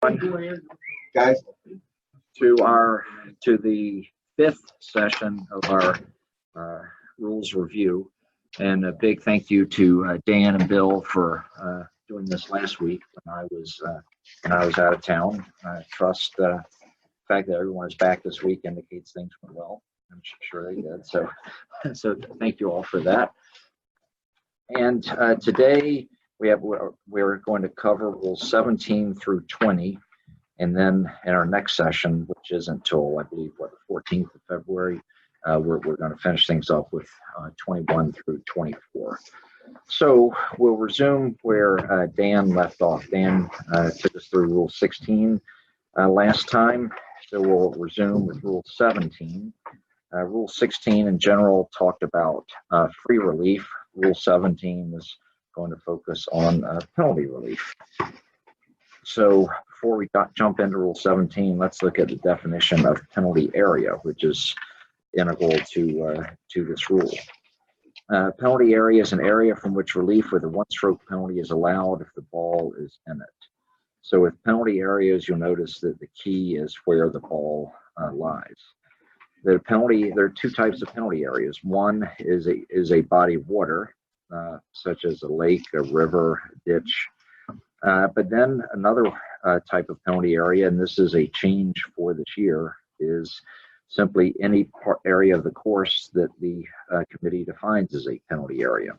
Guys, to the fifth session of our rules review, and a big thank you to Dan and Bill for doing this last week when I was out of town. I trust the fact that everyone is back this week indicates things went well. I'm sure they did. So thank you all for that. And today we're going to cover rules 17 through 20. And then in our next session, which is until I believe the 14th of February, we're going to finish things up with 21 through 24. So we'll resume where Dan left off. Dan took us through Rule 16 last time, so we'll resume with Rule 17. Rule 16 in general talked about free relief. Rule 17 is going to focus on penalty relief. So before we jump into Rule 17, let's look at the definition of penalty area, which is integral to this rule. Penalty area is an area from which relief with a one-stroke penalty is allowed if the ball is in it. So with penalty areas, you'll notice that the key is where the ball lies. There are two types of penalty areas. One is a body of water, such as a lake, a river, a ditch. But then another type of penalty area, and this is a change for this year, is simply any area of the course that the committee defines as a penalty area.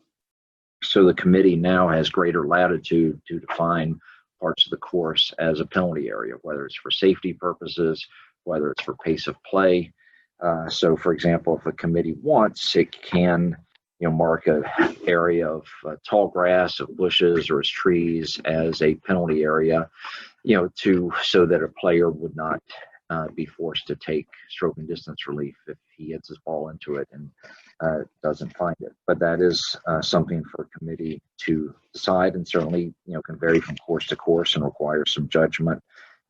So the committee now has greater latitude to define parts of the course as a penalty area, whether it's for safety purposes, whether it's for pace of play. So for example, if a committee wants, it can mark an area of tall grass, of bushes, or as trees as a penalty area, so that a player would not be forced to take stroke and distance relief if he hits his ball into it and doesn't find it. But that is something for a committee to decide, and certainly can vary from course to course and require some judgment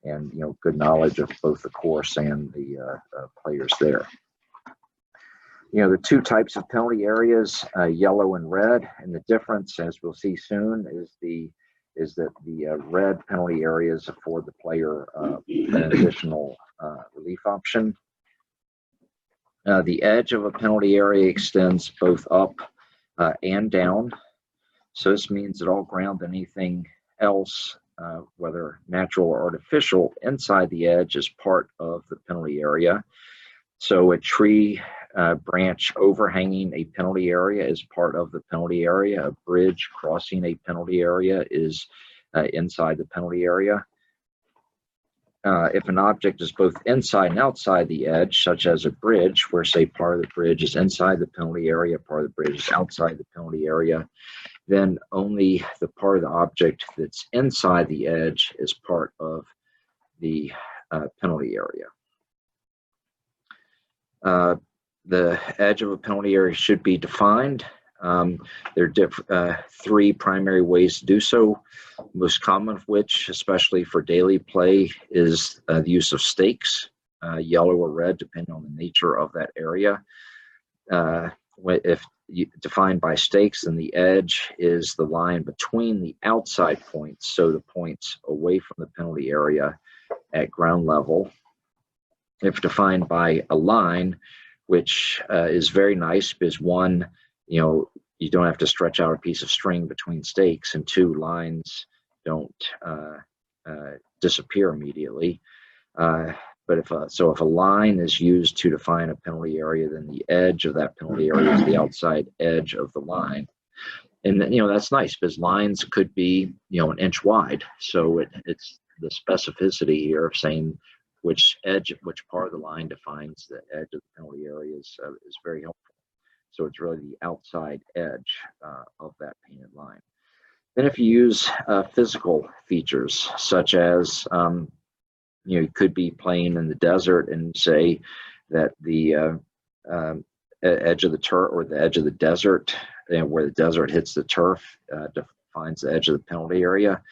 and good knowledge of both the course and the players there. There are two types of penalty areas, yellow and red, and the difference, as we'll see soon, is that the red penalty areas afford the player an additional relief option. The edge of a penalty area extends both up and down. So this means that all ground and anything else, whether natural or artificial, inside the edge is part of the penalty area. So a tree branch overhanging a penalty area is part of the penalty area. A bridge crossing a penalty area is inside the penalty area. If an object is both inside and outside the edge, such as a bridge, where say part of the bridge is inside the penalty area, part of the bridge is outside the penalty area, then only the part of the object that's inside the edge is part of the penalty area. The edge of a penalty area should be defined. There are three primary ways to do so, most common of which, especially for daily play, is the use of stakes, yellow or red, depending on the nature of that area. If defined by stakes, then the edge is the line between the outside points, so the points away from the penalty area at ground level. If defined by a line, which is very nice because one, you don't have to stretch out a piece of string between stakes, and two, lines don't disappear immediately. But if a line is used to define a penalty area, then the edge of that penalty area is the outside edge of the line. And that's nice because lines could be an inch wide. So it's the specificity here of saying which part of the line defines the edge of the penalty area is very helpful. So it's really the outside edge of that painted line. Then if you use physical features, such as you could be playing in the desert and say that the edge of the turf or the edge of the desert, where the desert hits the turf, defines the edge of the penalty area.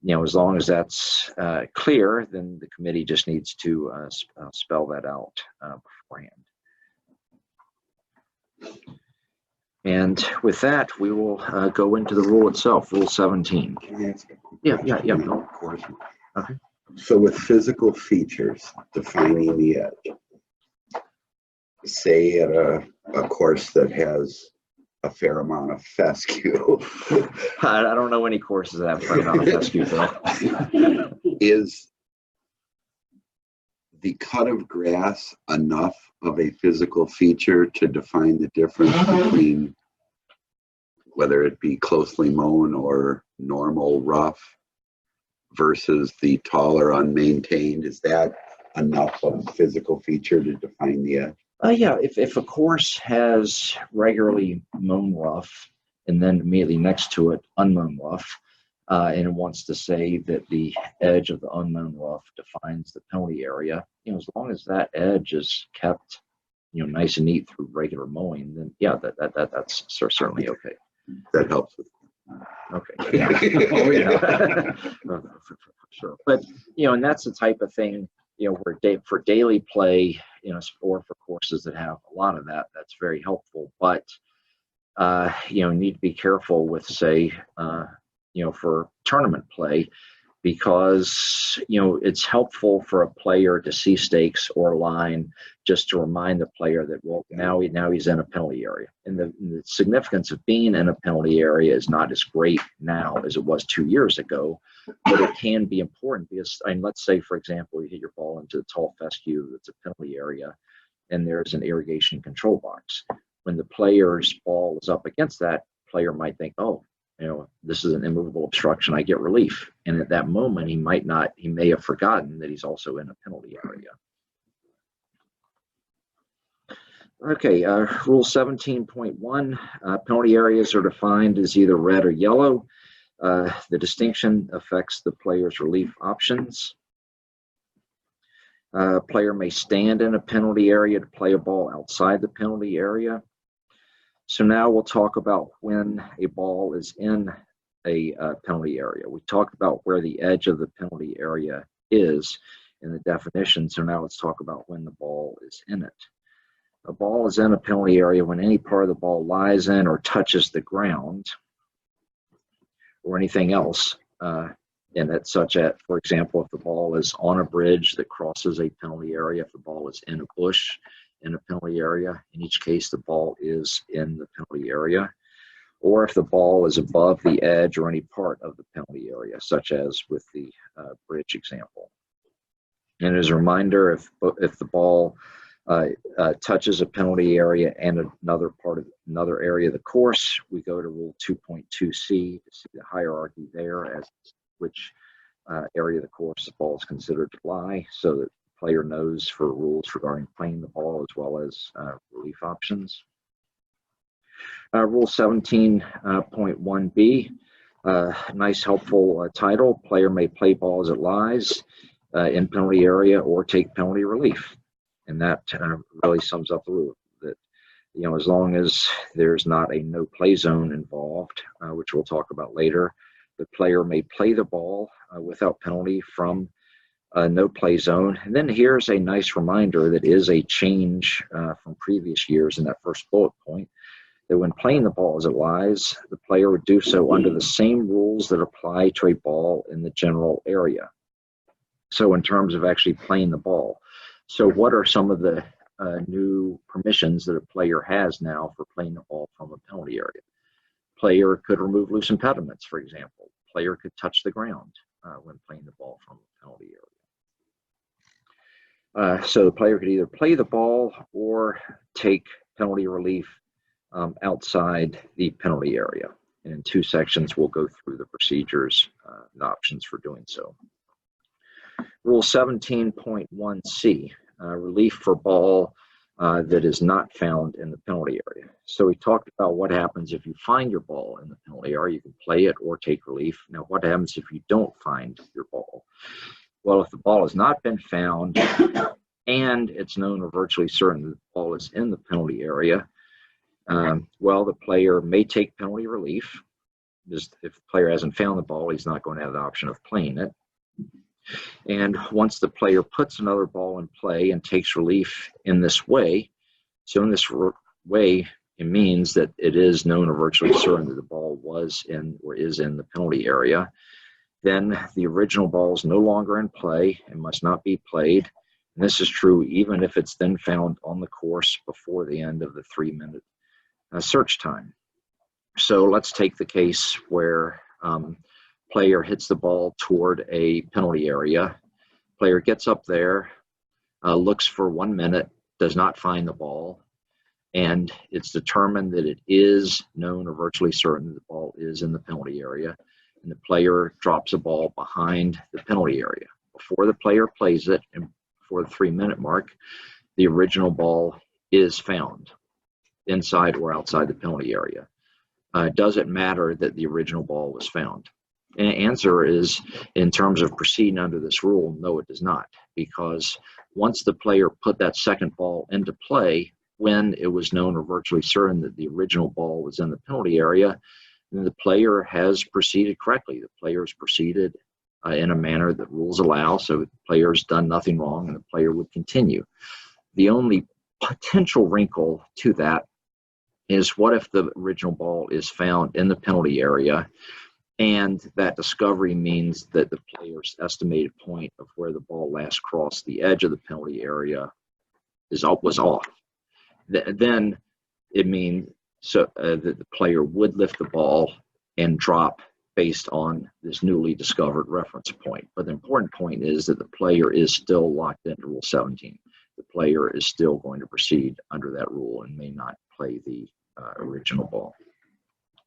As long as that's clear, then the committee just needs to spell that out beforehand. And with that, we will go into the rule itself, Rule 17. Yeah, no, of course. Okay. So with physical features defining the edge, say at a course that has a fair amount of fescue. I don't know any courses that have a fair amount of fescue, Bill. Is the cut of grass enough of a physical feature to define the difference between whether it be closely mown or normal rough versus the taller unmaintained? Is that enough of a physical feature to define the edge? Yeah, if a course has regularly mown rough and then immediately next to it unmown rough, and it wants to say that the edge of the unmown rough defines the penalty area, as long as that edge is kept, nice and neat through regular mowing, then yeah, that's certainly okay. That helps with. Okay. Yeah. Oh, yeah. For sure. But and that's the type of thing, where for daily play, or for courses that have a lot of that, that's very helpful. But need to be careful with, say, for tournament play, because it's helpful for a player to see stakes or line just to remind the player that, well, now he's in a penalty area, and the significance of being in a penalty area is not as great now as it was 2 years ago, but it can be important because, let's say, for example, you hit your ball into the tall fescue that's a penalty area, and there's an irrigation control box. When the player's ball is up against that, player might think, oh, this is an immovable obstruction, I get relief. And at that moment, he may have forgotten that he's also in a penalty area. Okay, Rule 17.1, penalty areas are defined as either red or yellow. The distinction affects the player's relief options. A player may stand in a penalty area to play a ball outside the penalty area. So now we'll talk about when a ball is in a penalty area. We talked about where the edge of the penalty area is in the definition. So now let's talk about when the ball is in it. A ball is in a penalty area when any part of the ball lies in or touches the ground or anything else in it, such as, for example, if the ball is on a bridge that crosses a penalty area, if the ball is in a bush in a penalty area. In each case, the ball is in the penalty area. Or if the ball is above the edge or any part of the penalty area, such as with the bridge example. And as a reminder, if the ball touches a penalty area and another area of the course, we go to Rule 2.2C to see the hierarchy there as which area of the course the ball is considered to lie, so that player knows for rules regarding playing the ball as well as relief options. Rule 17.1b, nice helpful title. Player may play ball as it lies in penalty area or take penalty relief. And that really sums up the rule that, as long as there's not a no play zone involved, which we'll talk about later, the player may play the ball without penalty from no play zone. And then here's a nice reminder that is a change from previous years in that first bullet point, that when playing the ball as it lies, the player would do so under the same rules that apply to a ball in the general area. So in terms of actually playing the ball. So what are some of the new permissions that a player has now for playing the ball from a penalty area? Player could remove loose impediments, for example. Player could touch the ground when playing the ball from a penalty area. So the player could either play the ball or take penalty relief outside the penalty area. And in 2 sections, we'll go through the procedures and options for doing so. Rule 17.1c, relief for ball that is not found in the penalty area. So we talked about what happens if you find your ball in the penalty area. You can play it or take relief. Now, what happens if you don't find your ball? Well, if the ball has not been found and it's known or virtually certain that the ball is in the penalty area, well, the player may take penalty relief. Just if the player hasn't found the ball, he's not going to have the option of playing it. And once the player puts another ball in play and takes relief in this way, so in this way, it means that it is known or virtually certain that the ball was in or is in the penalty area. then the original ball is no longer in play and must not be played. And this is true even if it's then found on the course before the end of the 3-minute search time. So let's take the case where player hits the ball toward a penalty area. Player gets up there, looks for 1 minute, does not find the ball, and it's determined that it is known or virtually certain that the ball is in the penalty area, and the player drops a ball behind the penalty area. Before the player plays it, and before the 3-minute mark, the original ball is found inside or outside the penalty area. Does it matter that the original ball was found? And the answer is, in terms of proceeding under this rule, no, it does not, because once the player put that second ball into play, when it was known or virtually certain that the original ball was in the penalty area, then the player has proceeded correctly. The player has proceeded in a manner that rules allow, so the player's done nothing wrong and the player would continue. The only potential wrinkle to that is, what if the original ball is found in the penalty area and that discovery means that the player's estimated point of where the ball last crossed the edge of the penalty area was off? Then it means that the player would lift the ball and drop based on this newly discovered reference point. But the important point is that the player is still locked into Rule 17. The player is still going to proceed under that rule and may not play the original ball.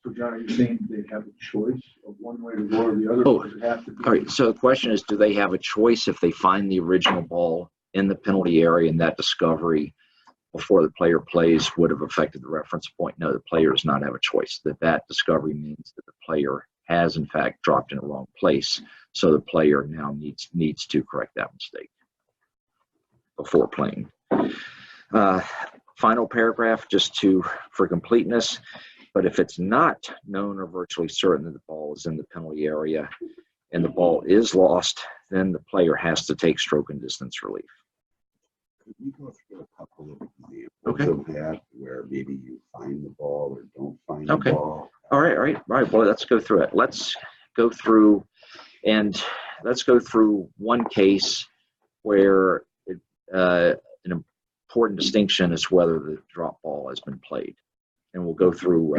So, John, are you saying they have a choice of one way to go or the other? Oh, does it have to be? all right. So the question is, do they have a choice if they find the original ball in the penalty area and that discovery before the player plays would have affected the reference point? No, the player does not have a choice. That discovery means that the player has, in fact, dropped in the wrong place. So the player now needs to correct that mistake before playing. Final paragraph, just for completeness. But if it's not known or virtually certain that the ball is in the penalty area and the ball is lost, then the player has to take stroke and distance relief. Could you go through a couple of examples of that where maybe you find the ball or don't find the ball? All right. Well, let's go through it. Let's go through one case where an important distinction is whether the drop ball has been played. And we'll go through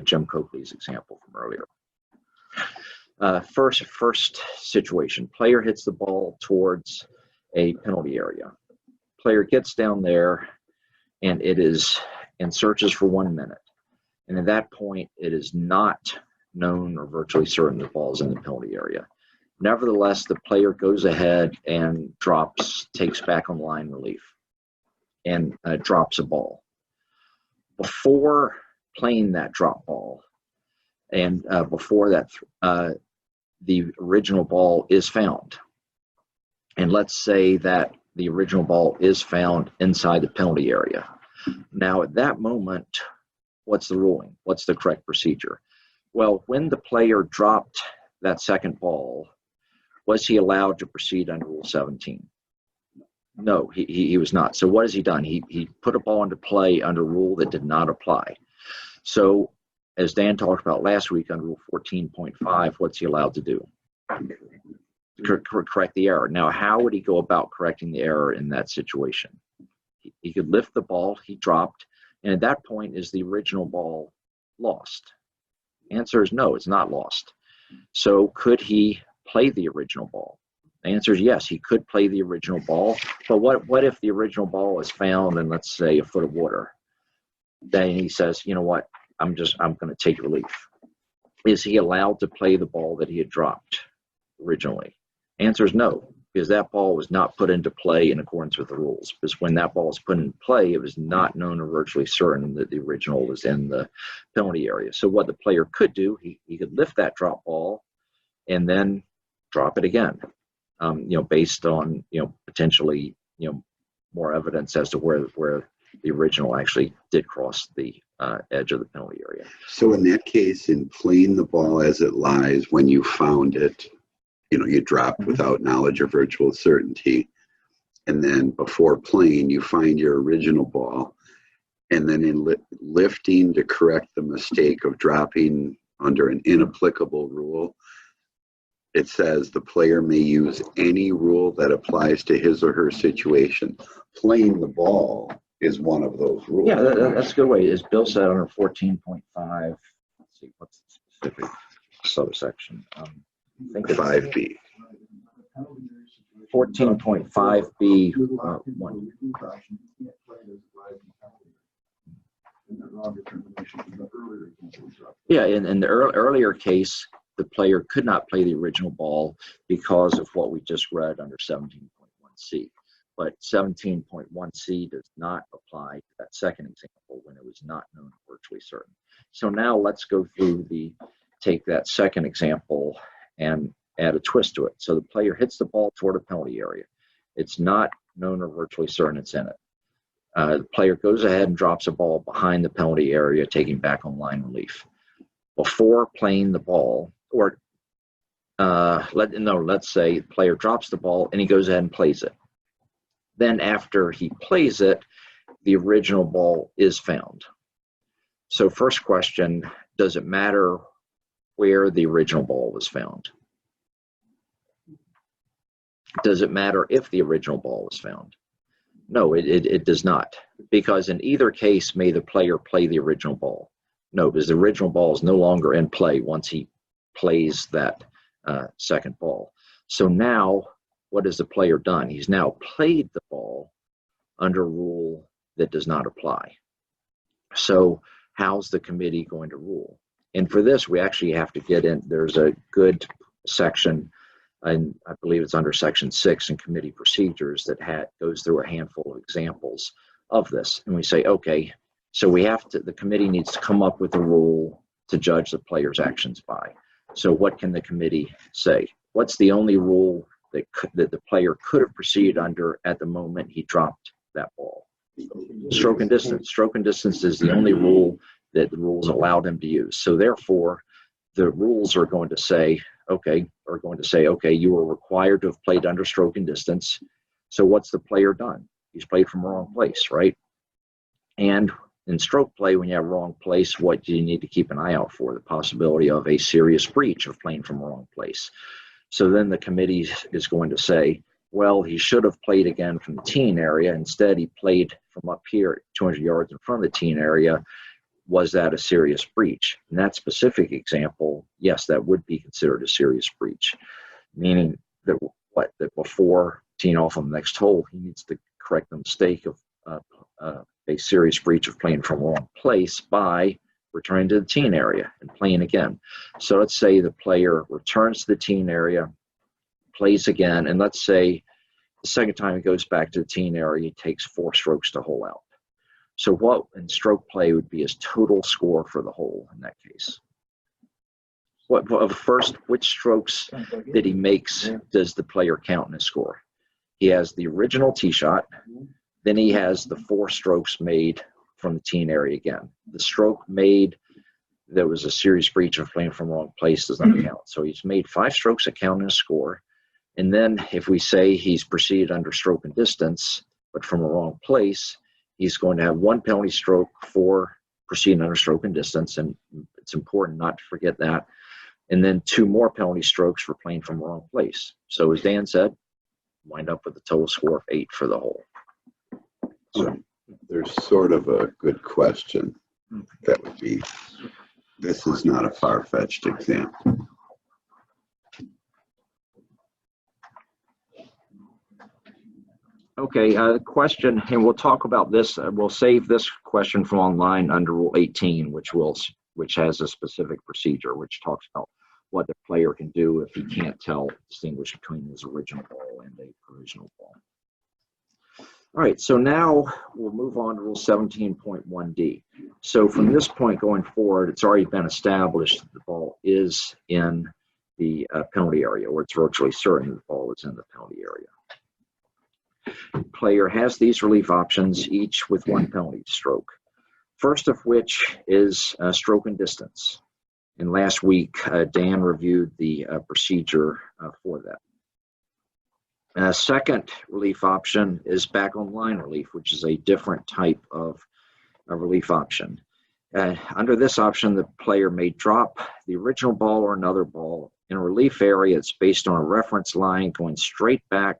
Jim Coakley's example from earlier. First situation, player hits the ball towards a penalty area. Player gets down there and searches for 1 minute. And at that point, it is not known or virtually certain the ball is in the penalty area. Nevertheless, the player goes ahead and takes back on line relief and drops a ball. Before playing that drop ball and before that the original ball is found, and let's say that the original ball is found inside the penalty area. Now at that moment, what's the ruling? What's the correct procedure? Well, when the player dropped that second ball, was he allowed to proceed under Rule 17? No, he was not. So what has he done? He put a ball into play under a rule that did not apply. So as Dan talked about last week under Rule 14.5, what's he allowed to do? Correct the error. Now, how would he go about correcting the error in that situation? He could lift the ball he dropped, and at that point, is the original ball lost? Answer is no, it's not lost. So could he play the original ball? The answer is yes, he could play the original ball. But what if the original ball is found in, let's say, a foot of water? Then he says, you know what, I'm going to take relief. Is he allowed to play the ball that he had dropped originally? Answer is no, because that ball was not put into play in accordance with the rules. Because when that ball was put into play, it was not known or virtually certain that the original was in the penalty area. So what the player could do, he could lift that drop ball and then drop it again. Based on, potentially, more evidence as to where the original actually did cross the edge of the penalty area. So in that case, in playing the ball as it lies, when you found it, you dropped without knowledge or virtual certainty, and then before playing, you find your original ball, and then in lifting to correct the mistake of dropping under an inapplicable rule, it says the player may use any rule that applies to his or her situation. Playing the ball is one of those rules. Yeah, that's a good way. As Bill said under 14.5, let's see, what's the specific subsection? I think it's 5B. 14.5B. 1. Yeah, in the earlier case, the player could not play the original ball because of what we just read under 17.1C. But 17.1C does not apply to that second example when it was not known or virtually certain. So now let's go through take that second example and add a twist to it. So the player hits the ball toward a penalty area. It's not known or virtually certain it's in it. The player goes ahead and drops a ball behind the penalty area, taking back on line relief. Before playing the ball, or let's say the player drops the ball and he goes ahead and plays it. Then after he plays it, the original ball is found. So first question, does it matter where the original ball was found? Does it matter if the original ball was found? No, it does not, because in either case may the player play the original ball. No, because the original ball is no longer in play once he plays that second ball. So now, what has the player done? He's now played the ball under a rule that does not apply. So how's the committee going to rule? And for this, we actually have to get in. There's a good section, and I believe it's under section 6 in committee procedures that goes through a handful of examples of this. And we say, okay, so the committee needs to come up with a rule to judge the player's actions by. So what can the committee say? What's the only rule that the player could have proceeded under at the moment he dropped that ball? Stroke and distance. Stroke and distance is the only rule that the rules allowed him to use. So therefore, the rules are going to say, okay, you were required to have played under stroke and distance. So what's the player done? He's played from the wrong place, right? And in stroke play, when you have wrong place, what do you need to keep an eye out for? The possibility of a serious breach of playing from the wrong place. So then the committee is going to say, well, he should have played again from the teen area. Instead, he played from up here, 200 yards in front of the teen area. Was that a serious breach? In that specific example, yes, that would be considered a serious breach, meaning that before teeing off on the next hole, he needs to correct the mistake of a serious breach of playing from the wrong place by returning to the teen area and playing again. So let's say the player returns to the teen area, plays again, and let's say the second time he goes back to the teen area, he takes 4 strokes to hole out. So what in stroke play would be his total score for the hole in that case? Which strokes that he makes does the player count in his score? He has the original tee shot, then he has the 4 strokes made from the teen area again. The stroke made that was a serious breach of playing from the wrong place does not count. So he's made 5 strokes that count in his score. And then if we say he's proceeded under stroke and distance, but from the wrong place, he's going to have 1 penalty stroke for proceeding under stroke and distance. And it's important not to forget that. And then 2 more penalty strokes for playing from the wrong place. So as Dan said, wind up with a total score of 8 for the hole. So there's sort of a good question that would be, this is not a far-fetched example. Okay, question, and we'll talk about this. We'll save this question from online under Rule 18, which has a specific procedure, which talks about what the player can do if he can't distinguish between his original ball and a provisional ball. All right, so now we'll move on to Rule 17.1D. So from this point going forward, it's already been established that the ball is in the penalty area, or it's virtually certain the ball is in the penalty area. Player has these relief options, each with 1 penalty stroke. First of which is stroke and distance. And last week, Dan reviewed the procedure for that. Second relief option is back on line relief, which is a different type of relief option. Under this option, the player may drop the original ball or another ball in a relief area, it's based on a reference line going straight back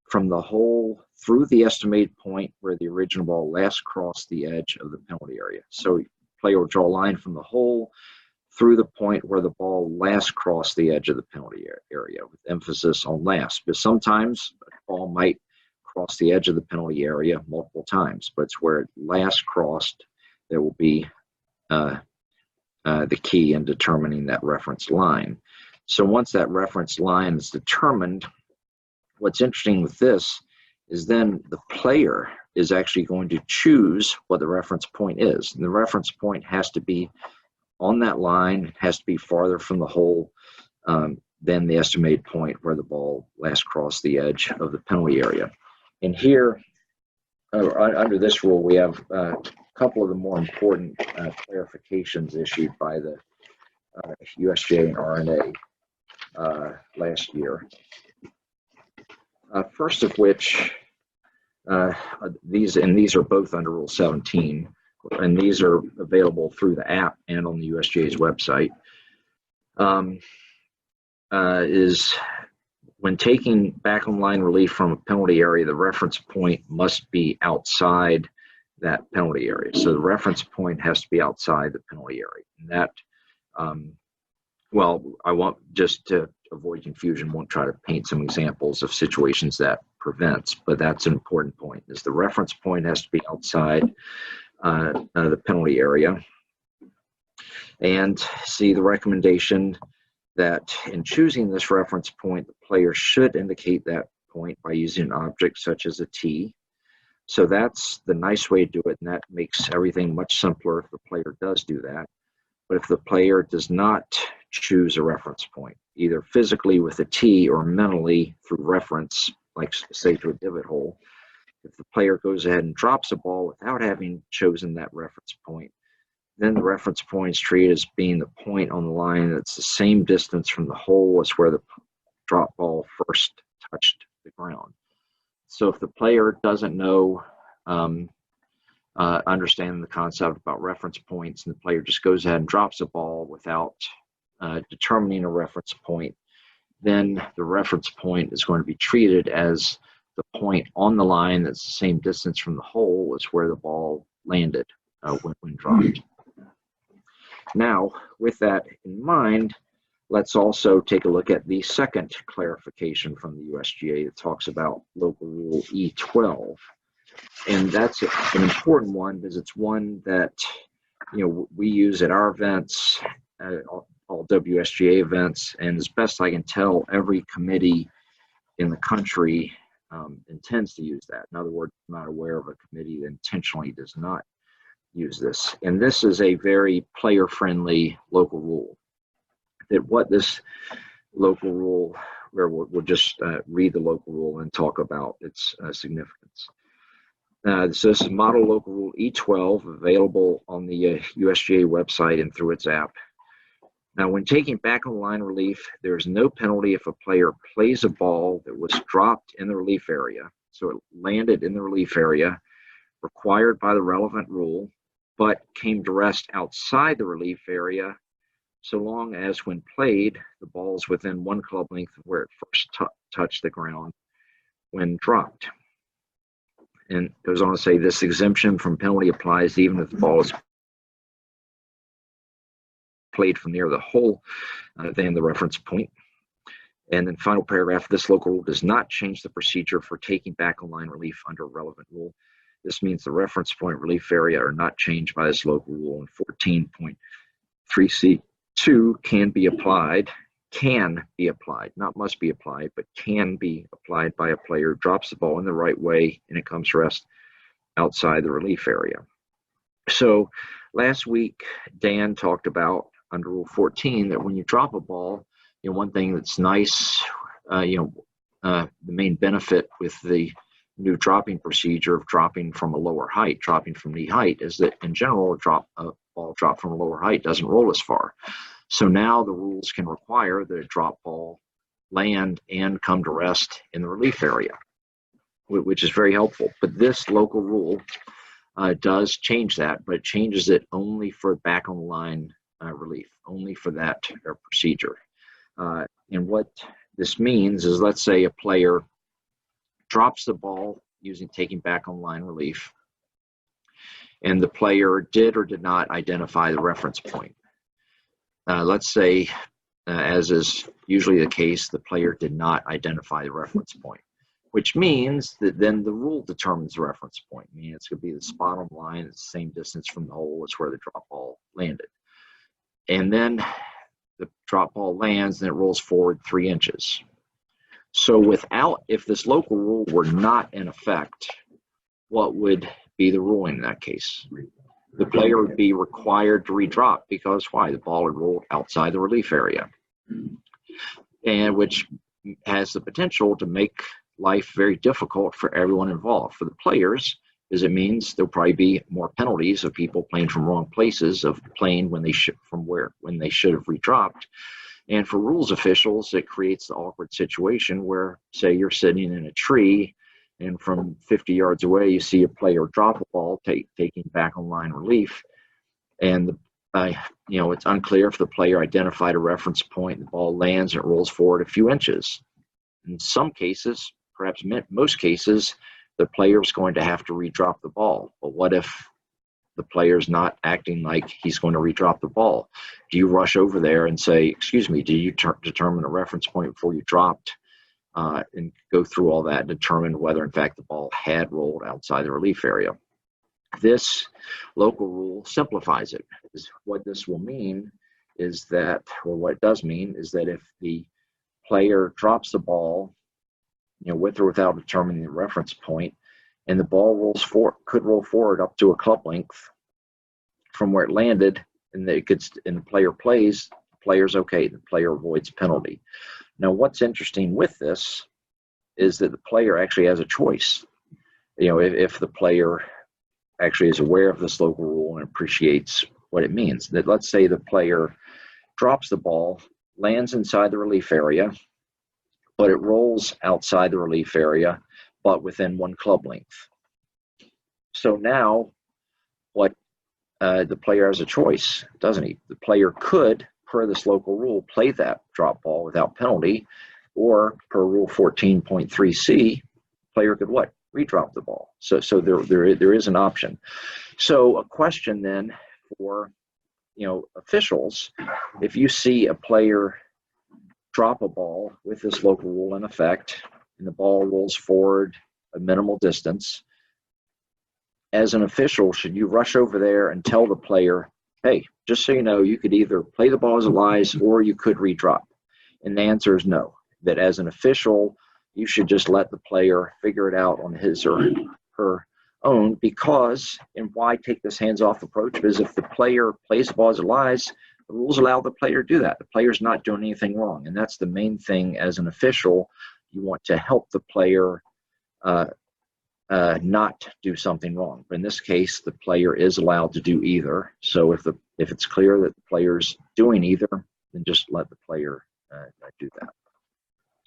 from the hole through the estimated point where the original ball last crossed the edge of the penalty area. So the player will draw a line from the hole through the point where the ball last crossed the edge of the penalty area, with emphasis on last. But sometimes a ball might cross the edge of the penalty area multiple times, but it's where it last crossed that will be the key in determining that reference line. So once that reference line is determined, what's interesting with this is then the player is actually going to choose what the reference point is. And the reference point has to be on that line, it has to be farther from the hole than the estimated point where the ball last crossed the edge of the penalty area. And here, under this rule, we have a couple of the more important clarifications issued by the USGA and RNA last year. First of which, these are both under Rule 17, and these are available through the app and on the USGA's website, is when taking back on line relief from a penalty area, the reference point must be outside that penalty area. So the reference point has to be outside the penalty area. And that, well, I won't, just to avoid confusion, won't try to paint some examples of situations that prevents, but that's an important point, is the reference point has to be outside the penalty area. And see the recommendation that in choosing this reference point, the player should indicate that point by using an object such as a T. So that's the nice way to do it, and that makes everything much simpler if the player does do that. But if the player does not choose a reference point, either physically with a T or mentally through reference, like say to a divot hole, if the player goes ahead and drops a ball without having chosen that reference point, then the reference point is treated as being the point on the line that's the same distance from the hole as where the drop ball first touched the ground. So if the player doesn't know, understand the concept about reference points, and the player just goes ahead and drops a ball without determining a reference point, then the reference point is going to be treated as the point on the line that's the same distance from the hole as where the ball landed when dropped. Now, with that in mind, let's also take a look at the second clarification from the USGA that talks about Local Rule E12. And that's an important one because it's one that, you know, we use at our events, all WSGA events, and as best I can tell, every committee in the country intends to use that. In other words, I'm not aware of a committee that intentionally does not use this. And this is a very player-friendly local rule. That what this local rule, where we'll just read the local rule and talk about its significance. So this is Model Local Rule E12, available on the USGA website and through its app. Now, when taking back on line relief, there is no penalty if a player plays a ball that was dropped in the relief area, so it landed in the relief area, required by the relevant rule, but came to rest outside the relief area, so long as when played, the ball is within 1 club length of where it first touched the ground when dropped. And it goes on to say this exemption from penalty applies even if the ball is played from near the hole than the reference point. And then final paragraph, this local rule does not change the procedure for taking back on line relief under a relevant rule. This means the reference point relief area are not changed by this local rule, and 14.3C2 can be applied, not must be applied, but can be applied by a player who drops the ball in the right way and it comes to rest outside the relief area. So last week, Dan talked about under Rule 14 that when you drop a ball, you know, one thing that's nice, the main benefit with the new dropping procedure of dropping from a lower height, dropping from knee height, is that in general, a ball dropped from a lower height doesn't roll as far. So now the rules can require that a drop ball land and come to rest in the relief area, which is very helpful. But this local rule does change that, but it changes it only for back on the line relief, only for that procedure. And what this means is, let's say a player drops the ball taking back on line relief, and the player did or did not identify the reference point. Let's say, as is usually the case, the player did not identify the reference point, which means that then the rule determines the reference point. I mean, it's going to be the spot on line, it's the same distance from the hole as where the drop ball landed. And then the drop ball lands and it rolls forward 3 inches. So if this local rule were not in effect, what would be the ruling in that case? The player would be required to redrop, because why? The ball had rolled outside the relief area, and which has the potential to make life very difficult for everyone involved. For the players, as it means there'll probably be more penalties of people playing from wrong places, of playing when they should have redropped. And for rules officials, it creates the awkward situation where, say, you're sitting in a tree, and from 50 yards away, you see a player drop a ball, taking back on line relief, and it's unclear if the player identified a reference point. The ball lands and it rolls forward a few inches. In some cases, perhaps most cases, the player is going to have to redrop the ball. But what if the player's not acting like he's going to redrop the ball? Do you rush over there and say, excuse me, do you determine a reference point before you dropped, and go through all that and determine whether in fact the ball had rolled outside the relief area? This local rule simplifies it. What this will mean is that, or what it does mean is that if the player drops the ball, with or without determining the reference point, and the ball could roll forward up to a club length from where it landed, and the player plays, the player's okay. The player avoids penalty. Now, what's interesting with this is that the player actually has a choice. If the player actually is aware of this local rule and appreciates what it means, that let's say the player drops the ball, lands inside the relief area, but it rolls outside the relief area, but within 1 club length. So now the player has a choice, doesn't he? The player could, per this local rule, play that drop ball without penalty, or per Rule 14.3c, player could what? Redrop the ball. So there is an option. So a question then for officials, if you see a player drop a ball with this local rule in effect, and the ball rolls forward a minimal distance, as an official, should you rush over there and tell the player, hey, just so you know, you could either play the ball as it lies or you could redrop? And the answer is no. That as an official, you should just let the player figure it out on his or her own, because, and why take this hands-off approach? Because if the player plays the ball as it lies, the rules allow the player to do that. The player's not doing anything wrong. And that's the main thing as an official. You want to help the player not do something wrong. But in this case, the player is allowed to do either. So if it's clear that the player's doing either, then just let the player do that.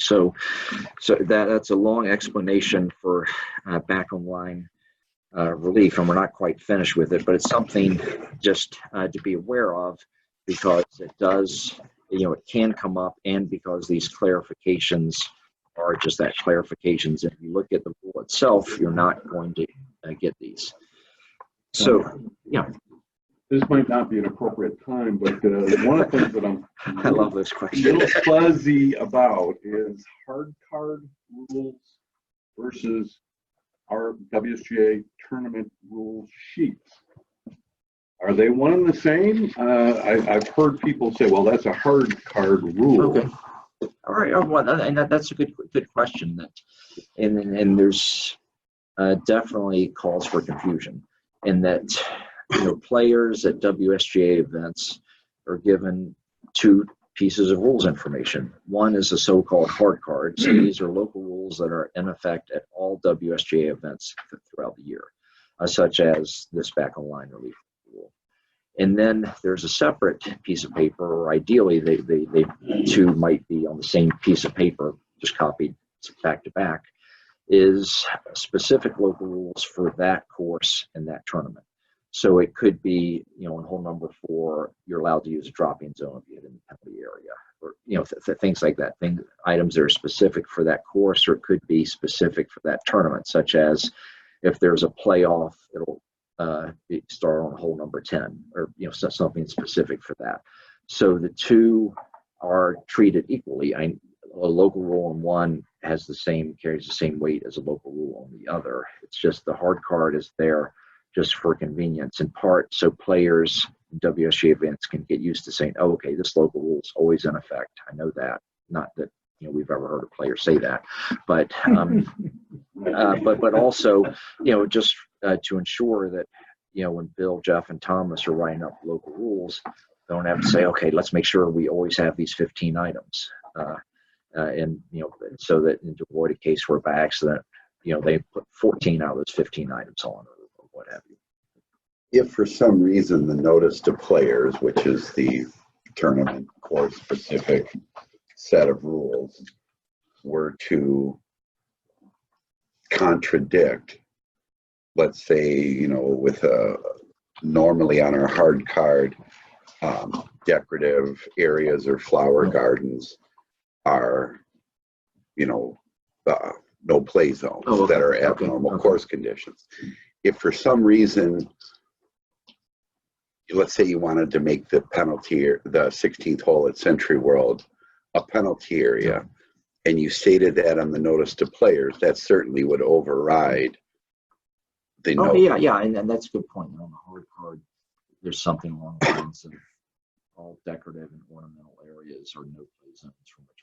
So that's a long explanation for back on line relief, and we're not quite finished with it, but it's something just to be aware of, because it does, it can come up, and because these clarifications are just that, clarifications. If you look at the rule itself, you're not going to get these. So, yeah. This might not be an appropriate time, but one of the things that I'm I love this question. a little fuzzy about is hard card rules versus our WSGA tournament rule sheets. Are they one and the same? I've heard people say, well, that's a hard card rule. Okay. All right. Well, and that's a good question. And there's definitely calls for confusion in that, players at WSGA events are given 2 pieces of rules information. One is the so-called hard card. So these are local rules that are in effect at all WSGA events throughout the year, such as this back on line relief rule. And then there's a separate piece of paper, or ideally they 2 might be on the same piece of paper, just copied back to back, is specific local rules for that course and that tournament. So it could be, in hole number 4, you're allowed to use a drop-in zone if you hit in the penalty area, or things like that. Items that are specific for that course, or it could be specific for that tournament, such as if there's a playoff, it'll start on hole number 10, or something specific for that. So the two are treated equally. A local rule on one carries the same weight as a local rule on the other. It's just the hard card is there just for convenience, in part so players in WSGA events can get used to saying, oh, okay, this local rule is always in effect. I know that. Not that we've ever heard a player say that, but but also just to ensure that when Bill, Jeff, and Thomas are writing up local rules, they don't have to say, okay, let's make sure we always have these 15 items, and so that to avoid a case where by accident they put 14 out of those 15 items on, or what have you. If for some reason the notice to players, which is the tournament course specific set of rules, were to contradict, let's say, with normally on our hard card, decorative areas or flower gardens are, no play zones that are abnormal course conditions. If for some reason, let's say you wanted to make the penalty, the 16th hole at Century World, a penalty area, and you stated that on the notice to players, that certainly would override the note. Yeah, and that's a good point. On the hard card, there's something along the lines of all decorative and ornamental areas are no play zones from which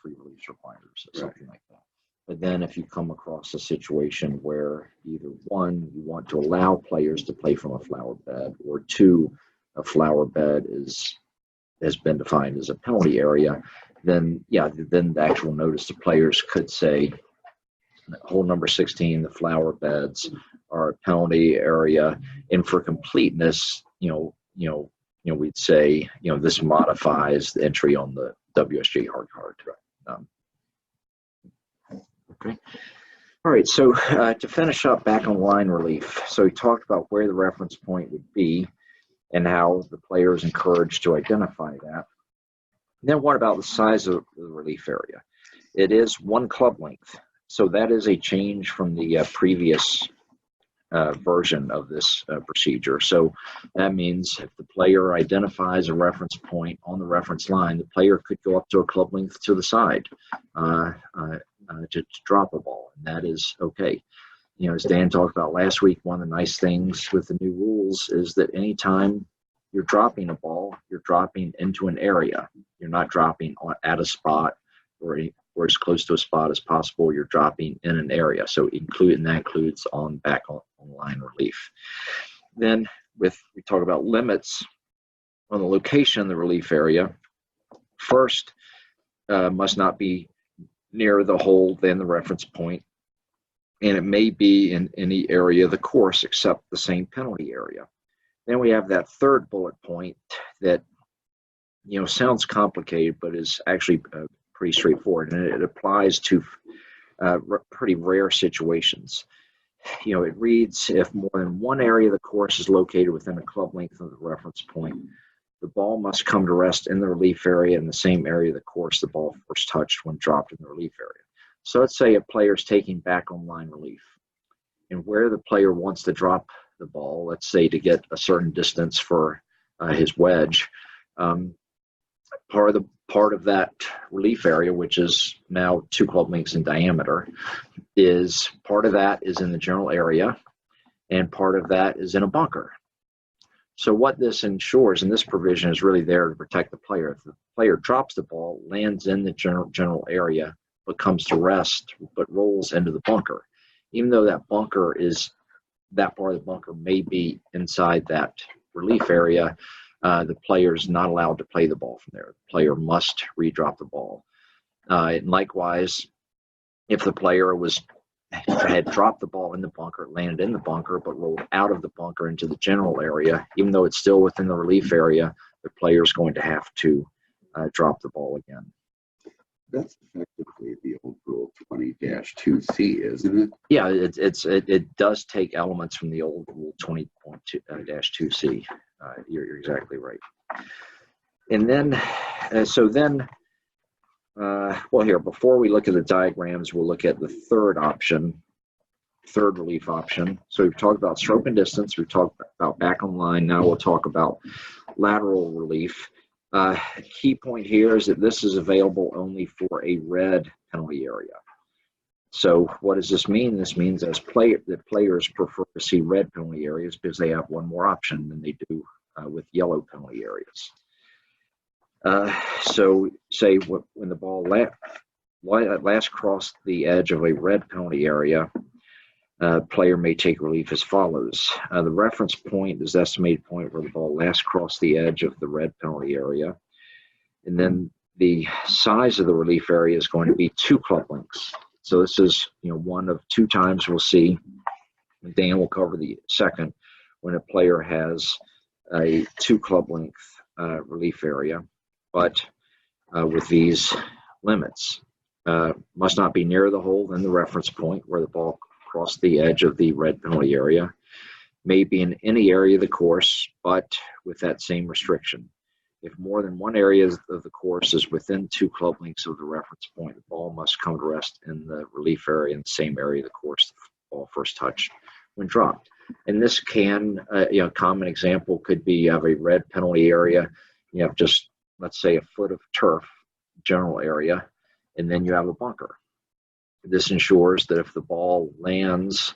free release required, or something like that. But then if you come across a situation where either one, you want to allow players to play from a flower bed, or two, a flower bed has been defined as a penalty area, then the actual notice to players could say, hole number 16, the flower beds are a penalty area, and for completeness, we'd say, this modifies the entry on the WSGA hard card. Okay. All right. So to finish up, back on line relief. So we talked about where the reference point would be and how the player is encouraged to identify that. And then what about the size of the relief area? It is 1 club length. So that is a change from the previous version of this procedure. So that means if the player identifies a reference point on the reference line, the player could go up to a club length to the side to drop a ball, and that is okay. As Dan talked about last week, one of the nice things with the new rules is that anytime you're dropping a ball, you're dropping into an area. You're not dropping at a spot or as close to a spot as possible. You're dropping in an area. So that includes back on line relief. Then we talk about limits on the location of the relief area. First, must not be nearer the hole than the reference point, and it may be in any area of the course except the same penalty area. Then we have that third bullet point that sounds complicated, but is actually pretty straightforward, and it applies to pretty rare situations. It reads, if more than one area of the course is located within a club length of the reference point, the ball must come to rest in the relief area in the same area of the course the ball first touched when dropped in the relief area. So let's say a player is taking back on line relief, and where the player wants to drop the ball, let's say to get a certain distance for his wedge, part of that relief area, which is now 2 club lengths in diameter, is part of that is in the general area, and part of that is in a bunker. So what this ensures, and this provision is really there to protect the player. If the player drops the ball, lands in the general area, but comes to rest, but rolls into the bunker, even though that part of the bunker may be inside that relief area, the player is not allowed to play the ball from there. The player must redrop the ball. And likewise, if the player had dropped the ball in the bunker, landed in the bunker, but rolled out of the bunker into the general area, even though it's still within the relief area, the player is going to have to drop the ball again. That's effectively the old Rule 20 20-2C, isn't it? Yeah, it does take elements from the old Rule 20.2-2C. You're exactly right. And then, well, here, before we look at the diagrams, we'll look at the third relief option. So we've talked about stroke and distance. We've talked about back on line. Now we'll talk about lateral relief. Key point here is that this is available only for a red penalty area. So what does this mean? This means that players prefer to see red penalty areas because they have one more option than they do with yellow penalty areas. So say when the ball last crossed the edge of a red penalty area, player may take relief as follows. The reference point is the estimated point where the ball last crossed the edge of the red penalty area. And then the size of the relief area is going to be 2 club lengths. So this is, one of 2 times we'll see, and Dan will cover the second, when a player has a 2 club length relief area, but with these limits. Must not be nearer the hole than the reference point where the ball crossed the edge of the red penalty area. May be in any area of the course, but with that same restriction. If more than one area of the course is within 2 club lengths of the reference point, the ball must come to rest in the relief area in the same area of the course the ball first touched when dropped. And this can, a common example could be you have a red penalty area, you have just, let's say, a foot of turf, general area, and then you have a bunker. This ensures that if the ball lands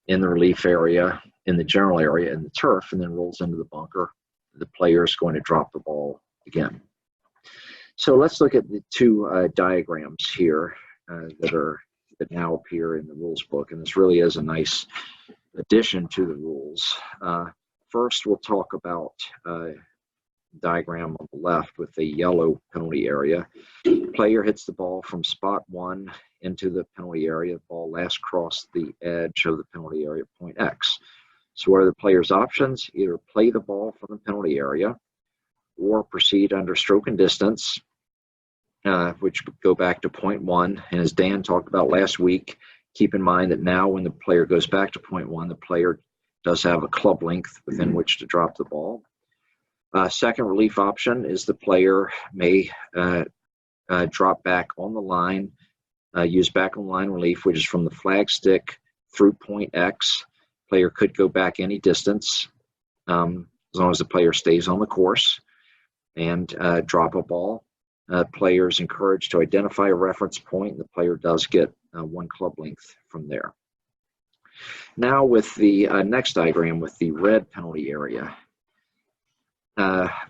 in the relief area, in the general area, in the turf, and then rolls into the bunker, the player is going to drop the ball again. So let's look at the 2 diagrams here that now appear in the rules book, and this really is a nice addition to the rules. First, we'll talk about diagram on the left with the yellow penalty area. Player hits the ball from spot 1 into the penalty area. The ball last crossed the edge of the penalty area at point X. So what are the player's options? Either play the ball from the penalty area or proceed under stroke and distance, which would go back to point 1. And as Dan talked about last week, keep in mind that now when the player goes back to point 1, the player does have a club length within which to drop the ball. Second relief option is the player may drop back on the line, use back on line relief, which is from the flag stick through point X. Player could go back any distance as long as the player stays on the course and drop a ball. Player is encouraged to identify a reference point, and the player does get 1 club length from there. Now with the next diagram with the red penalty area.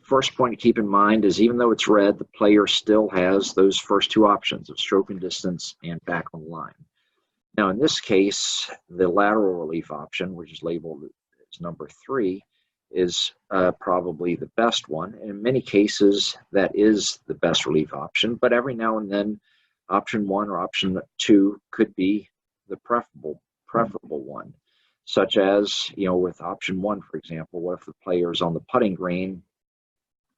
First point to keep in mind is even though it's red, the player still has those first 2 options of stroke and distance and back on the line. Now in this case, the lateral relief option, which is labeled as number 3, is probably the best one. And in many cases, that is the best relief option, but every now and then option 1 or option 2 could be the preferable one. Such as, with option 1, for example, what if the player is on the putting green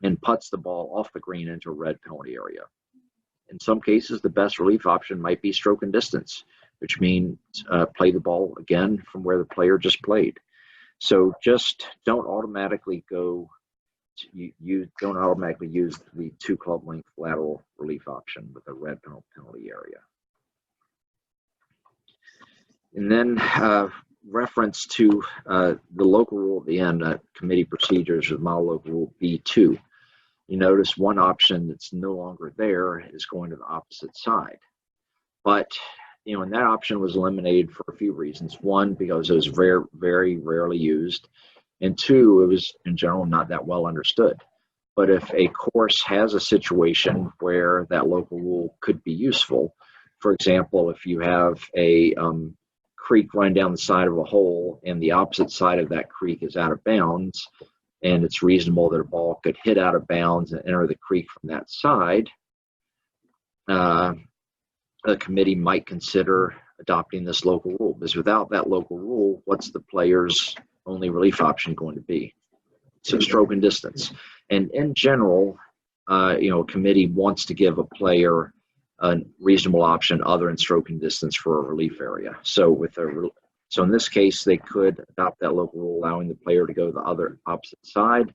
and putts the ball off the green into a red penalty area? In some cases, the best relief option might be stroke and distance, which means play the ball again from where the player just played. So just don't automatically use the 2 club length lateral relief option with a red penalty area. And then reference to the local rule at the end, committee procedures with model local rule B2. You notice one option that's no longer there is going to the opposite side. But, and that option was eliminated for a few reasons. 1, because it was very, very rarely used. And 2, it was in general not that well understood. But if a course has a situation where that local rule could be useful, for example, if you have a creek running down the side of a hole and the opposite side of that creek is out of bounds, and it's reasonable that a ball could hit out of bounds and enter the creek from that side, the committee might consider adopting this local rule. Because without that local rule, what's the player's only relief option going to be? So stroke and distance. And in general, a committee wants to give a player a reasonable option other than stroking distance for a relief area. So so in this case, they could adopt that local rule, allowing the player to go the other opposite side.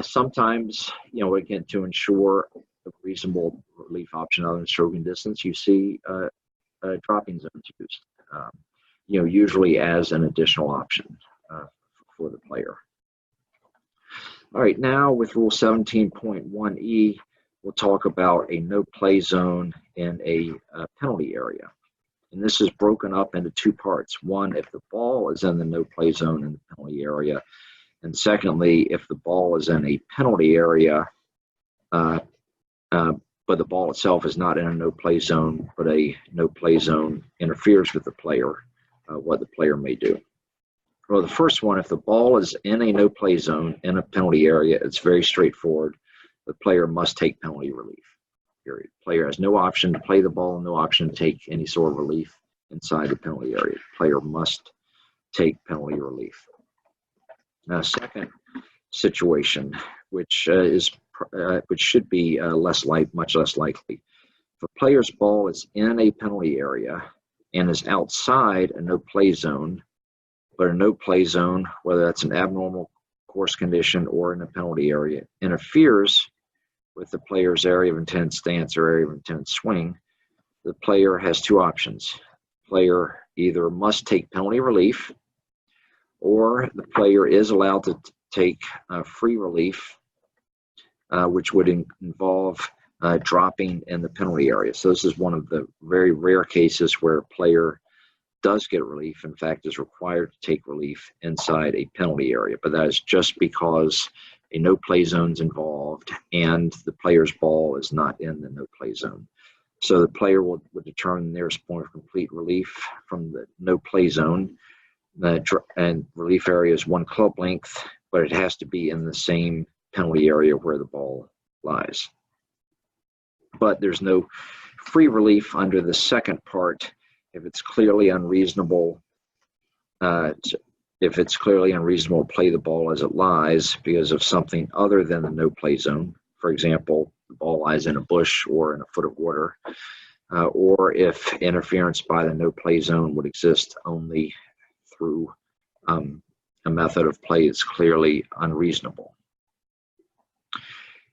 Sometimes, again, to ensure a reasonable relief option other than stroking distance, you see dropping zones used, usually as an additional option for the player. All right, now with Rule 17.1E, we'll talk about a no-play zone in a penalty area. And this is broken up into two parts. One, if the ball is in the no-play zone in the penalty area. And secondly, if the ball is in a penalty area, but the ball itself is not in a no-play zone, but a no-play zone interferes with the player, what the player may do. Well, the first one, if the ball is in a no-play zone in a penalty area, it's very straightforward. The player must take penalty relief. Period. Player has no option to play the ball, no option to take any sort of relief inside the penalty area. Player must take penalty relief. Now, second situation, which should be much less likely. If a player's ball is in a penalty area and is outside a no-play zone, but a no-play zone, whether that's an abnormal course condition or in a penalty area, interferes with the player's area of intended stance or area of intended swing, the player has two options. Player either must take penalty relief, or the player is allowed to take free relief, which would involve dropping in the penalty area. So this is one of the very rare cases where a player does get relief, in fact, is required to take relief inside a penalty area. But that is just because a no-play zone is involved and the player's ball is not in the no-play zone. So the player would determine the nearest point of complete relief from the no-play zone. And relief area is 1 club length, but it has to be in the same penalty area where the ball lies. But there's no free relief under the second part if it's clearly unreasonable. If it's clearly unreasonable to play the ball as it lies because of something other than the no-play zone, for example, the ball lies in a bush or in a foot of water, or if interference by the no-play zone would exist only through a method of play that's clearly unreasonable.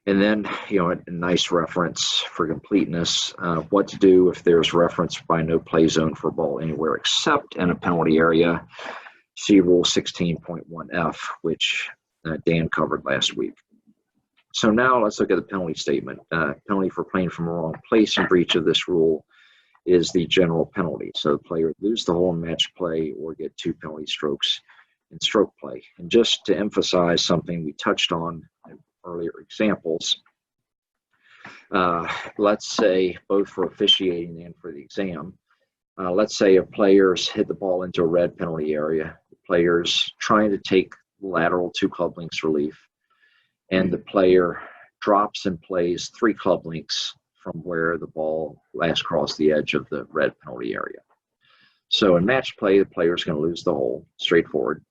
And then, a nice reference for completeness, what to do if there's reference by no play zone for a ball anywhere except in a penalty area. See Rule 16.1F, which Dan covered last week. So now let's look at the penalty statement. Penalty for playing from a wrong place in breach of this rule is the general penalty. So the player would lose the hole in match play or get 2 penalty strokes in stroke play. And just to emphasize something we touched on in earlier examples, let's say both for officiating and for the exam, let's say a player's hit the ball into a red penalty area. The player's trying to take lateral 2 club lengths relief, and the player drops and plays 3 club lengths from where the ball last crossed the edge of the red penalty area. So in match play, the player's going to lose the hole, straightforward.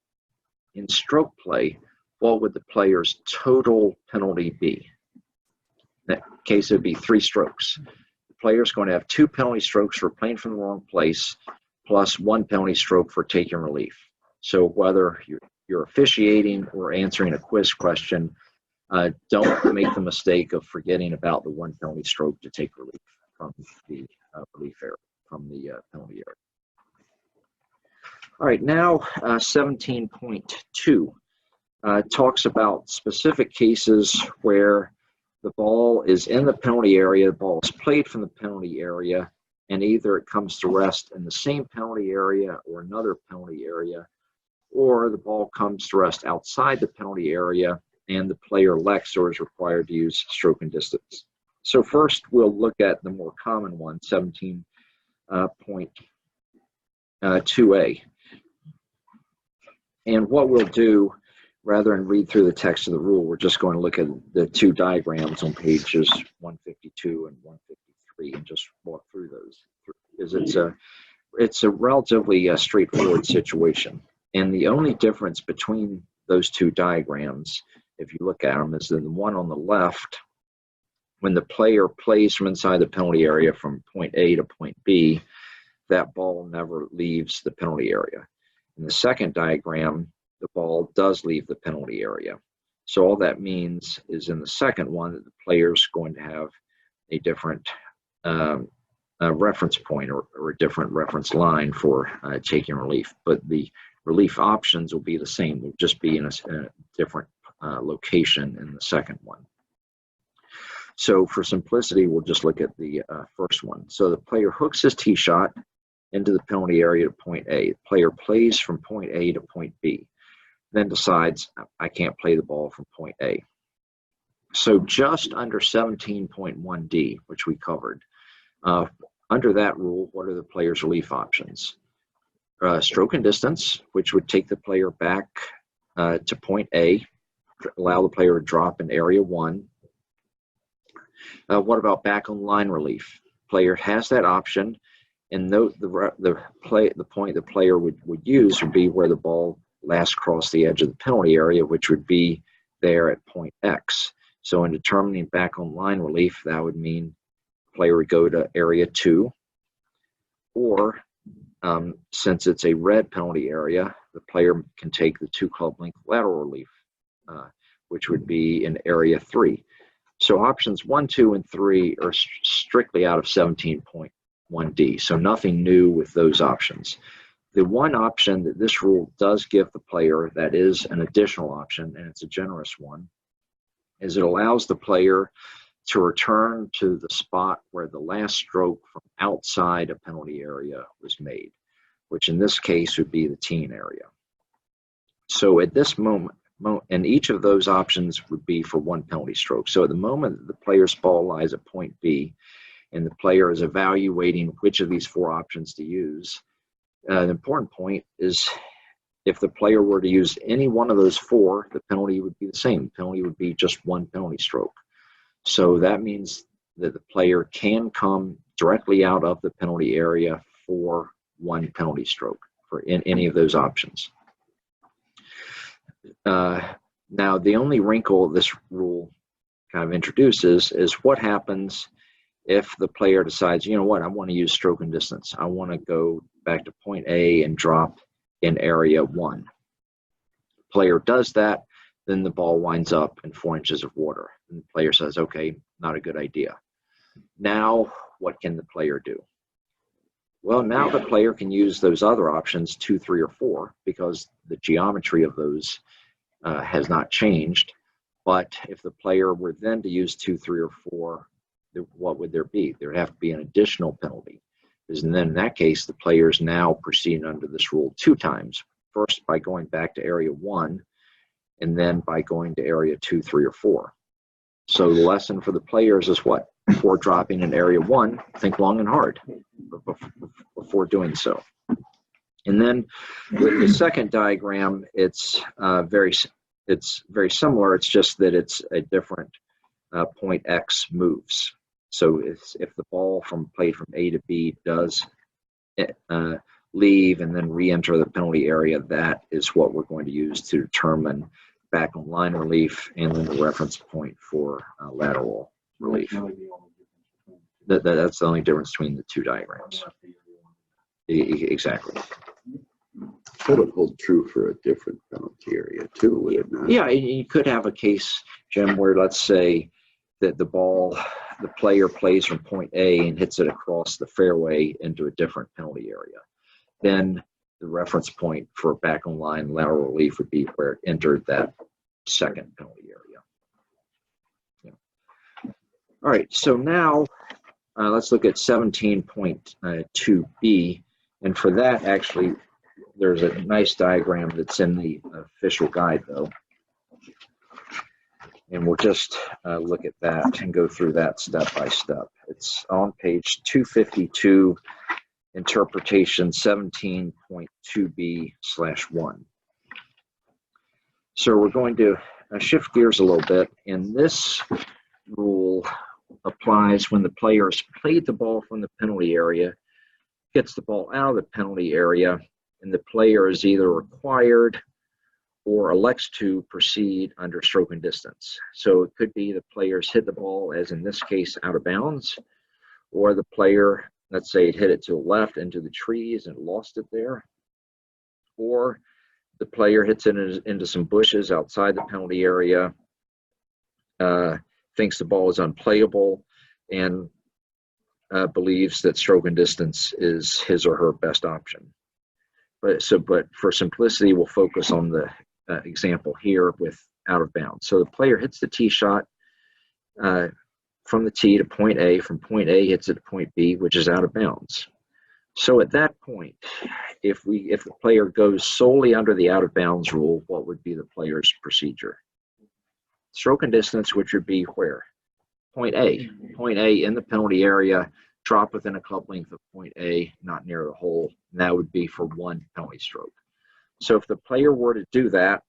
In stroke play, what would the player's total penalty be? In that case, it would be 3 strokes. The player's going to have 2 penalty strokes for playing from the wrong place, plus 1 penalty stroke for taking relief. So whether you're officiating or answering a quiz question, don't make the mistake of forgetting about the 1 penalty stroke to take relief from the relief area, from the penalty area. All right, now 17.2 talks about specific cases where the ball is in the penalty area, the ball is played from the penalty area, and either it comes to rest in the same penalty area or another penalty area, or the ball comes to rest outside the penalty area and the player elects or is required to use stroke and distance. So first we'll look at the more common one, 17.2a. And what we'll do, rather than read through the text of the rule, we're just going to look at the 2 diagrams on pages 152 and 153 and just walk through those. Because it's a relatively straightforward situation. And the only difference between those 2 diagrams, if you look at them, is that the one on the left when the player plays from inside the penalty area from point A to point B, that ball never leaves the penalty area. In the second diagram, the ball does leave the penalty area. So all that means is in the second one that the player's going to have a different reference point or a different reference line for taking relief. But the relief options will be the same. They'll just be in a different location in the second one. So for simplicity, we'll just look at the first one. So the player hooks his tee shot into the penalty area to point A. The player plays from point A to point B, then decides I can't play the ball from point A. So just under 17.1D, which we covered, under that rule, what are the player's relief options? Stroke and distance, which would take the player back to point A, allow the player to drop in area 1. What about back on line relief? Player has that option, and note the point the player would use would be where the ball last crossed the edge of the penalty area, which would be there at point X. So in determining back on line relief, that would mean the player would go to area 2, or since it's a red penalty area, the player can take the 2 club length lateral relief, which would be in area 3. So options 1, 2, and 3 are strictly out of 17.1D. So nothing new with those options. The one option that this rule does give the player that is an additional option, and it's a generous one, is it allows the player to return to the spot where the last stroke from outside a penalty area was made, which in this case would be the teeing area. So at this moment, and each of those options would be for 1 penalty stroke. So at the moment that the player's ball lies at point B, and the player is evaluating which of these 4 options to use, the important point is if the player were to use any one of those 4, the penalty would be the same. The penalty would be just 1 penalty stroke. So that means that the player can come directly out of the penalty area for 1 penalty stroke for in any of those options. Now, the only wrinkle this rule kind of introduces is what happens if the player decides, you know what, I want to use stroke and distance. I want to go back to point A and drop in area 1. Player does that, then the ball winds up in 4 inches of water. And the player says, okay, not a good idea. Now, what can the player do? Well, now the player can use those other options, 2, 3, or 4, because the geometry of those has not changed. But if the player were then to use 2, 3, or 4, what would there be? There would have to be an additional penalty. And then in that case, the player is now proceeding under this rule 2 times. First by going back to area 1, and then by going to area 2, 3, or 4. So the lesson for the players is what? Before dropping in area 1, think long and hard before doing so. And then with the second diagram, it's very similar. It's just that it's a different point X moves. So if the ball played from A to B does leave and then re-enter the penalty area, that is what we're going to use to determine back on line relief and then the reference point for lateral relief. That's the only difference between the 2 diagrams. Exactly. That would hold true for a different penalty area too, would it not? Yeah, you could have a case, Jim, where let's say that the player plays from point A and hits it across the fairway into a different penalty area. Then the reference point for back on line lateral relief would be where it entered that second penalty area. Yeah. All right, so now let's look at 17.2B. And for that, actually, there's a nice diagram that's in the official guide, though. And we'll just look at that and go through that step by step. It's on page 252, interpretation 17.2B/1. So we're going to shift gears a little bit. And this rule applies when the player has played the ball from the penalty area, gets the ball out of the penalty area, and the player is either required or elects to proceed under stroke and distance. So it could be the players hit the ball, as in this case, out of bounds, or the player, let's say it hit it to the left into the trees and lost it there, or the player hits it into some bushes outside the penalty area, thinks the ball is unplayable, and believes that stroke and distance is his or her best option. But for simplicity, we'll focus on the example here with out of bounds. So the player hits the tee shot from the tee to point A, from point A hits it to point B, which is out of bounds. So at that point, if the player goes solely under the out of bounds rule, what would be the player's procedure? Stroke and distance, which would be where? Point A. Point A in the penalty area, drop within a club length of point A, not near the hole, and that would be for one penalty stroke. So if the player were to do that,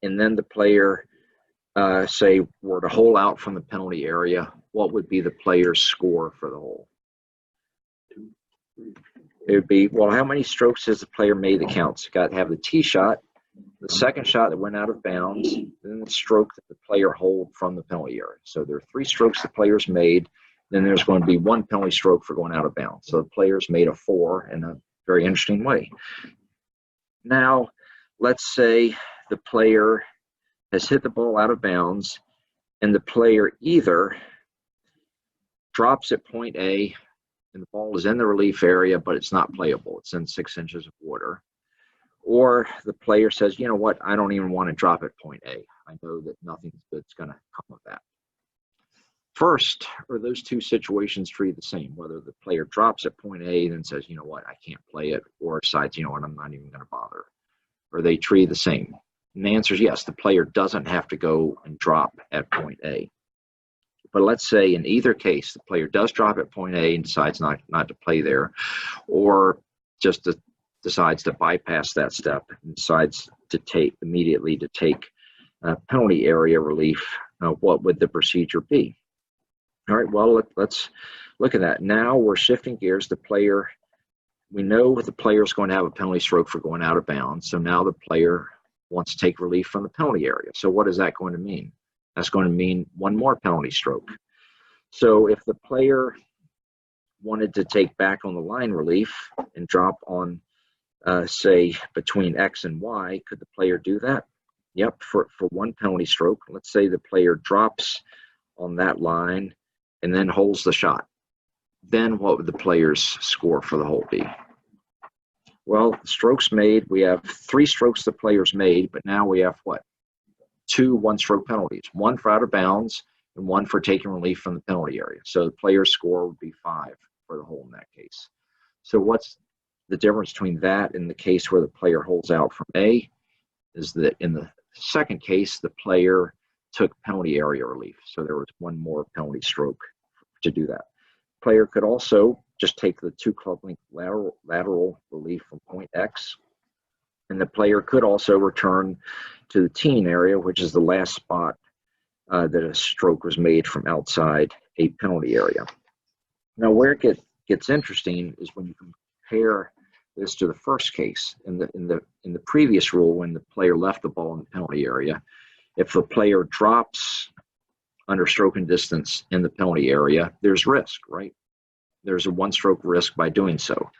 and then the player, say, were to hole out from the penalty area, what would be the player's score for the hole? It would be, well, how many strokes has the player made that counts? Got to have the tee shot, the second shot that went out of bounds, then the stroke that the player holed from the penalty area. So there are 3 strokes the player's made, then there's going to be 1 penalty stroke for going out of bounds. So the player's made a 4 in a very interesting way. Now, let's say the player has hit the ball out of bounds, and the player either drops at point A, and the ball is in the relief area, but it's not playable. It's in 6 inches of water. Or the player says, you know what, I don't even want to drop at point A. I know that nothing good's going to come of that. First, are those 2 situations treated the same? Whether the player drops at point A and then says, you know what, I can't play it, or decides, you know what, I'm not even going to bother. Are they treated the same? And the answer is yes. The player doesn't have to go and drop at point A. But let's say in either case, the player does drop at point A and decides not to play there, or just decides to bypass that step and decides to immediately take penalty area relief. What would the procedure be? All right, well, let's look at that. Now we're shifting gears. We know the player is going to have a penalty stroke for going out of bounds. So now the player wants to take relief from the penalty area. So what is that going to mean? That's going to mean 1 more penalty stroke. So if the player wanted to take back on the line relief and drop on, say, between X and Y, could the player do that? Yep, for 1 penalty stroke. Let's say the player drops on that line and then holds the shot. Then what would the player's score for the hole be? Well, strokes made, we have 3 strokes the player's made, but now we have what? 2 one-stroke penalties, 1 for out of bounds and 1 for taking relief from the penalty area. So the player's score would be 5 for the hole in that case. So what's the difference between that and the case where the player holds out from A? Is that in the second case, the player took penalty area relief. So there was 1 more penalty stroke to do that. Player could also just take the 2 club length lateral relief from point X. And the player could also return to the teen area, which is the last spot that a stroke was made from outside a penalty area. Now, where it gets interesting is when you compare this to the first case. In the previous rule, when the player left the ball in the penalty area, if the player drops under stroke and distance in the penalty area, there's risk, right? There's a 1-stroke risk by doing so.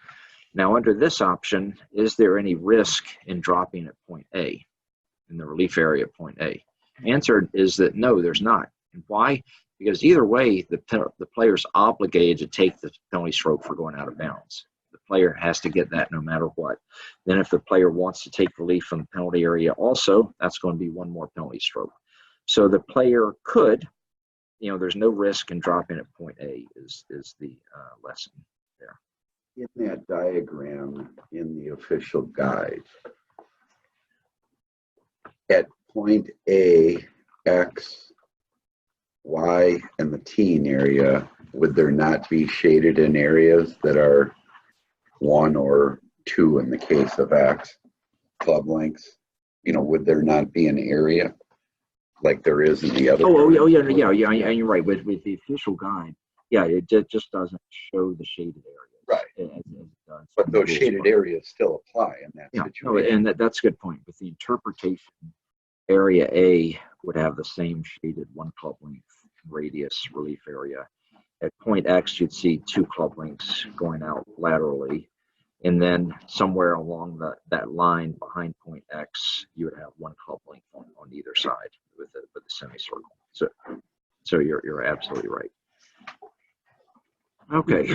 Now, under this option, is there any risk in dropping at point A, in the relief area at point A? Answer is that no, there's not. And why? Because either way, the player's obligated to take the penalty stroke for going out of bounds. The player has to get that no matter what. Then if the player wants to take relief from the penalty area also, that's going to be 1 more penalty stroke. So the player could, there's no risk in dropping at point A is the lesson there. In that diagram in the official guide, at point A, X, Y, and the teen area, would there not be shaded in areas that are 1 or 2 in the case of X club lengths? Would there not be an area like there is in the other? Yeah, you're right. With the official guide, yeah, it just doesn't show the shaded areas. Right. As it does But those rules shaded apply. areas still apply in that Yeah, no, situation. and that's a good point. With the interpretation, area A would have the same shaded 1 club length radius relief area. At point X, you'd see 2 club lengths going out laterally. And then somewhere along that line behind point X, you would have 1 club length on either side with the semicircle. So you're absolutely right. Okay,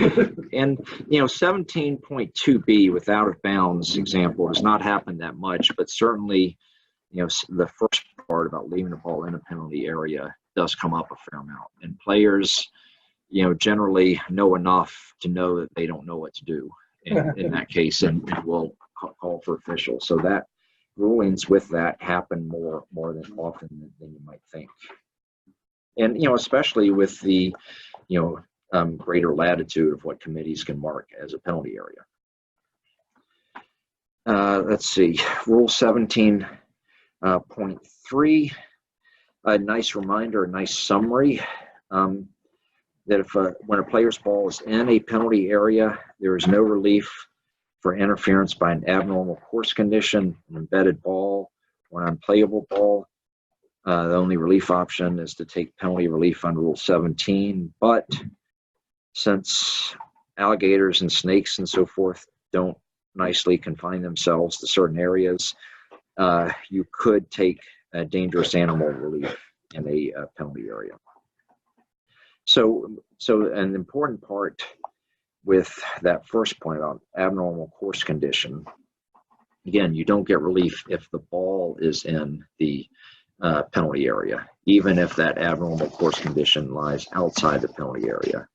and 17.2b with out of bounds example does not happen that much, but certainly the first part about leaving the ball in a penalty area does come up a fair amount, and players generally know enough to know that they don't know what to do in that case, and will call for officials. So that rulings with that happen more than often than you might think, and especially with the greater latitude of what committees can mark as a penalty area. Let's see, Rule 17.3, a nice reminder, a nice summary, that if when a player's ball is in a penalty area, there is no relief for interference by an abnormal course condition, an embedded ball, or an unplayable ball. The only relief option is to take penalty relief under Rule 17, but since alligators and snakes and so forth don't nicely confine themselves to certain areas, you could take a dangerous animal relief in a penalty area. So an important part with that first point on abnormal course condition, again, you don't get relief if the ball is in the penalty area, even if that abnormal course condition lies outside the penalty area.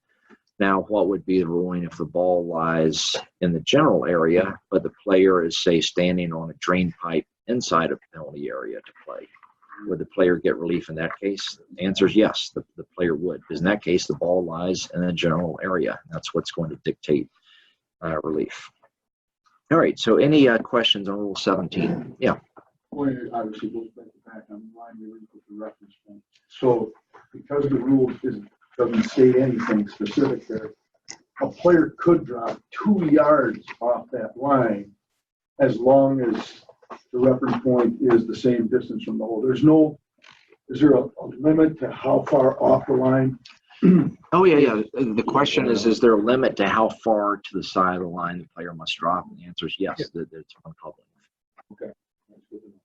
Now, what would be the ruling if the ball lies in the general area, but the player is, say, standing on a drain pipe inside a penalty area to play? Would the player get relief in that case? The answer is yes, the player would, because in that case, the ball lies in the general area. That's what's going to dictate relief. All right, so any questions on Rule 17? Yeah. Well, it obviously goes back on line relief with the reference point. So because the rule doesn't state anything specific there, a player could drop 2 yards off that line as long as the reference point is the same distance from the hole. Is there a limit to how far off the line? Oh, yeah. The question is there a limit to how far to the side of the line the player must drop? And the answer is yes, it's 1 club length. Okay.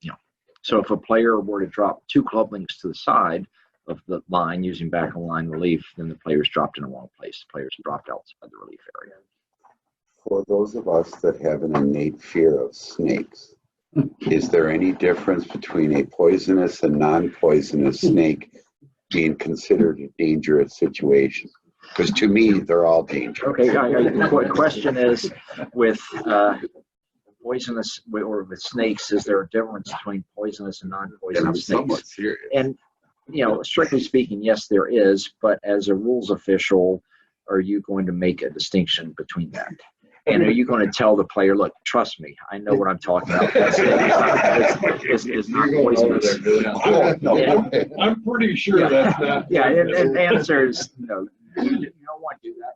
Yeah. So if a player were to drop 2 club lengths to the side of the line using back of line relief, then the player's dropped in the wrong place. The player's dropped outside the relief area. For those of us that have an innate fear of snakes, is there any difference between a poisonous and non-poisonous snake being considered a dangerous situation? Because to me, they're all dangerous. Okay, the question is with poisonous or with snakes, is there a difference between poisonous and non-poisonous snakes? Somewhat serious. And strictly speaking, yes, there is. But as a rules official, are you going to make a distinction between that? And are you going to tell the player, look, trust me, I know what I'm talking about. It's not poisonous. I'm pretty sure that's not. Yeah, and the answer is no. You don't want to do that.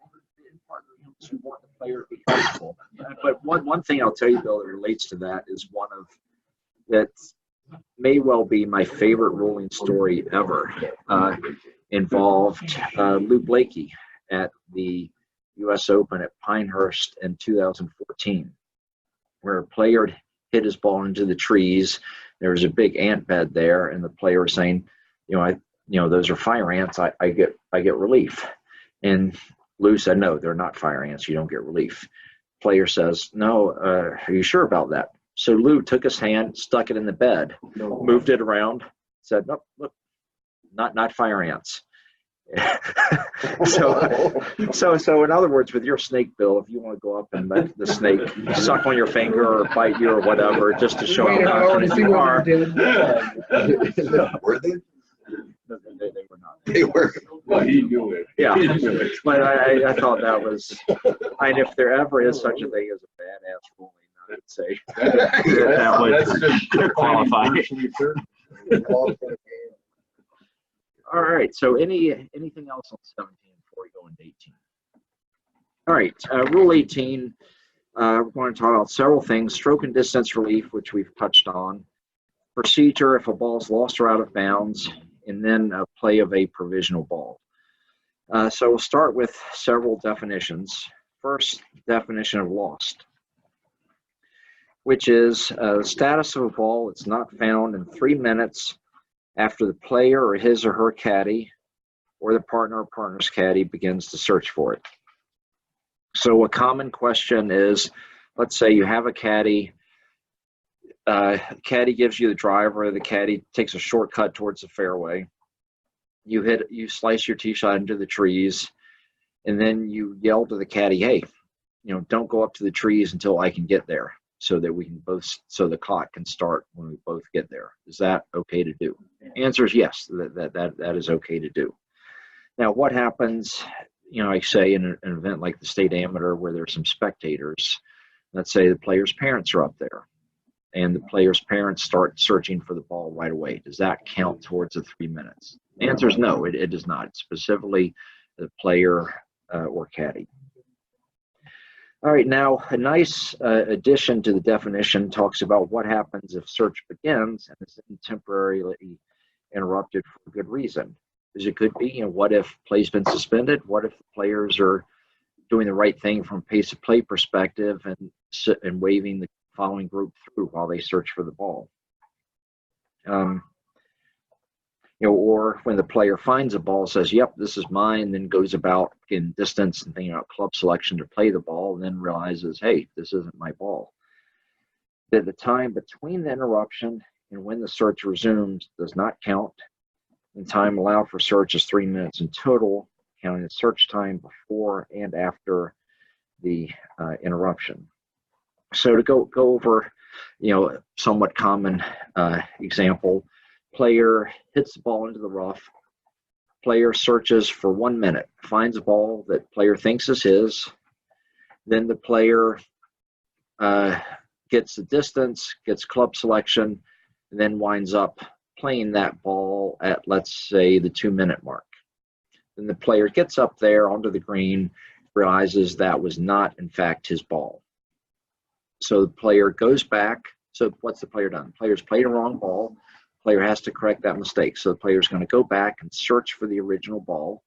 In part, you want the player to be comfortable. But one thing I'll tell you, Bill, that relates to that is one of that may well be my favorite ruling story ever. Involved Lou Blakey at the U.S. Open at Pinehurst in 2014, where a player hit his ball into the trees. There was a big ant bed there, and the player was saying, those are fire ants. I get relief. And Lou said, no, they're not fire ants. You don't get relief. Player says, no, are you sure about that? So Lou took his hand, stuck it in the bed, moved it around, said, nope, look, not fire ants. So in other words, with your snake, Bill, if you want to go up and let the snake suck on your finger or bite you or whatever, just to show how confident you are. Were they? They were not. They were. Well, he knew it. Yeah, He knew it. but I thought that was, and if there ever is such a thing as a badass ruling, I would say that would qualify. All right, so anything else on 17 before we go into 18? All right, Rule 18 we're going to talk about several things: stroke and distance relief, which we've touched on, procedure if a ball is lost or out of bounds, and then a play of a provisional ball. So we'll start with several definitions. First, definition of lost, which is the status of a ball that's not found in 3 minutes after the player or his or her caddy or the partner or partner's caddy begins to search for it. So a common question is, let's say you have a caddy, caddy gives you the driver, the caddy takes a shortcut towards the fairway. You slice your tee shot into the trees, and then you yell to the caddy, hey, don't go up to the trees until I can get there, so that we can so the clock can start when we both get there. Is that okay to do? Answer is yes, that is okay to do. Now, what happens, I say in an event like the state amateur where there's some spectators, let's say the player's parents are up there, and the player's parents start searching for the ball right away. Does that count towards the 3 minutes? The answer is no, it does not. It's specifically the player or caddy. All right, now a nice addition to the definition talks about what happens if search begins and is temporarily interrupted for a good reason. Because it could be, what if play's been suspended? What if the players are doing the right thing from a pace of play perspective and waving the following group through while they search for the ball? Or when the player finds a ball, says, yep, this is mine, then goes about in distance and thinking about club selection to play the ball, and then realizes, hey, this isn't my ball. The time between the interruption and when the search resumes does not count. And time allowed for search is 3 minutes in total, counting the search time before and after the interruption. So to go over, somewhat common example, player hits the ball into the rough, player searches for 1 minute, finds a ball that player thinks is his, then the player gets the distance, gets club selection, and then winds up playing that ball at, let's say, the 2 minute mark. Then the player gets up there onto the green, realizes that was not, in fact, his ball. So the player goes back. So what's the player done? The player's played a wrong ball. The player has to correct that mistake. So the player's going to go back and search for the original ball.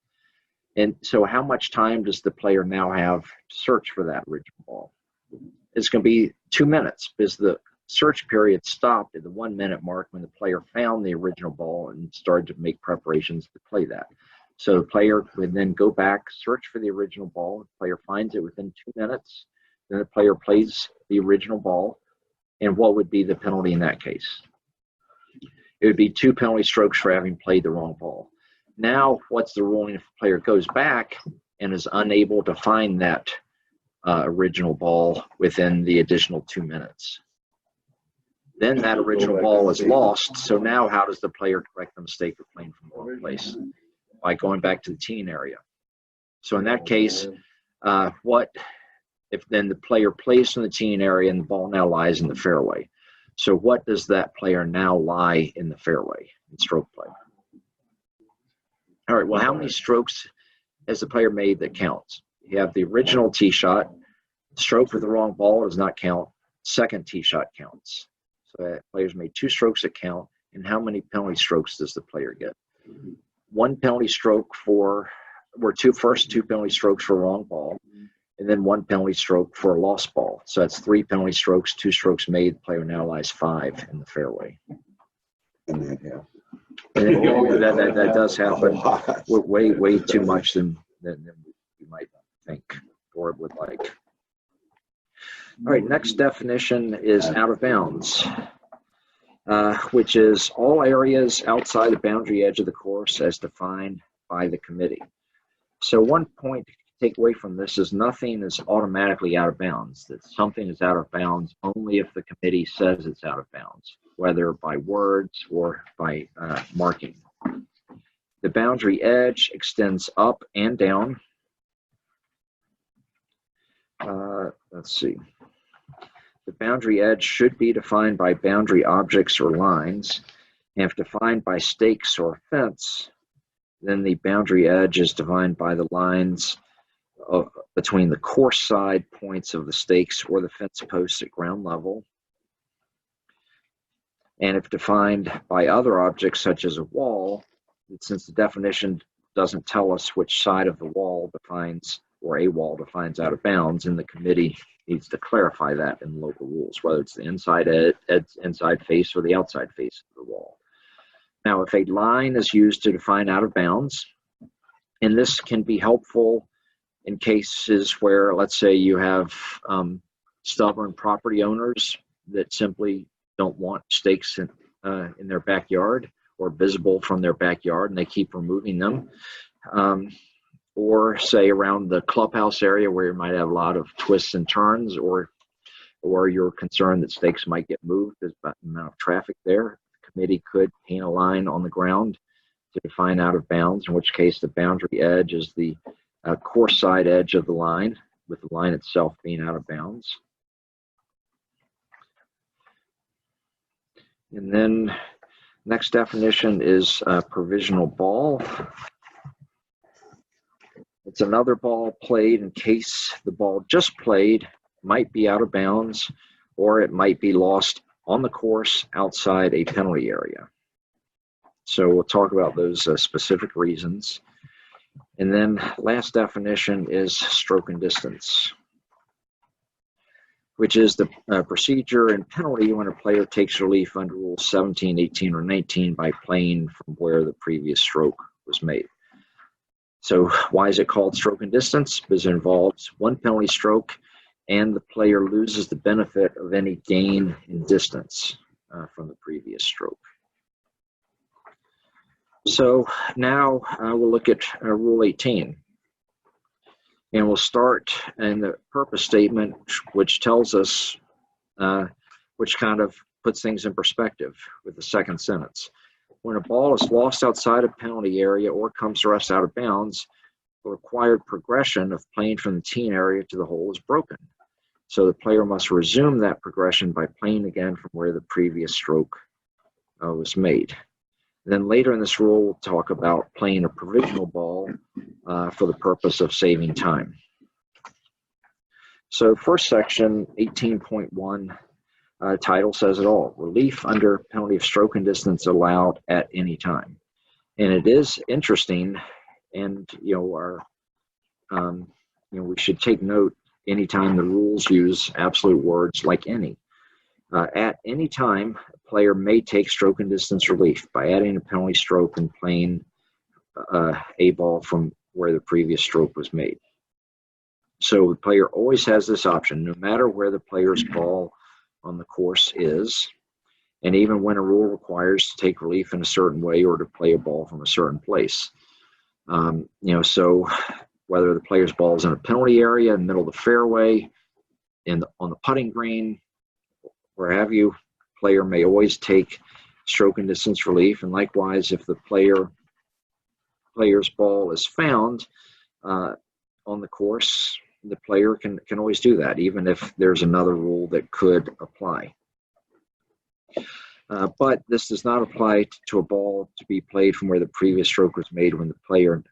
And so how much time does the player now have to search for that original ball? It's going to be 2 minutes, because the search period stopped at the 1 minute mark when the player found the original ball and started to make preparations to play that. So the player would then go back, search for the original ball. The player finds it within 2 minutes. Then the player plays the original ball. And what would be the penalty in that case? It would be 2 penalty strokes for having played the wrong ball. Now, what's the ruling if the player goes back and is unable to find that original ball within the additional 2 minutes? Then that original ball is lost. So now how does the player correct the mistake of playing from the wrong place? By going back to the teeing area. So in that case, what if then the player plays from the teeing area and the ball now lies in the fairway? So what does that player now lie in the fairway in stroke play? All right, well, how many strokes has the player made that counts? You have the original tee shot. Stroke with the wrong ball does not count. Second tee shot counts. So that player's made 2 strokes that count. And how many penalty strokes does the player get? 1 penalty stroke first 2 penalty strokes for a wrong ball, and then 1 penalty stroke for a lost ball. So that's 3 penalty strokes, 2 strokes made. The player now lies 5 in the fairway. And that, yeah. And that does happen way too much than we might think or would like. All right, next definition is out of bounds, which is all areas outside the boundary edge of the course as defined by the committee. So one point to take away from this is nothing is automatically out of bounds. That something is out of bounds only if the committee says it's out of bounds, whether by words or by marking. The boundary edge extends up and down. Let's see. The boundary edge should be defined by boundary objects or lines. And if defined by stakes or fence, then the boundary edge is defined by the lines between the course side points of the stakes or the fence posts at ground level. And if defined by other objects such as a wall, since the definition doesn't tell us which side of the wall defines, or a wall defines out of bounds, and the committee needs to clarify that in local rules, whether it's the inside inside face or the outside face of the wall. Now, if a line is used to define out of bounds, and this can be helpful in cases where, let's say, you have stubborn property owners that simply don't want stakes in their backyard or visible from their backyard, and they keep removing them. Or say around the clubhouse area where you might have a lot of twists and turns, or you're concerned that stakes might get moved. There's about the amount of traffic there. The committee could paint a line on the ground to define out of bounds, in which case the boundary edge is the course side edge of the line, with the line itself being out of bounds. And then next definition is provisional ball. It's another ball played in case the ball just played might be out of bounds, or it might be lost on the course outside a penalty area. So we'll talk about those specific reasons. And then last definition is stroke and distance, which is the procedure and penalty when a player takes relief under Rules 17, 18, or 19 by playing from where the previous stroke was made. So why is it called stroke and distance? Because it involves one penalty stroke and the player loses the benefit of any gain in distance from the previous stroke. So now we'll look at Rule 18. And we'll start in the purpose statement, which tells us, which kind of puts things in perspective with the second sentence. When a ball is lost outside a penalty area or comes to rest out of bounds, the required progression of playing from the teen area to the hole is broken. So the player must resume that progression by playing again from where the previous stroke was made. Then later in this rule, we'll talk about playing a provisional ball for the purpose of saving time. So first section, 18.1, title says it all. Relief under penalty of stroke and distance allowed at any time. And it is interesting, and we should take note anytime the rules use absolute words like any. At any time, a player may take stroke and distance relief by adding a penalty stroke and playing a ball from where the previous stroke was made. So the player always has this option, no matter where the player's ball on the course is, and even when a rule requires to take relief in a certain way or to play a ball from a certain place. So whether the player's ball is in a penalty area, in the middle of the fairway, on the putting green, where have you, player may always take stroke and distance relief. And likewise, if the player's ball is found on the course, the player can always do that, even if there's another rule that could apply. But this does not apply to a ball to be played from where the previous stroke was made when the player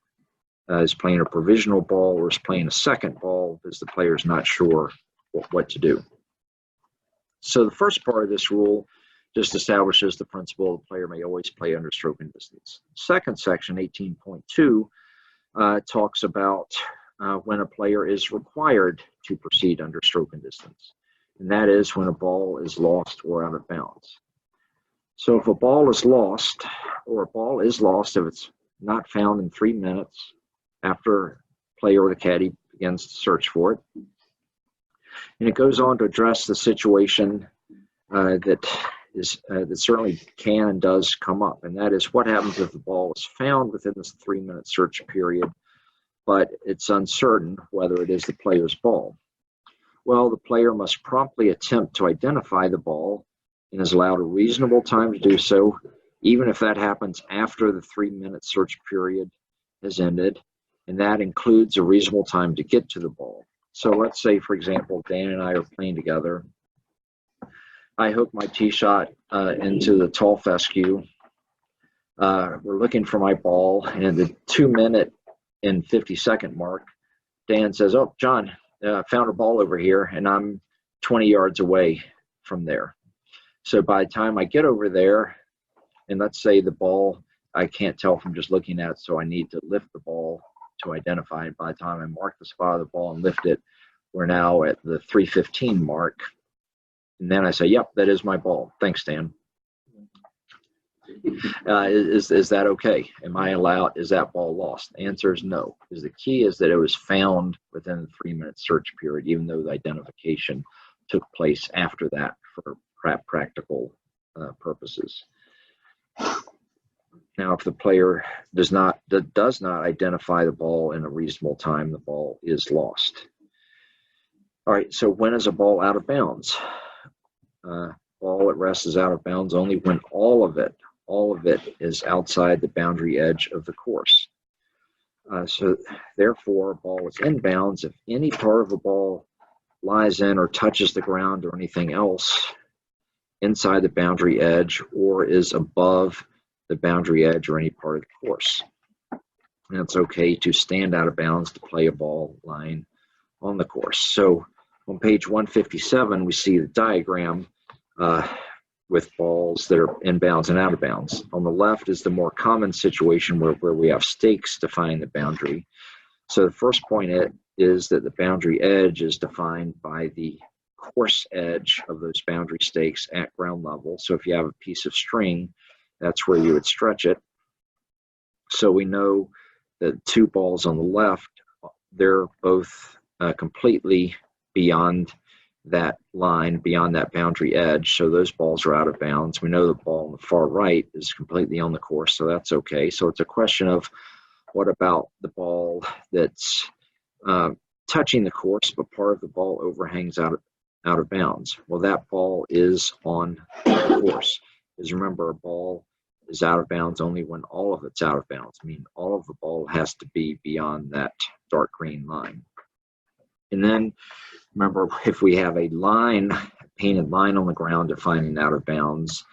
is playing a provisional ball or is playing a second ball because the player is not sure what to do. So the first part of this rule just establishes the principle the player may always play under stroke and distance. Second section, 18.2, talks about when a player is required to proceed under stroke and distance. And that is when a ball is lost or out of bounds. So if a ball is lost, or a ball is lost if it's not found in 3 minutes after player or the caddy begins to search for it. And it goes on to address the situation that certainly can and does come up. And that is what happens if the ball is found within this 3-minute search period, but it's uncertain whether it is the player's ball. Well, the player must promptly attempt to identify the ball and is allowed a reasonable time to do so, even if that happens after the 3-minute search period has ended, and that includes a reasonable time to get to the ball. So let's say, for example, Dan and I are playing together. I hook my tee shot into the tall fescue. We're looking for my ball, and at the 2-minute and 50-second mark, Dan says, oh, John, found a ball over here, and I'm 20 yards away from there. So by the time I get over there, and let's say the ball, I can't tell from just looking at it, so I need to lift the ball to identify it. By the time I mark the spot of the ball and lift it, we're now at the 315 mark. And then I say, yep, that is my ball. Thanks, Dan. Is that okay? Am I allowed? Is that ball lost? The answer is no. Because the key is that it was found within the 3-minute search period, even though the identification took place after that for practical purposes. Now, if the player does not identify the ball in a reasonable time, the ball is lost. All right, so when is a ball out of bounds? Ball at rest is out of bounds only when all of it is outside the boundary edge of the course. So therefore, a ball is in bounds if any part of the ball lies in or touches the ground or anything else inside the boundary edge or is above the boundary edge or any part of the course. And it's okay to stand out of bounds to play a ball lying on the course. So on page 157, we see the diagram with balls that are in bounds and out of bounds. On the left is the more common situation where we have stakes defining the boundary. So the first point is that the boundary edge is defined by the course edge of those boundary stakes at ground level. So if you have a piece of string, that's where you would stretch it. So we know that 2 balls on the left, they're both completely beyond that line, beyond that boundary edge. So those balls are out of bounds. We know the ball on the far right is completely on the course, so that's okay. So it's a question of what about the ball that's touching the course, but part of the ball overhangs out of bounds. Well, that ball is on the course. Because remember, a ball is out of bounds only when all of it's out of bounds. I mean, all of the ball has to be beyond that dark green line. And then remember, if we have a line, a painted line on the ground defining out of bounds,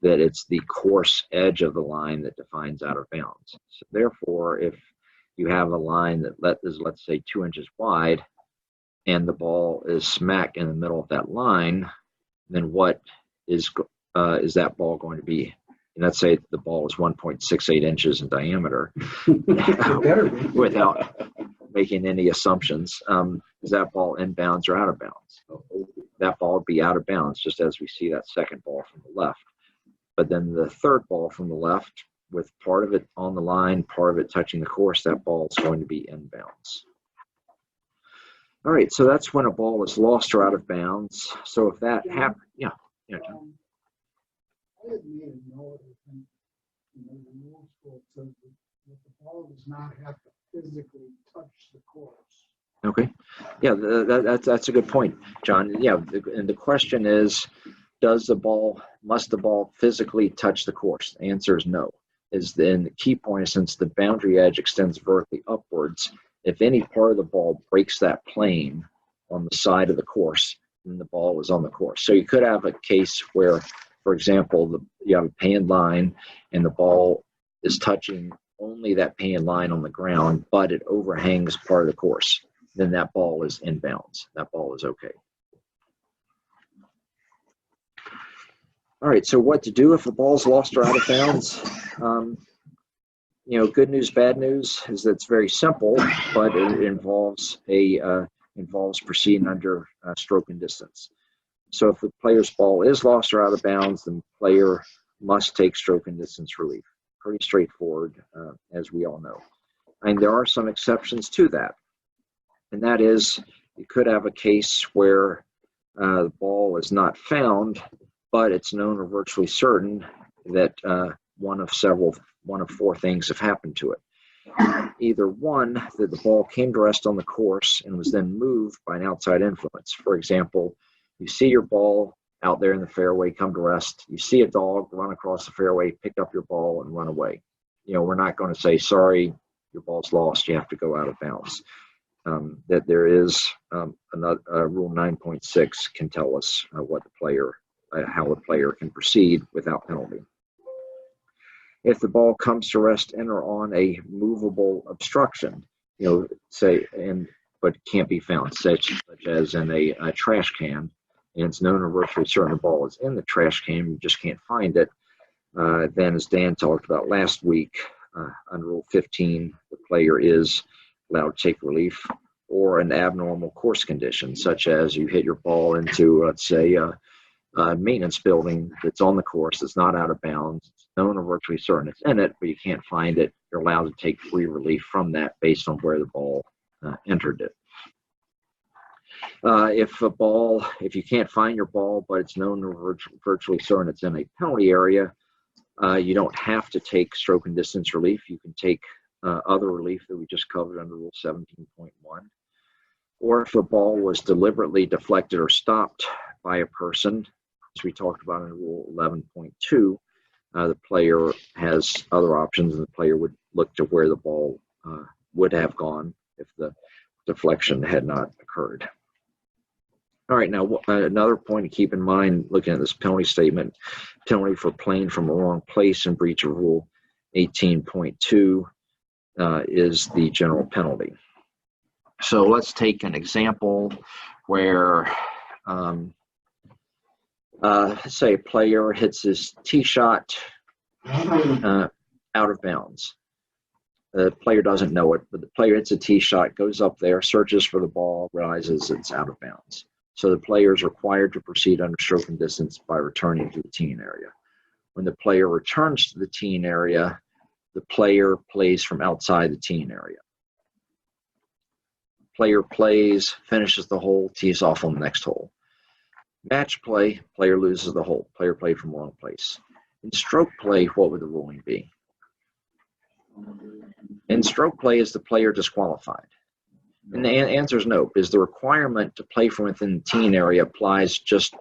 that it's the course edge of the line that defines out of bounds. So therefore, if you have a line that is, let's say, 2 inches wide, and the ball is smack in the middle of that line, then what is that ball going to be? And let's say the ball is 1.68 inches in diameter. Without making any assumptions, is that ball in bounds or out of bounds? That ball would be out of bounds, just as we see that second ball from the left. But then the third ball from the left, with part of it on the line, part of it touching the course, that ball is going to be in bounds. All right, so that's when a ball is lost or out of bounds. So if that happens, yeah, John. I had made a note, I think, the rules book says that the ball does not have to physically touch the course. Okay, yeah, that's a good point, John. Yeah, and the question is, must the ball physically touch the course? The answer is no. Then the key point is, since the boundary edge extends vertically upwards, if any part of the ball breaks that plane on the side of the course, then the ball is on the course. So you could have a case where, for example, you have a painted line and the ball is touching only that painted line on the ground, but it overhangs part of the course. Then that ball is in bounds. That ball is okay. All right, so what to do if a ball's lost or out of bounds? Good news, bad news is that it's very simple, but it involves proceeding under stroke and distance. So if the player's ball is lost or out of bounds, then the player must take stroke and distance relief. Pretty straightforward, as we all know. And there are some exceptions to that. And that is, you could have a case where the ball is not found, but it's known or virtually certain that one of 4 things have happened to it. Either one, that the ball came to rest on the course and was then moved by an outside influence. For example, you see your ball out there in the fairway come to rest. You see a dog run across the fairway, pick up your ball, and run away. We're not going to say, sorry, your ball's lost, you have to go out of bounds. That there is another Rule 9.6 can tell us how the player can proceed without penalty. If the ball comes to rest in or on a movable obstruction, say, but can't be found, such as in a trash can, and it's known or virtually certain the ball is in the trash can, you just can't find it, then as Dan talked about last week, under Rule 15, the player is allowed to take relief, or an abnormal course condition, such as you hit your ball into, let's say, a maintenance building that's on the course, that's not out of bounds, it's known or virtually certain it's in it, but you can't find it, you're allowed to take free relief from that based on where the ball entered it. If you can't find your ball, but it's known or virtually certain it's in a penalty area, you don't have to take stroke and distance relief. You can take other relief that we just covered under Rule 17.1. Or if a ball was deliberately deflected or stopped by a person, as we talked about in Rule 11.2, the player has other options, and the player would look to where the ball would have gone if the deflection had not occurred. All right, now another point to keep in mind looking at this penalty statement, penalty for playing from a wrong place in breach of Rule 18.2 is the general penalty. So let's take an example where, say a player hits his tee shot out of bounds. The player doesn't know it, but the player hits a tee shot, goes up there, searches for the ball, realizes it's out of bounds. So the player is required to proceed under stroke and distance by returning to the teeing area. When the player returns to the teeing area, the player plays from outside the teeing area. Player plays, finishes the hole, tees off on the next hole. Match play, player loses the hole. Player played from wrong place. In stroke play, what would the ruling be? In stroke play, is the player disqualified? And the answer is no, because the requirement to play from within the teeing area applies just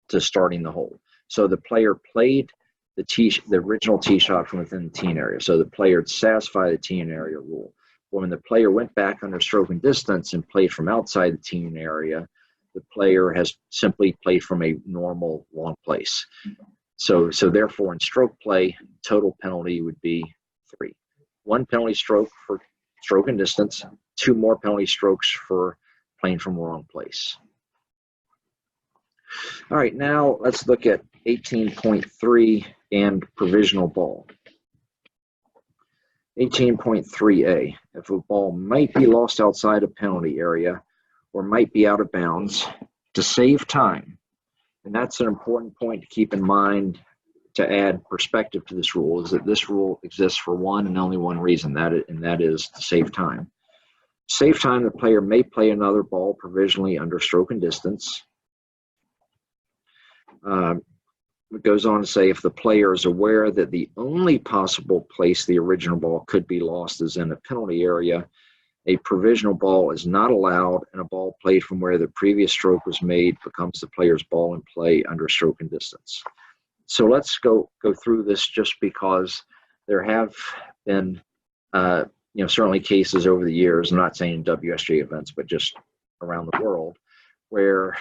to starting the hole. So the player played the original tee shot from within the teeing area. So the player satisfied the teeing area rule. But when the player went back under stroke and distance and played from outside the teeing area, the player has simply played from a normal wrong place. So therefore, in stroke play, total penalty would be 3. 1 penalty stroke for stroke and distance, 2 more penalty strokes for playing from the wrong place. All right, now let's look at 18.3 and provisional ball. 18.3a, if a ball might be lost outside a penalty area or might be out of bounds, to save time, and that's an important point to keep in mind to add perspective to this rule, is that this rule exists for one and only one reason, and that is to save time. Save time, the player may play another ball provisionally under stroke and distance. It goes on to say, if the player is aware that the only possible place the original ball could be lost is in a penalty area, a provisional ball is not allowed, and a ball played from where the previous stroke was made becomes the player's ball in play under stroke and distance. So let's go through this, just because there have been certainly cases over the years, I'm not saying WSGA events, but just around the world, where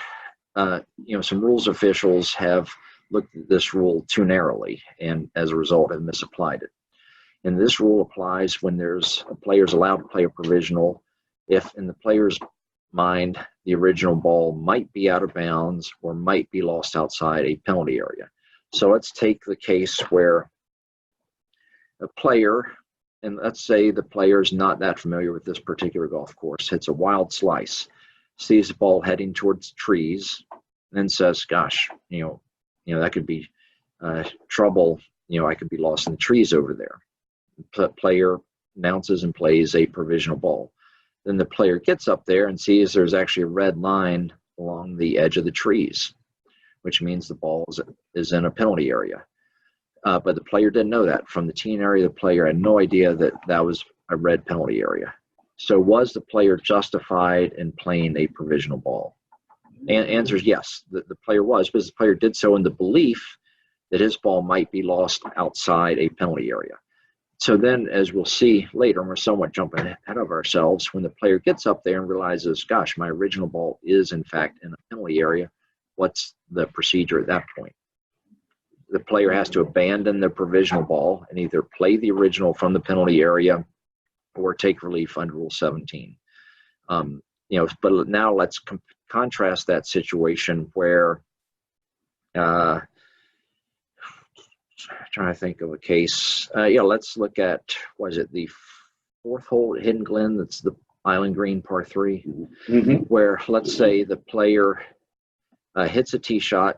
some rules officials have looked at this rule too narrowly and as a result have misapplied it. And this rule applies when there's a player's allowed to play a provisional if in the player's mind the original ball might be out of bounds or might be lost outside a penalty area. So let's take the case where a player, and let's say the player is not that familiar with this particular golf course, hits a wild slice, sees the ball heading towards trees, and then says, gosh, that could be trouble. I could be lost in the trees over there. The player announces and plays a provisional ball. Then the player gets up there and sees there's actually a red line along the edge of the trees, which means the ball is in a penalty area. But the player didn't know that. From the teeing area, the player had no idea that that was a red penalty area. So was the player justified in playing a provisional ball? And answer is yes, the player was, because the player did so in the belief that his ball might be lost outside a penalty area. So then, as we'll see later, and we're somewhat jumping ahead of ourselves, when the player gets up there and realizes, gosh, my original ball is in fact in a penalty area, what's the procedure at that point? The player has to abandon the provisional ball and either play the original from the penalty area or take relief under Rule 17. but now let's contrast that situation where, trying to think of a case. Let's look at, was it the fourth hole at Hidden Glen? That's the Island Green par 3, where let's say the player hits a tee shot.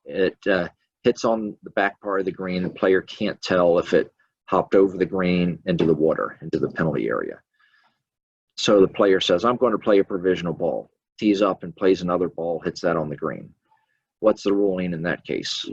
It hits on the back part of the green. The player can't tell if it hopped over the green into the water, into the penalty area. So the player says, I'm going to play a provisional ball. Tees up and plays another ball, hits that on the green. What's the ruling in that case?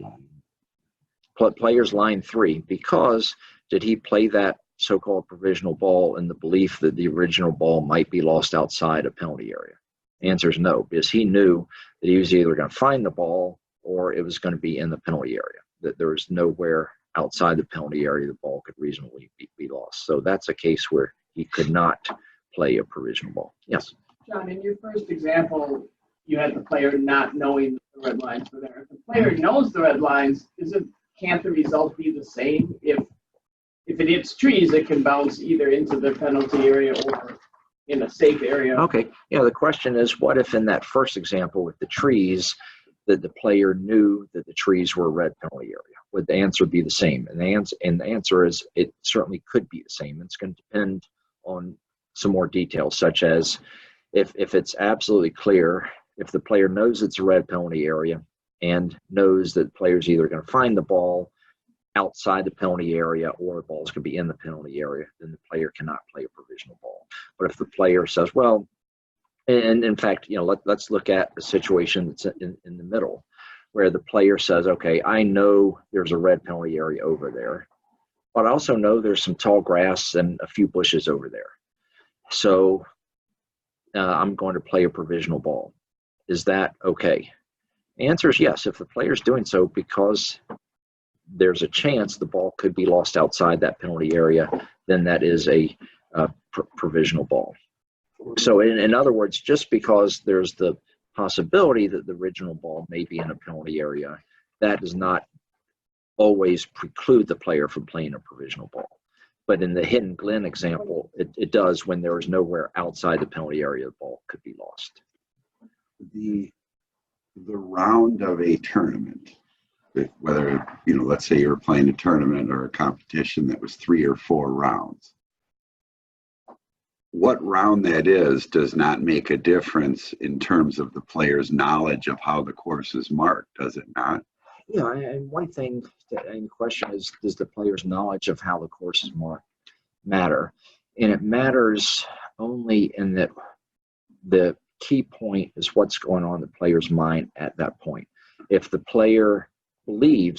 Player's line 3, because did he play that so-called provisional ball in the belief that the original ball might be lost outside a penalty area? The answer is no, because he knew that he was either going to find the ball or it was going to be in the penalty area, that there was nowhere outside the penalty area the ball could reasonably be lost. So that's a case where he could not play a provisional ball. Yes? John, in your first example, you had the player not knowing the red lines were there. If the player knows the red lines, can't the result be the same? If it hits trees, it can bounce either into the penalty area or in a safe area. Okay. Yeah, the question is, what if in that first example with the trees, that the player knew that the trees were a red penalty area? Would the answer be the same? And the answer is it certainly could be the same. It's going to depend on some more details, such as if it's absolutely clear, if the player knows it's a red penalty area and knows that the player's either going to find the ball outside the penalty area or the ball's going to be in the penalty area, then the player cannot play a provisional ball. But if the player says, well, and in fact, let's look at a situation that's in the middle, where the player says, okay, I know there's a red penalty area over there, but I also know there's some tall grass and a few bushes over there. So I'm going to play a provisional ball. Is that okay? The answer is yes. If the player's doing so because there's a chance the ball could be lost outside that penalty area, then that is a provisional ball. So in other words, just because there's the possibility that the original ball may be in a penalty area, that does not always preclude the player from playing a provisional ball. But in the Hidden Glen example, it does when there is nowhere outside the penalty area the ball could be lost. The round of a tournament, whether, let's say you were playing a tournament or a competition that was 3 or 4 rounds. What round that is does not make a difference in terms of the player's knowledge of how the course is marked, does it not? Yeah, and one thing in question is, does the player's knowledge of how the course is marked matter? And it matters only in that the key point is what's going on in the player's mind at that point. If the player truly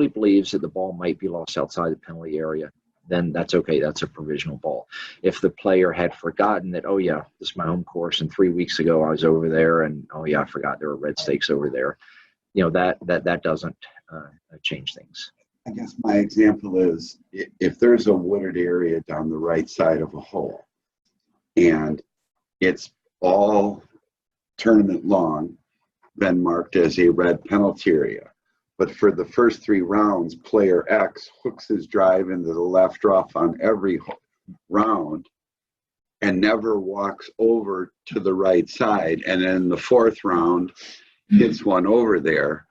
believes that the ball might be lost outside the penalty area, then that's okay. That's a provisional ball. If the player had forgotten that, oh yeah, this is my home course, and 3 weeks ago I was over there, and oh yeah, I forgot there were red stakes over there, that doesn't change things. I guess my example is if there's a wooded area down the right side of a hole, and it's all tournament long been marked as a red penalty area. But for the first 3 rounds, player X hooks his drive into the left rough on every round and never walks over to the right side. And then the 4th round hits one over there.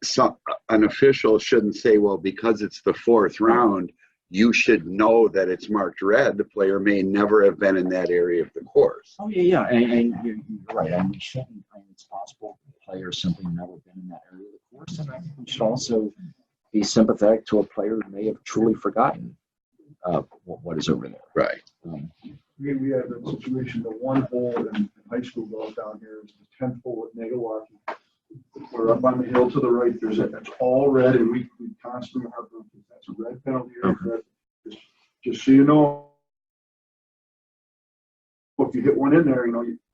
So an official shouldn't say, well, because it's the 4th round, you should know that it's marked red. The player may never have been in that area of the course. Oh, yeah. And you're right. And we shouldn't, it's possible the player simply never been in that area of the course. And I think we should also be sympathetic to a player who may have truly forgotten what is over there. Right. We had a situation, the one hole in high school golf down here is the 10th hole at Megawaki. We're up on the hill to the right. That's all red, and we constantly have that's a red penalty area. Just so you know, if you hit one in there,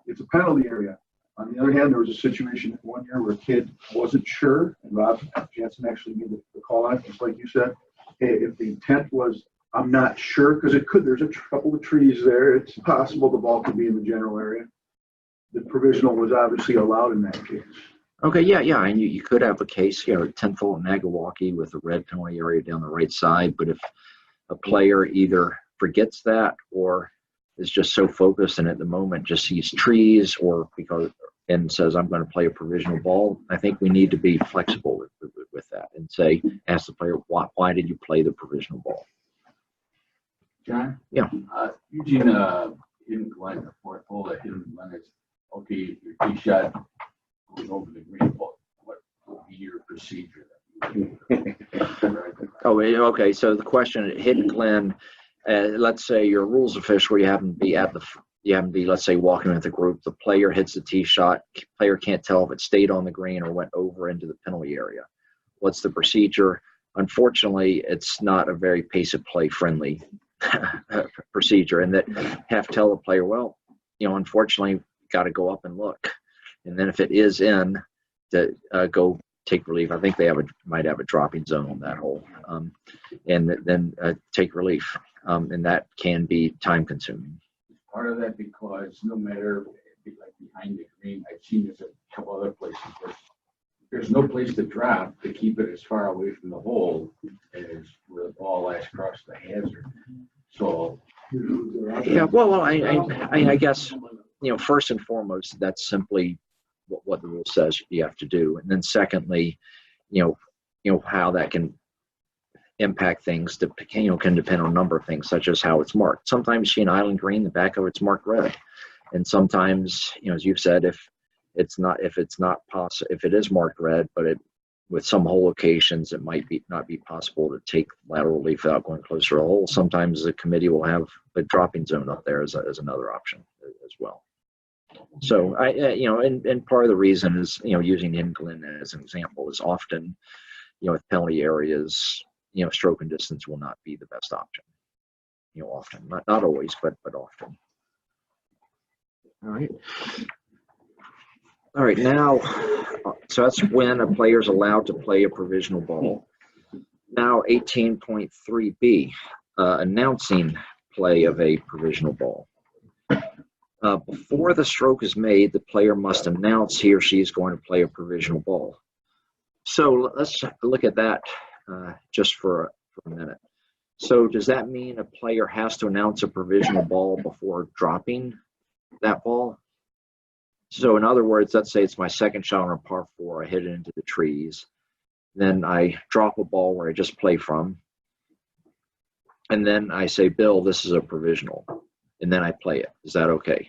it's a penalty area. On the other hand, there was a situation one year where a kid wasn't sure, and Rob Jansen actually made the call on it, just like you said. Hey, if the intent was, I'm not sure, because there's a couple of trees there. It's possible the ball could be in the general area. The provisional was obviously allowed in that case. Okay, yeah, and you could have a case here, 10th hole at Nagawaki with a red penalty area down the right side, but if a player either forgets that or is just so focused and at the moment just sees trees and says, I'm going to play a provisional ball, I think we need to be flexible with that and say, ask the player, why did you play the provisional ball? John? Yeah. Using hidden Glen, the fourth hole at hidden Glen is, okay, your tee shot goes over the green ball. What would be your procedure? Oh, okay. So the question at Hidden Glen, let's say you're a rules official, you happen to be, let's say, walking with the group. The player hits the tee shot. Player can't tell if it stayed on the green or went over into the penalty area. What's the procedure? Unfortunately, it's not a very pace of play friendly procedure, and that have to tell the player, well, unfortunately, got to go up and look, and then if it is in, to go take relief. I think they might have a dropping zone on that hole, and then take relief, and that can be time consuming. Part of that because no matter, like behind the green, I've seen this at a couple other places where there's no place to drop to keep it as far away from the hole as where the ball lies across the hazard. So Yeah, well, I guess, first and foremost, that's simply what the rule says you have to do. And then secondly, how that can impact things can depend on a number of things, such as how it's marked. Sometimes you see an island green, the back of it's marked red. And sometimes, as you've said, if it is marked red, but with some hole locations, it might not be possible to take lateral relief without going closer to the hole. Sometimes the committee will have a dropping zone up there as another option as well. So and part of the reason is, using Hidden Glen as an example is often, with penalty areas, stroke and distance will not be the best option. Often, not always, but often. All right, now, so that's when a player is allowed to play a provisional ball. Now 18.3b, announcing play of a provisional ball. Before the stroke is made, the player must announce he or she is going to play a provisional ball. So let's look at that just for a minute. So does that mean a player has to announce a provisional ball before dropping that ball? So in other words, let's say it's my second shot on a par 4, I hit it into the trees. Then I drop a ball where I just play from. And then I say, Bill, this is a provisional. And then I play it. Is that okay?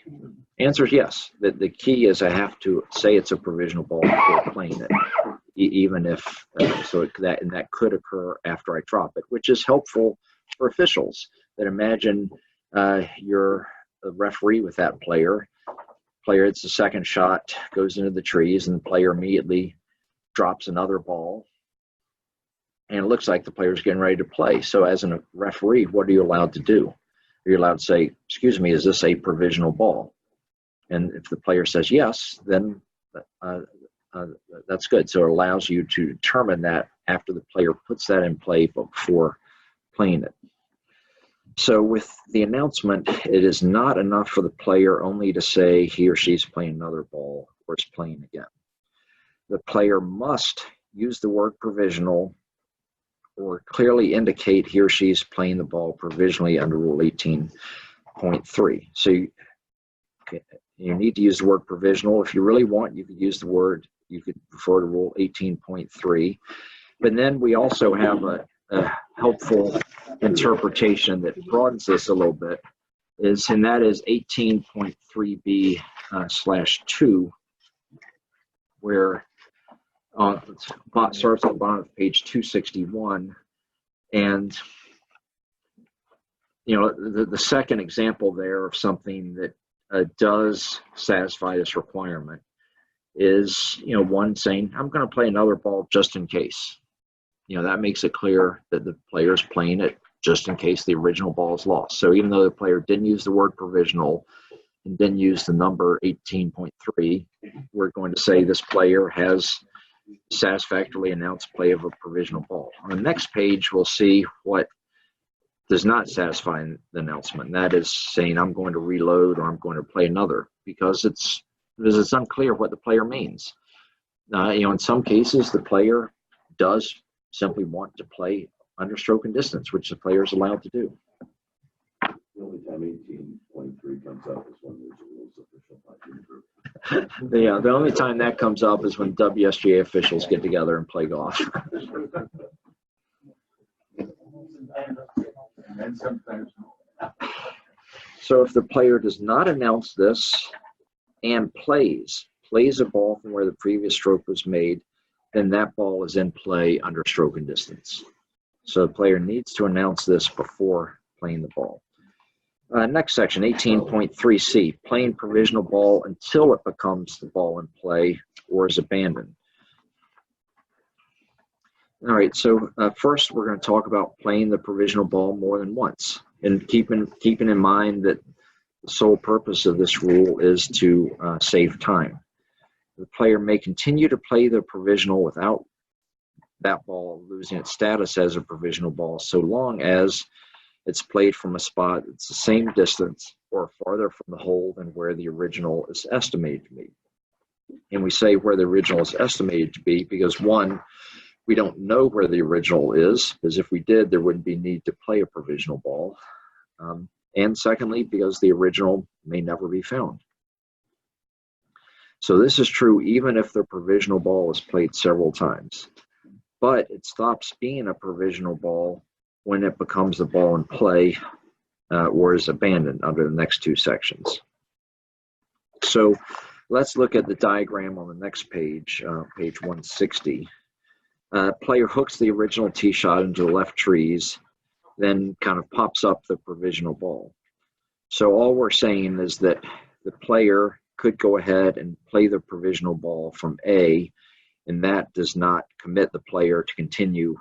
Answer is yes. The key is I have to say it's a provisional ball before playing it, even if, that could occur after I drop it, which is helpful for officials that imagine you're a referee with that player. Player hits the second shot, goes into the trees, and the player immediately drops another ball. And it looks like the player's getting ready to play. So as a referee, what are you allowed to do? Are you allowed to say, excuse me, is this a provisional ball? And if the player says yes, then that's good. So it allows you to determine that after the player puts that in play, but before playing it. So with the announcement, it is not enough for the player only to say he or she's playing another ball or is playing again. The player must use the word provisional or clearly indicate he or she's playing the ball provisionally under Rule 18.3. So you need to use the word provisional. If you really want, you could use the word, you could refer to Rule 18.3. But then we also have a helpful interpretation that broadens this a little bit, and that is 18.3b /2, where starts at the bottom of page 261, and the second example there of something that does satisfy this requirement is one saying, I'm going to play another ball just in case. That makes it clear that the player is playing it just in case the original ball is lost. So even though the player didn't use the word provisional and didn't use the number 18.3, we're going to say this player has satisfactorily announced play of a provisional ball. On the next page, we'll see what does not satisfy the announcement. And that is saying I'm going to reload or I'm going to play another, because it's unclear what the player means. In some cases, the player does simply want to play under stroke and distance, which the player is allowed to do. The only time 18.3 3 comes up is when there's a rules official not being approved. Yeah, the only time that comes up is when WSGA officials get together and play golf. And then sometimes, So if the player does not announce this and plays a ball from where the previous stroke was made, then that ball is in play under stroke and distance. So the player needs to announce this before playing the ball. Next section, 18.3C, playing provisional ball until it becomes the ball in play or is abandoned. All right, so first we're going to talk about playing the provisional ball more than once, and keeping in mind that the sole purpose of this rule is to save time. The player may continue to play the provisional without that ball losing its status as a provisional ball, so long as it's played from a spot that's the same distance or farther from the hole than where the original is estimated to be. And we say where the original is estimated to be because, one, we don't know where the original is, because if we did, there wouldn't be need to play a provisional ball. And secondly, because the original may never be found. So this is true even if the provisional ball is played several times. But it stops being a provisional ball when it becomes the ball in play or is abandoned under the next two sections. So let's look at the diagram on the next page, page 160. Player hooks the original tee shot into the left trees, then kind of pops up the provisional ball. So all we're saying is that the player could go ahead and play the provisional ball from A, and that does not commit the player to continue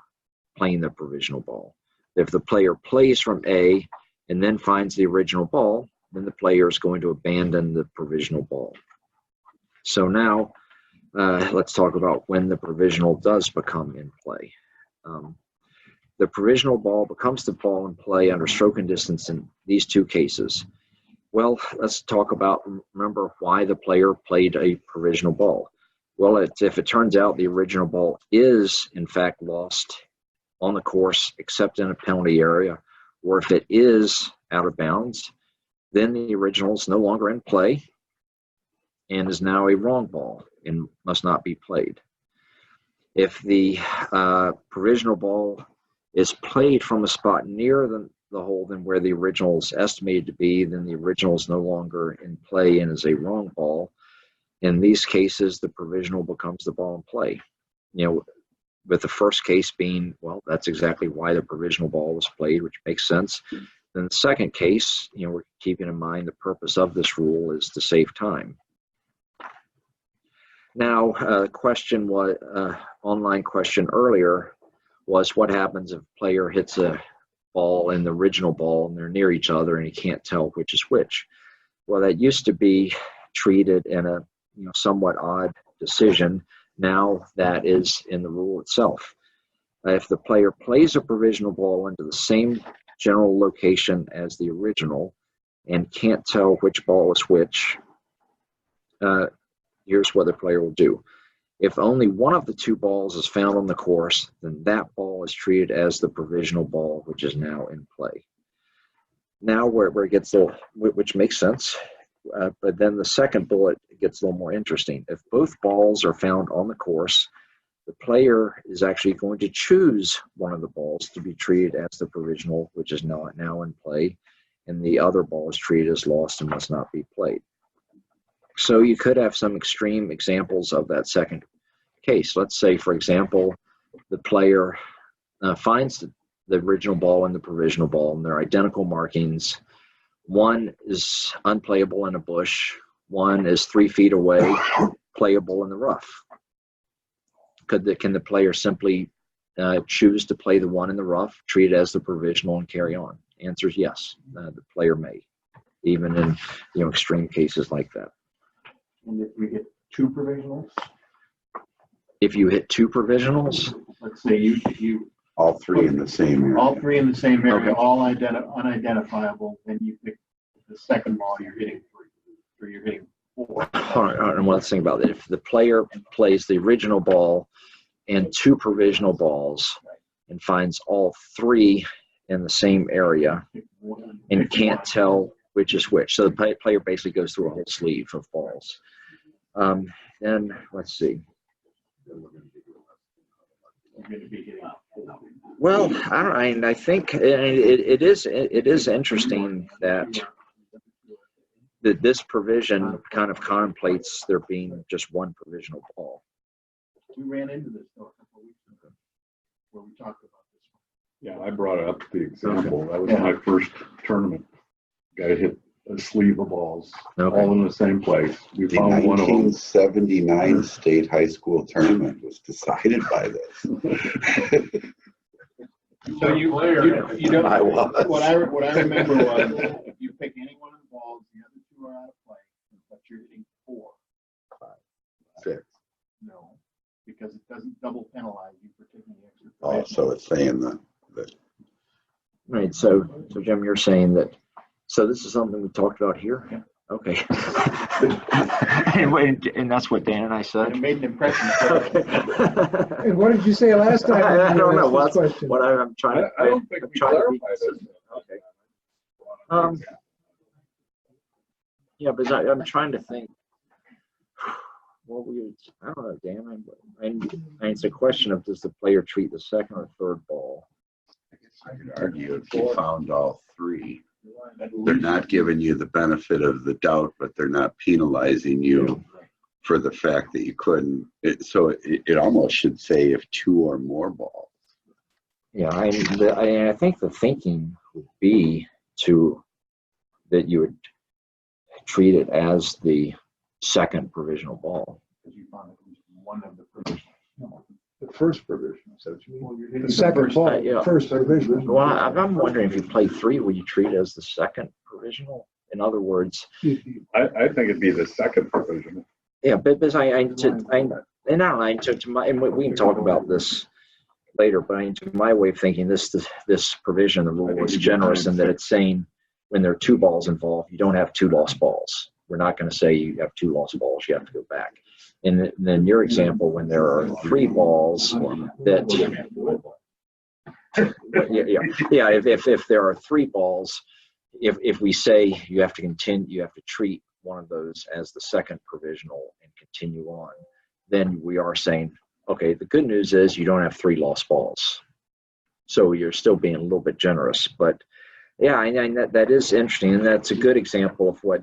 playing the provisional ball. If the player plays from A and then finds the original ball, then the player is going to abandon the provisional ball. So now let's talk about when the provisional does become in play. The provisional ball becomes the ball in play under stroke and distance in these two cases. Well, let's talk about, remember, why the player played a provisional ball. Well, if it turns out the original ball is, in fact, lost on the course, except in a penalty area, or if it is out of bounds, then the original is no longer in play and is now a wrong ball and must not be played. If the provisional ball is played from a spot nearer the hole than where the original is estimated to be, then the original is no longer in play and is a wrong ball. In these cases, the provisional becomes the ball in play. You know, with the first case being, well, that's exactly why the provisional ball was played, which makes sense. Then the second case, you know, we're keeping in mind the purpose of this rule is to save time. Now, question was, online question earlier was what happens if a player hits a ball and the original ball and they're near each other and you can't tell which is which? Well, that used to be treated in a somewhat odd decision. Now that is in the rule itself. If the player plays a provisional ball into the same general location as the original and can't tell which ball is which, here's what the player will do. If only one of the two balls is found on the course, then that ball is treated as the provisional ball, which is now in play. Now where it gets a little, which makes sense, but then the second bullet gets a little more interesting. If both balls are found on the course, the player is actually going to choose one of the balls to be treated as the provisional, which is now in play, and the other ball is treated as lost and must not be played. So you could have some extreme examples of that second case. Let's say, for example, the player finds the original ball and the provisional ball, and they're identical markings. One is unplayable in a bush. One is 3 feet away, playable in the rough. Can the player simply choose to play the one in the rough, treat it as the provisional, and carry on? Answer is yes. The player may, even in extreme cases like that. And if we get 2 provisionals, If you hit 2 provisionals, let's say you All 3 in the same area. all 3 in the same area, Okay. all unidentifiable, then you pick the second ball, you're hitting 3, or you're hitting 4. all right, and let's think about it. If the player plays the original ball and 2 provisional balls and finds all 3 in the same area and can't tell which is which. So the player basically goes through a whole sleeve of balls. And let's see. Well, I think it is interesting that this provision kind of contemplates there being just one provisional ball. We ran into this though a couple of weeks ago, where we talked about this. Yeah, I brought up the example. That was my first tournament. Guy hit a sleeve of balls, all in the same place. We The found one of them. 1979 state high school tournament was decided by this. So you don't, I was. what I remember was, if you pick any one of the balls, the other two are out of play, but you're hitting 4. 6. No, because it doesn't double penalize you for taking the extra. Oh, so it's saying that. Right. So Jim, you're saying that. So this is something we talked about here. Yeah. Okay. and that's what Dan and I said. It made an impression. Okay. And what did you say last time? I don't know What question? what I'm trying. I don't think we clarified this. Okay. Yeah, but I'm trying to think. Well, I don't know, Dan. It's a question of does the player treat the second or third ball? I guess I could argue if you found all 3. They're not giving you the benefit of the doubt, but they're not penalizing you for the fact that you couldn't. It almost should say if 2 or more balls. Yeah, I think the thinking would be that you would treat it as the second provisional ball. Because you found at least one of the provisionals. The first provision, so what you mean? The second ball, yeah. first provision. Well, I'm wondering if you play 3, would you treat it as the second provisional? In other words, I think it'd be the second provision. yeah, but and we can talk about this later, but to my way of thinking, this provision, the rule is generous in that it's saying when there are 2 balls involved, you don't have 2 lost balls. We're not going to say you have 2 lost balls, you have to go back. And then your example, when there are 3 balls that, if there are 3 balls, if we say you have to continue, you have to treat one of those as the second provisional and continue on, then we are saying, okay, the good news is you don't have 3 lost balls. So you're still being a little bit generous, but yeah, and that is interesting. And that's a good example of what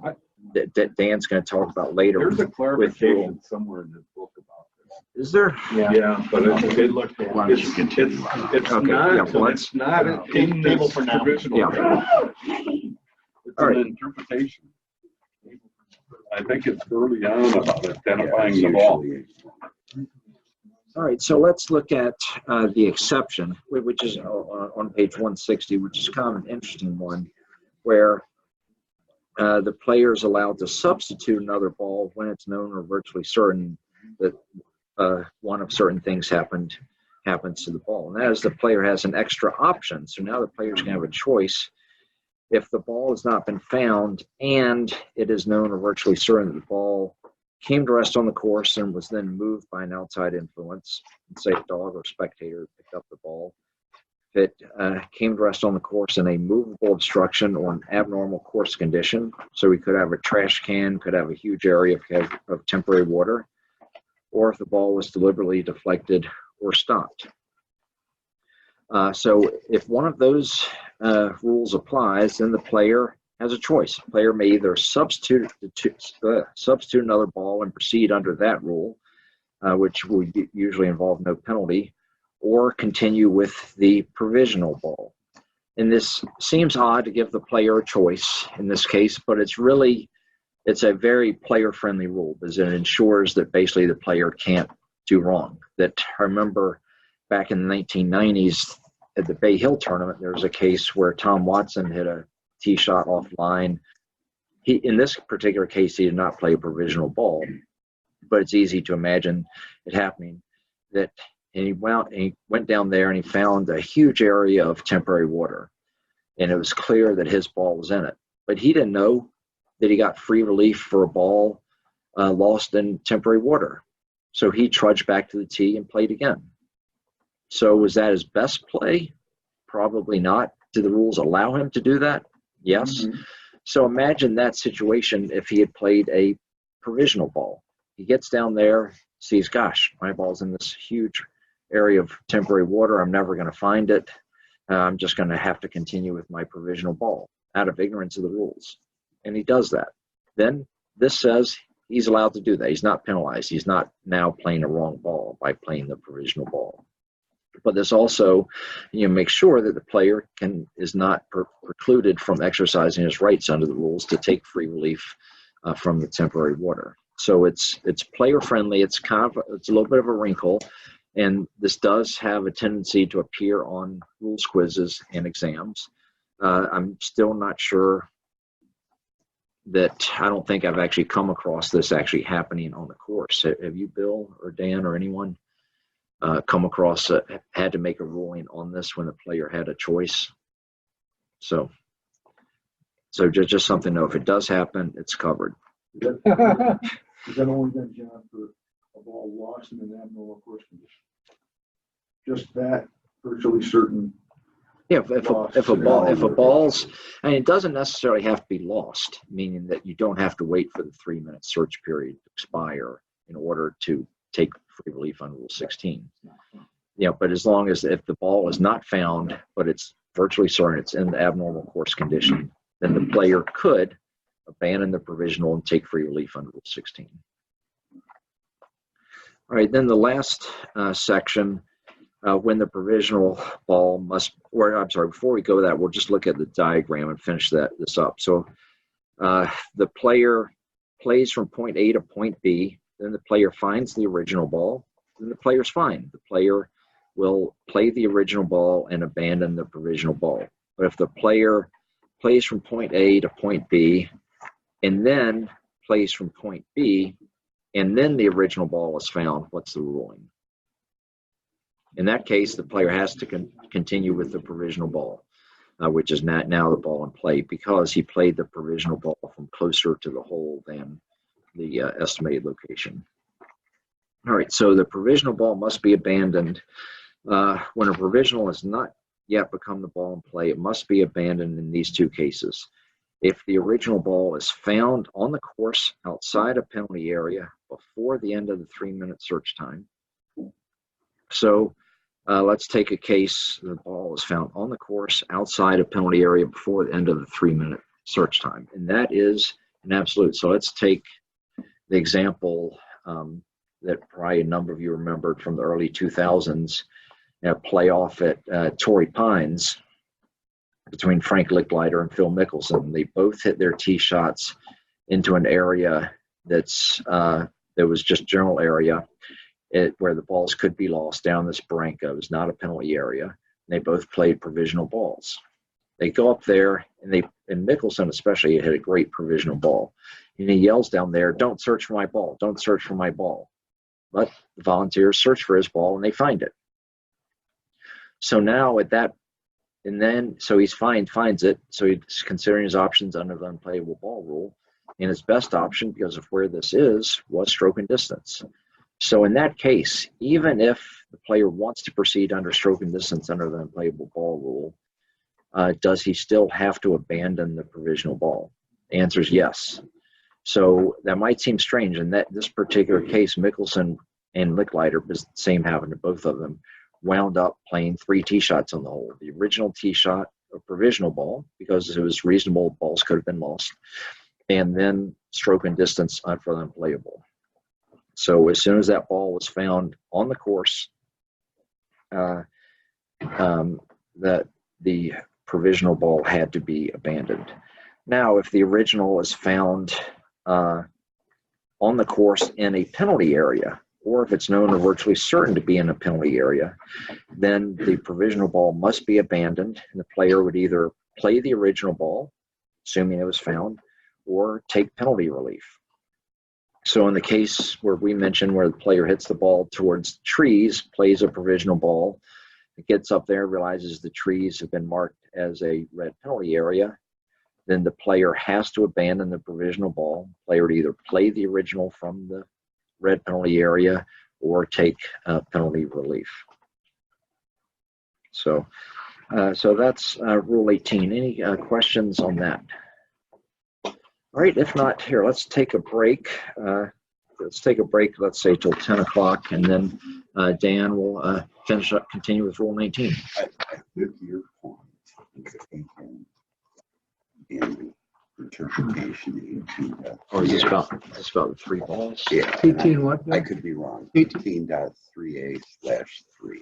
that Dan's going to talk about later. There's a clarification somewhere in the book about this. Is there? Yeah, but it looked at Why don't you continue on? it's Okay, not, yeah, well, it's not in Table this for now. provisional. Yeah. It's All right. an interpretation. I think it's early on about identifying the ball. All right, so let's look at the exception, which is on page 160, which is kind of an interesting one, where the player is allowed to substitute another ball when it's known or virtually certain that one of certain things happens to the ball. And that is the player has an extra option. So now the player's going to have a choice. If the ball has not been found and it is known or virtually certain that the ball came to rest on the course and was then moved by an outside influence, say a dog or spectator picked up the ball, if it came to rest on the course in a movable obstruction or an abnormal course condition, so we could have a trash can, could have a huge area of temporary water, or if the ball was deliberately deflected or stopped. So if one of those rules applies, then the player has a choice. The player may either substitute another ball and proceed under that rule, which would usually involve no penalty, or continue with the provisional ball. And this seems odd to give the player a choice in this case, but it's a very player-friendly rule because it ensures that basically the player can't do wrong. That I remember back in the 1990s at the Bay Hill tournament, there was a case where Tom Watson hit a tee shot offline. In this particular case, he did not play a provisional ball, but it's easy to imagine it happening. He went down there and he found a huge area of temporary water, and it was clear that his ball was in it. But he didn't know that he got free relief for a ball lost in temporary water. So he trudged back to the tee and played again. So was that his best play? Probably not. Do the rules allow him to do that? Yes. Mm-hmm. So imagine that situation if he had played a provisional ball. He gets down there, sees, gosh, my ball's in this huge area of temporary water. I'm never going to find it. I'm just going to have to continue with my provisional ball out of ignorance of the rules. And he does that. Then this says he's allowed to do that. He's not penalized. He's not now playing a wrong ball by playing the provisional ball. But this also, makes sure that the player is not precluded from exercising his rights under the rules to take free relief from the temporary water. So it's player friendly. It's a little bit of a wrinkle, and this does have a tendency to appear on rules quizzes and exams. I'm still not sure that I don't think I've actually come across this actually happening on the course. Have you, Bill or Dan or anyone, come across had to make a ruling on this when the player had a choice? So just something to know. If it does happen, it's covered. Is that only been, John, for a ball lost in an abnormal course condition? Just that virtually certain. Yeah, if a ball's, and it doesn't necessarily have to be lost, meaning that you don't have to wait for the 3-minute search period to expire in order to take free relief on Rule 16. Yeah, but as long as if the ball is not found, but it's virtually certain it's in the abnormal course condition, then the player could abandon the provisional and take free relief under Rule 16. All right, then the last section, when the provisional ball before we go to that, we'll just look at the diagram and finish this up. So the player plays from point A to point B, then the player finds the original ball, then the player's fine. The player will play the original ball and abandon the provisional ball. But if the player plays from point A to point B, and then plays from point B, and then the original ball is found, what's the ruling? In that case, the player has to continue with the provisional ball, which is now the ball in play, because he played the provisional ball from closer to the hole than the estimated location. All right, so the provisional ball must be abandoned. When a provisional has not yet become the ball in play, it must be abandoned in these two cases. If the original ball is found on the course outside a penalty area before the end of the 3-minute search time. So let's take a case, the ball is found on the course outside a penalty area before the end of the 3-minute search time. And that is an absolute. So let's take the example that probably a number of you remembered from the early 2000s, playoff at Torrey Pines between Frank Licklider and Phil Mickelson. They both hit their tee shots into an area that was just general area where the balls could be lost down this Barranca. It was not a penalty area. And they both played provisional balls. They go up there, and Mickelson especially hit a great provisional ball. And he yells down there, "Don't search for my ball, don't search for my ball." But the volunteers search for his ball and they find it. So now so he's finds it. So he's considering his options under the unplayable ball rule. And his best option, because of where this is, was stroke and distance. So in that case, even if the player wants to proceed under stroke and distance under the unplayable ball rule, does he still have to abandon the provisional ball? The answer is yes. So that might seem strange. In this particular case, Mickelson and Licklider, the same happened to both of them, wound up playing 3 tee shots on the hole. The original tee shot, a provisional ball, because it was reasonable, balls could have been lost, and then stroke and distance for the unplayable. So as soon as that ball was found on the course, that the provisional ball had to be abandoned. Now, if the original is found on the course in a penalty area, or if it's known or virtually certain to be in a penalty area, then the provisional ball must be abandoned, and the player would either play the original ball, assuming it was found, or take penalty relief. So in the case where we mentioned where the player hits the ball towards trees, plays a provisional ball, it gets up there, realizes the trees have been marked as a red penalty area, then the player has to abandon the provisional ball. The player would either play the original from the red penalty area or take penalty relief. So that's Rule 18. Any questions on that? All right, if not, here, let's take a break. Let's take a break, let's say till 10 o'clock, and then Dan will finish up, continue with Rule 19. I think your point in interpretation 18. Or is this about the 3 balls? Yeah. 18 what? I could be wrong. 18. 18.3a/3.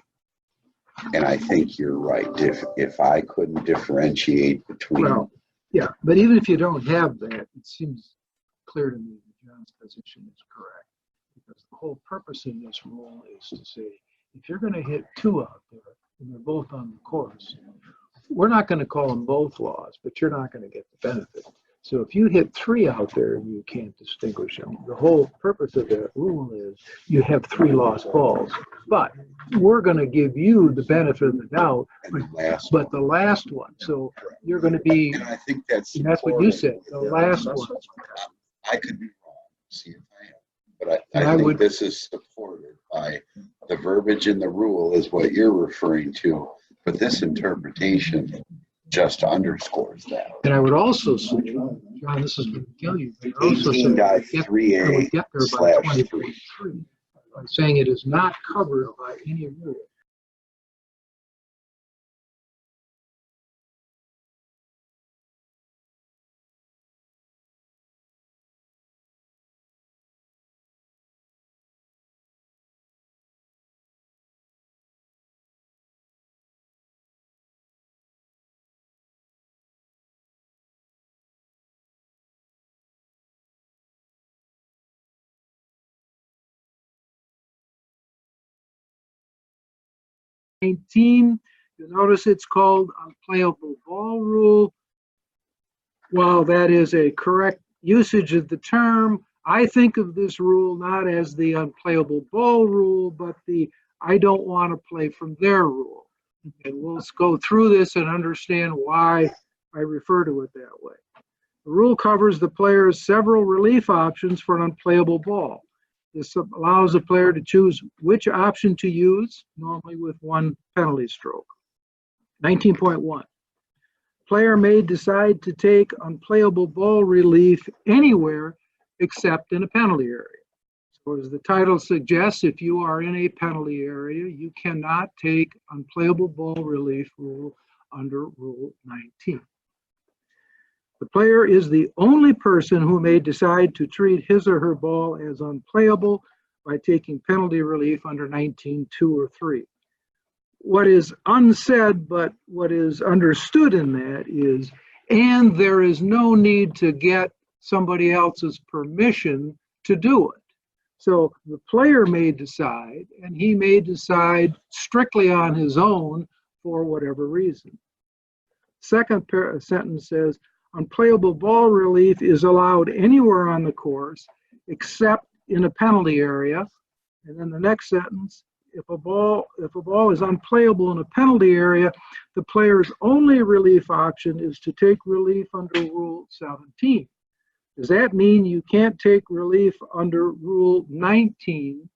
And I think you're right. If I couldn't differentiate between. Well, yeah, but even if you don't have that, it seems clear to me that John's position is correct. Because the whole purpose in this rule is to say, if you're going to hit 2 out there and they're both on the course, we're not going to call them both laws, but you're not going to get the benefit. So if you hit 3 out there and you can't distinguish them, the whole purpose of that rule is you have 3 lost balls. But we're going to give you the benefit of the doubt, but the last one. So you're going to be, And I think that's what you said, the last one. I could be wrong. See if I am. But And I I think would- this is supported by the verbiage in the rule is what you're referring to. But this interpretation just underscores that. And I would also say, John, this is going to kill you. But I also say, I would get there by 20.3 by saying it is not covered by any rule. You'll notice it's called unplayable ball rule. While that is a correct usage of the term, I think of this rule not as the unplayable ball rule, but the I don't want to play from there rule. And we'll go through this and understand why I refer to it that way. The rule covers the player's several relief options for an unplayable ball. This allows the player to choose which option to use, normally with 1 penalty stroke. 19.1. Player may decide to take unplayable ball relief anywhere except in a penalty area. So as the title suggests, if you are in a penalty area, you cannot take unplayable ball relief rule under Rule 19. The player is the only person who may decide to treat his or her ball as unplayable by taking penalty relief under 19.2 or 3. What is unsaid, but what is understood in that is, and there is no need to get somebody else's permission to do it. So the player may decide, and he may decide strictly on his own for whatever reason. Second sentence says, unplayable ball relief is allowed anywhere on the course except in a penalty area. And then the next sentence, if a ball is unplayable in a penalty area, the player's only relief option is to take relief under Rule 17. Does that mean you can't take relief under Rule 19?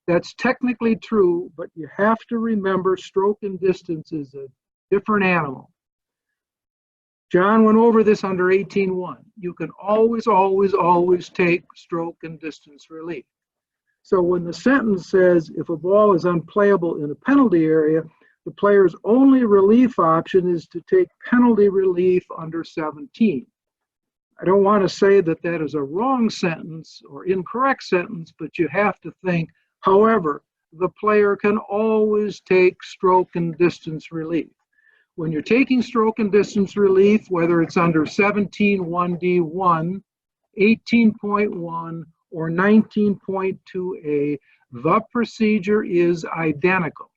That's technically true, but you have to remember stroke and distance is a different animal. John went over this under 18.1. You can always, always, always take stroke and distance relief. So when the sentence says, if a ball is unplayable in a penalty area, the player's only relief option is to take penalty relief under 17. I don't want to say that that is a wrong sentence or incorrect sentence, but you have to think, however, the player can always take stroke and distance relief. When you're taking stroke and distance relief, whether it's under 17.1D1, 18.1, or 19.2a, the procedure is identical,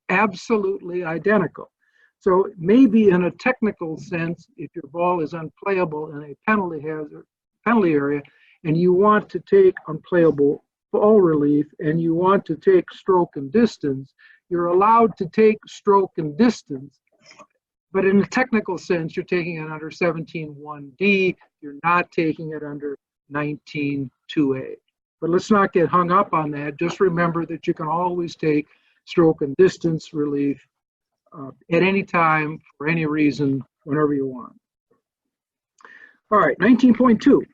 absolutely identical. So maybe in a technical sense, if your ball is unplayable in a penalty area, and you want to take unplayable ball relief, and you want to take stroke and distance, you're allowed to take stroke and distance. But in a technical sense, you're taking it under 17.1D, you're not taking it under 19.2a. But let's not get hung up on that. Just remember that you can always take stroke and distance relief at any time, for any reason, whenever you want. All right, 19.2.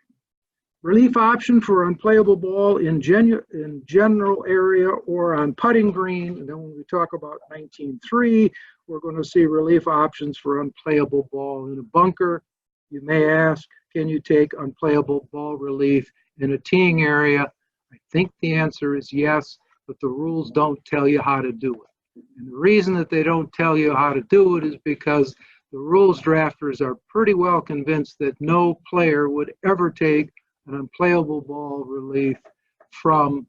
Relief option for unplayable ball in general area or on putting green. And then when we talk about 19.3, we're going to see relief options for unplayable ball in a bunker. You may ask, can you take unplayable ball relief in a teeing area? I think the answer is yes, but the rules don't tell you how to do it. And the reason that they don't tell you how to do it is because the rules drafters are pretty well convinced that no player would ever take an unplayable ball relief from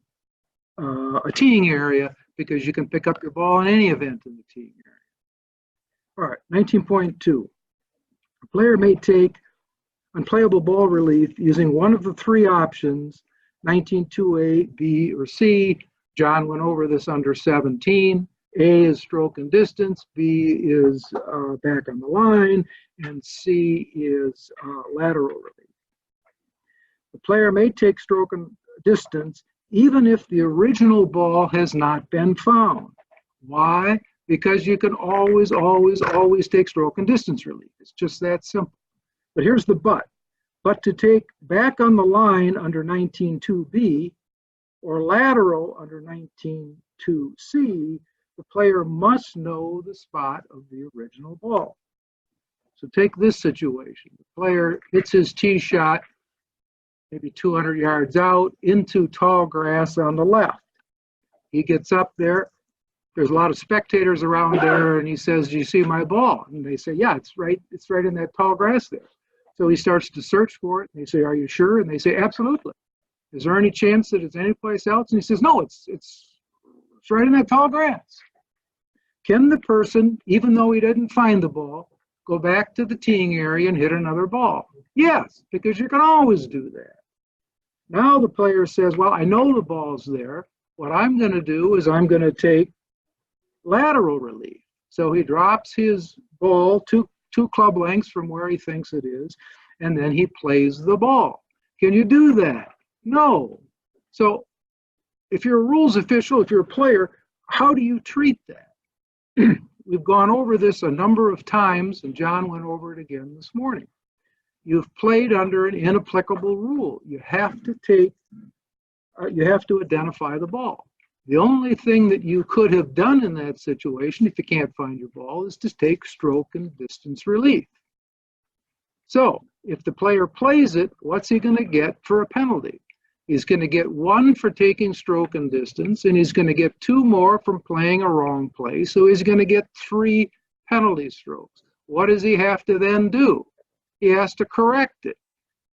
a teeing area, because you can pick up your ball in any event in the teeing area. All right, 19.2. A player may take unplayable ball relief using one of the three options, 19.2A, B, or C. John went over this under 17. A is stroke and distance, B is back on the line, and C is lateral relief. The player may take stroke and distance even if the original ball has not been found. Why? Because you can always take stroke and distance relief. It's just that simple. But here's the but. But to take back on the line under 19.2B or lateral under 19.2C, the player must know the spot of the original ball. So take this situation. The player hits his tee shot maybe 200 yards out into tall grass on the left. He gets up there. There's a lot of spectators around there, and he says, "Do you see my ball?" And they say, "Yeah, it's right in that tall grass there." So he starts to search for it. And they say, "Are you sure?" And they say, "Absolutely." "Is there any chance that it's anyplace else?" And he says, "No, it's right in that tall grass." Can the person, even though he didn't find the ball, go back to the teeing area and hit another ball? Yes, because you can always do that. Now the player says, "Well, I know the ball's there. What I'm going to do is I'm going to take lateral relief." So he drops his ball two club lengths from where he thinks it is, and then he plays the ball. Can you do that? No. So if you're a rules official, if you're a player, how do you treat that? We've gone over this a number of times, and John went over it again this morning. You've played under an inapplicable rule. You have to identify the ball. The only thing that you could have done in that situation, if you can't find your ball, is to take stroke and distance relief. So if the player plays it, what's he going to get for a penalty? He's going to get 1 for taking stroke and distance, and he's going to get 2 more from playing a wrong play. So he's going to get 3 penalty strokes. What does he have to then do? He has to correct it.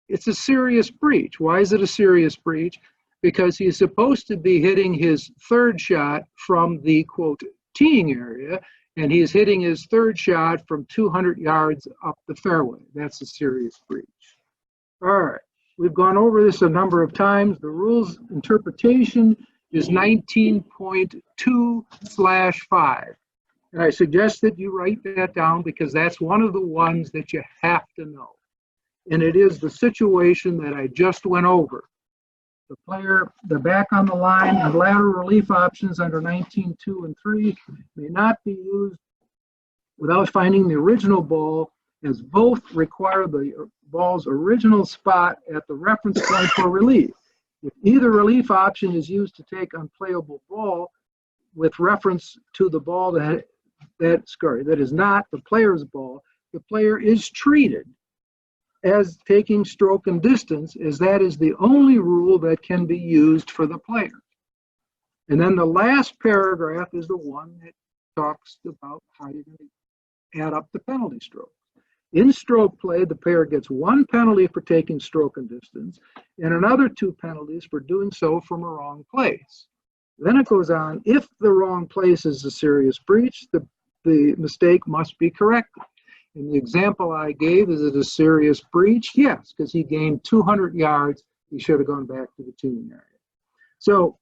It's a serious breach. Why is it a serious breach? Because he's supposed to be hitting his third shot from the, quote, teeing area, and he's hitting his third shot from 200 yards up the fairway. That's a serious breach. All right, we've gone over this a number of times. The rules interpretation is 19.2/5. And I suggest that you write that down because that's one of the ones that you have to know. And it is the situation that I just went over. The player, the back on the line and lateral relief options under 19.2 and 3 may not be used without finding the original ball, as both require the ball's original spot at the reference point for relief. If either relief option is used to take unplayable ball with reference to the ball that is not the player's ball, the player is treated as taking stroke and distance, as that is the only rule that can be used for the player. And then the last paragraph is the one that talks about how you're going to add up the penalty strokes. In stroke play, the player gets 1 penalty for taking stroke and distance, and another 2 penalties for doing so from a wrong place. Then it goes on, if the wrong place is a serious breach, the mistake must be corrected. In the example I gave, is it a serious breach? Yes, because he gained 200 yards. He should have gone back to the teeing area. So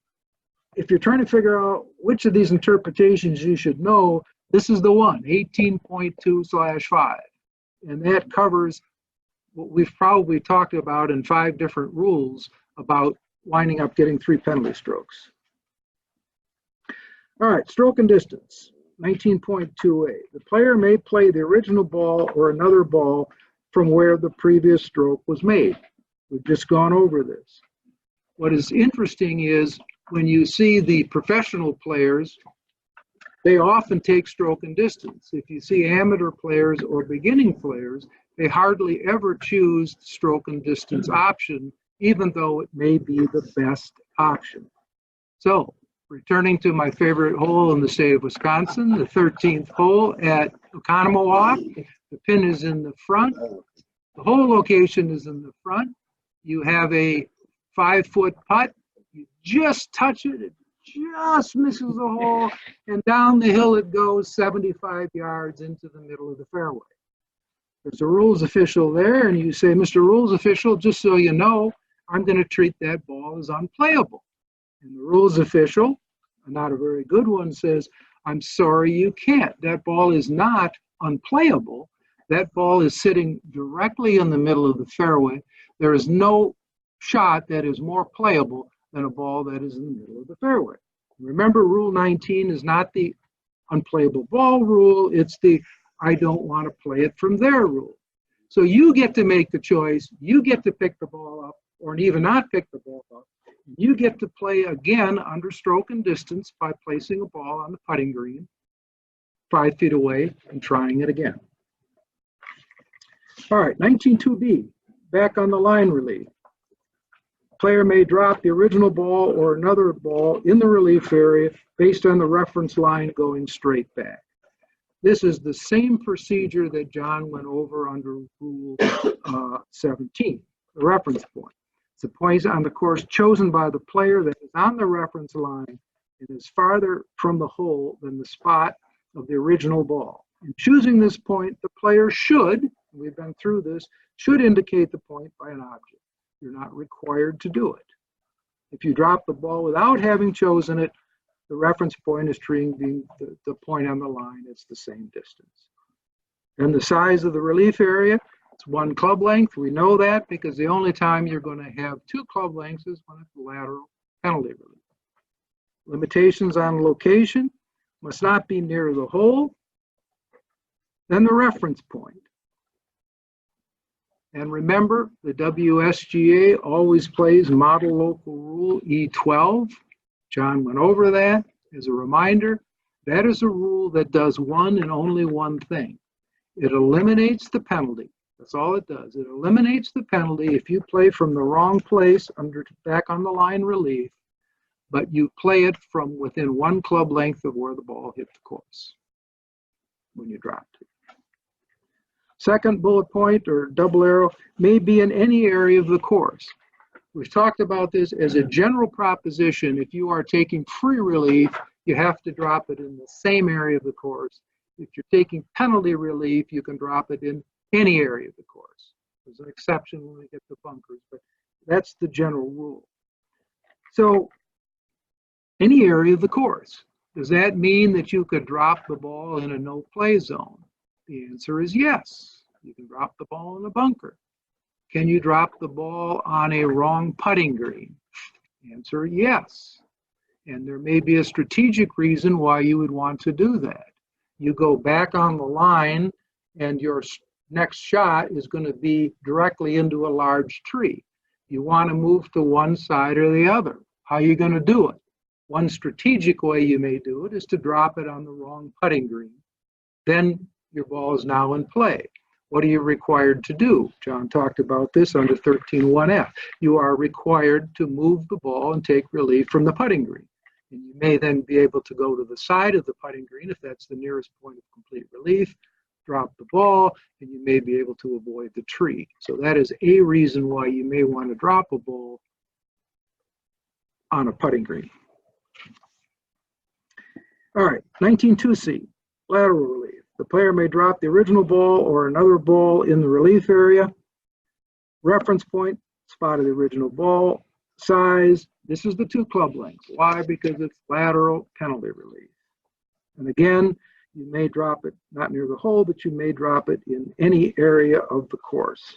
if you're trying to figure out which of these interpretations you should know, this is the one, 18.2/5. And that covers what we've probably talked about in 5 different rules about winding up getting 3 penalty strokes. All right, stroke and distance, 19.2a. The player may play the original ball or another ball from where the previous stroke was made. We've just gone over this. What is interesting is when you see the professional players, they often take stroke and distance. If you see amateur players or beginning players, they hardly ever choose the stroke and distance option, even though it may be the best option. So, returning to my favorite hole in the state of Wisconsin, the 13th hole at Oconomowoc. The pin is in the front. The hole location is in the front. You have a 5-foot putt. You just touch it. It just misses the hole, and down the hill it goes 75 yards into the middle of the fairway. There's a rules official there, and you say, Mr. Rules Official, just so you know, I'm going to treat that ball as unplayable. And the rules official, not a very good one, says, I'm sorry, you can't. That ball is not unplayable. That ball is sitting directly in the middle of the fairway. There is no shot that is more playable than a ball that is in the middle of the fairway. Remember, Rule 19 is not the unplayable ball rule. It's the I don't want to play it from there rule. So you get to make the choice. You get to pick the ball up or even not pick the ball up. You get to play again under stroke and distance by placing a ball on the putting green 5 feet away and trying it again. All right, 19.2b, back on the line relief. Player may drop the original ball or another ball in the relief area based on the reference line going straight back. This is the same procedure that John went over under Rule 17, the reference point. It's a point on the course chosen by the player that is on the reference line and is farther from the hole than the spot of the original ball. In choosing this point, the player should, we've been through this, should indicate the point by an object. You're not required to do it. If you drop the ball without having chosen it, the reference point is treating the point on the line. It's the same distance. And the size of the relief area, it's 1 club length. We know that because the only time you're going to have 2 club lengths is when it's lateral penalty relief. Limitations on location, must not be near the hole. Then the reference point. And remember, the WSGA always plays Model Local Rule E12. John went over that as a reminder. That is a rule that does one and only one thing. It eliminates the penalty. That's all it does. It eliminates the penalty if you play from the wrong place under back on the line relief, but you play it from within 1 club length of where the ball hit the course when you dropped it. Second bullet point or double arrow may be in any area of the course. We've talked about this as a general proposition. If you are taking free relief, you have to drop it in the same area of the course. If you're taking penalty relief, you can drop it in any area of the course. There's an exception when we get to bunkers, but that's the general rule. So, any area of the course. Does that mean that you could drop the ball in a no-play zone? The answer is yes. You can drop the ball in a bunker. Can you drop the ball on a wrong putting green? Answer, yes. And there may be a strategic reason why you would want to do that. You go back on the line and your next shot is going to be directly into a large tree. You want to move to one side or the other. How are you going to do it? One strategic way you may do it is to drop it on the wrong putting green. Then your ball is now in play. What are you required to do? John talked about this under 13.1F. You are required to move the ball and take relief from the putting green. And you may then be able to go to the side of the putting green if that's the nearest point of complete relief, drop the ball, and you may be able to avoid the tree. So that is a reason why you may want to drop a ball on a putting green. All right, 19.2C, lateral relief. The player may drop the original ball or another ball in the relief area. Reference point, spot of the original ball. Size, this is the 2 club lengths. Why? Because it's lateral penalty relief. And again, you may drop it not near the hole, but you may drop it in any area of the course.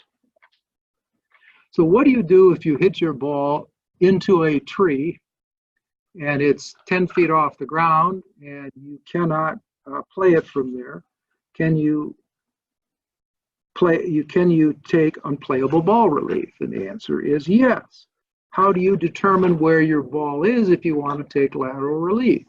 So what do you do if you hit your ball into a tree and it's 10 feet off the ground and you cannot play it from there? Can you can you take unplayable ball relief? And the answer is yes. How do you determine where your ball is if you want to take lateral relief?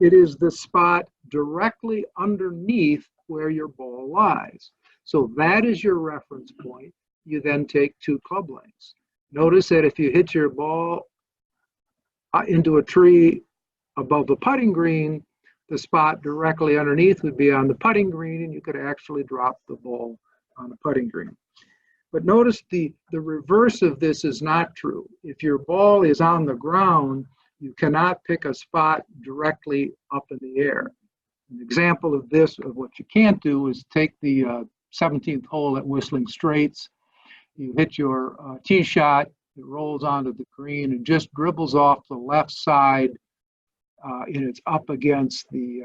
It is the spot directly underneath where your ball lies. So that is your reference point. You then take 2 club lengths. Notice that if you hit your ball into a tree above the putting green, the spot directly underneath would be on the putting green, and you could actually drop the ball on the putting green. But notice the reverse of this is not true. If your ball is on the ground, you cannot pick a spot directly up in the air. An example of this, of what you can't do, is take the 17th hole at Whistling Straits. You hit your tee shot, it rolls onto the green and just dribbles off the left side, and it's up against the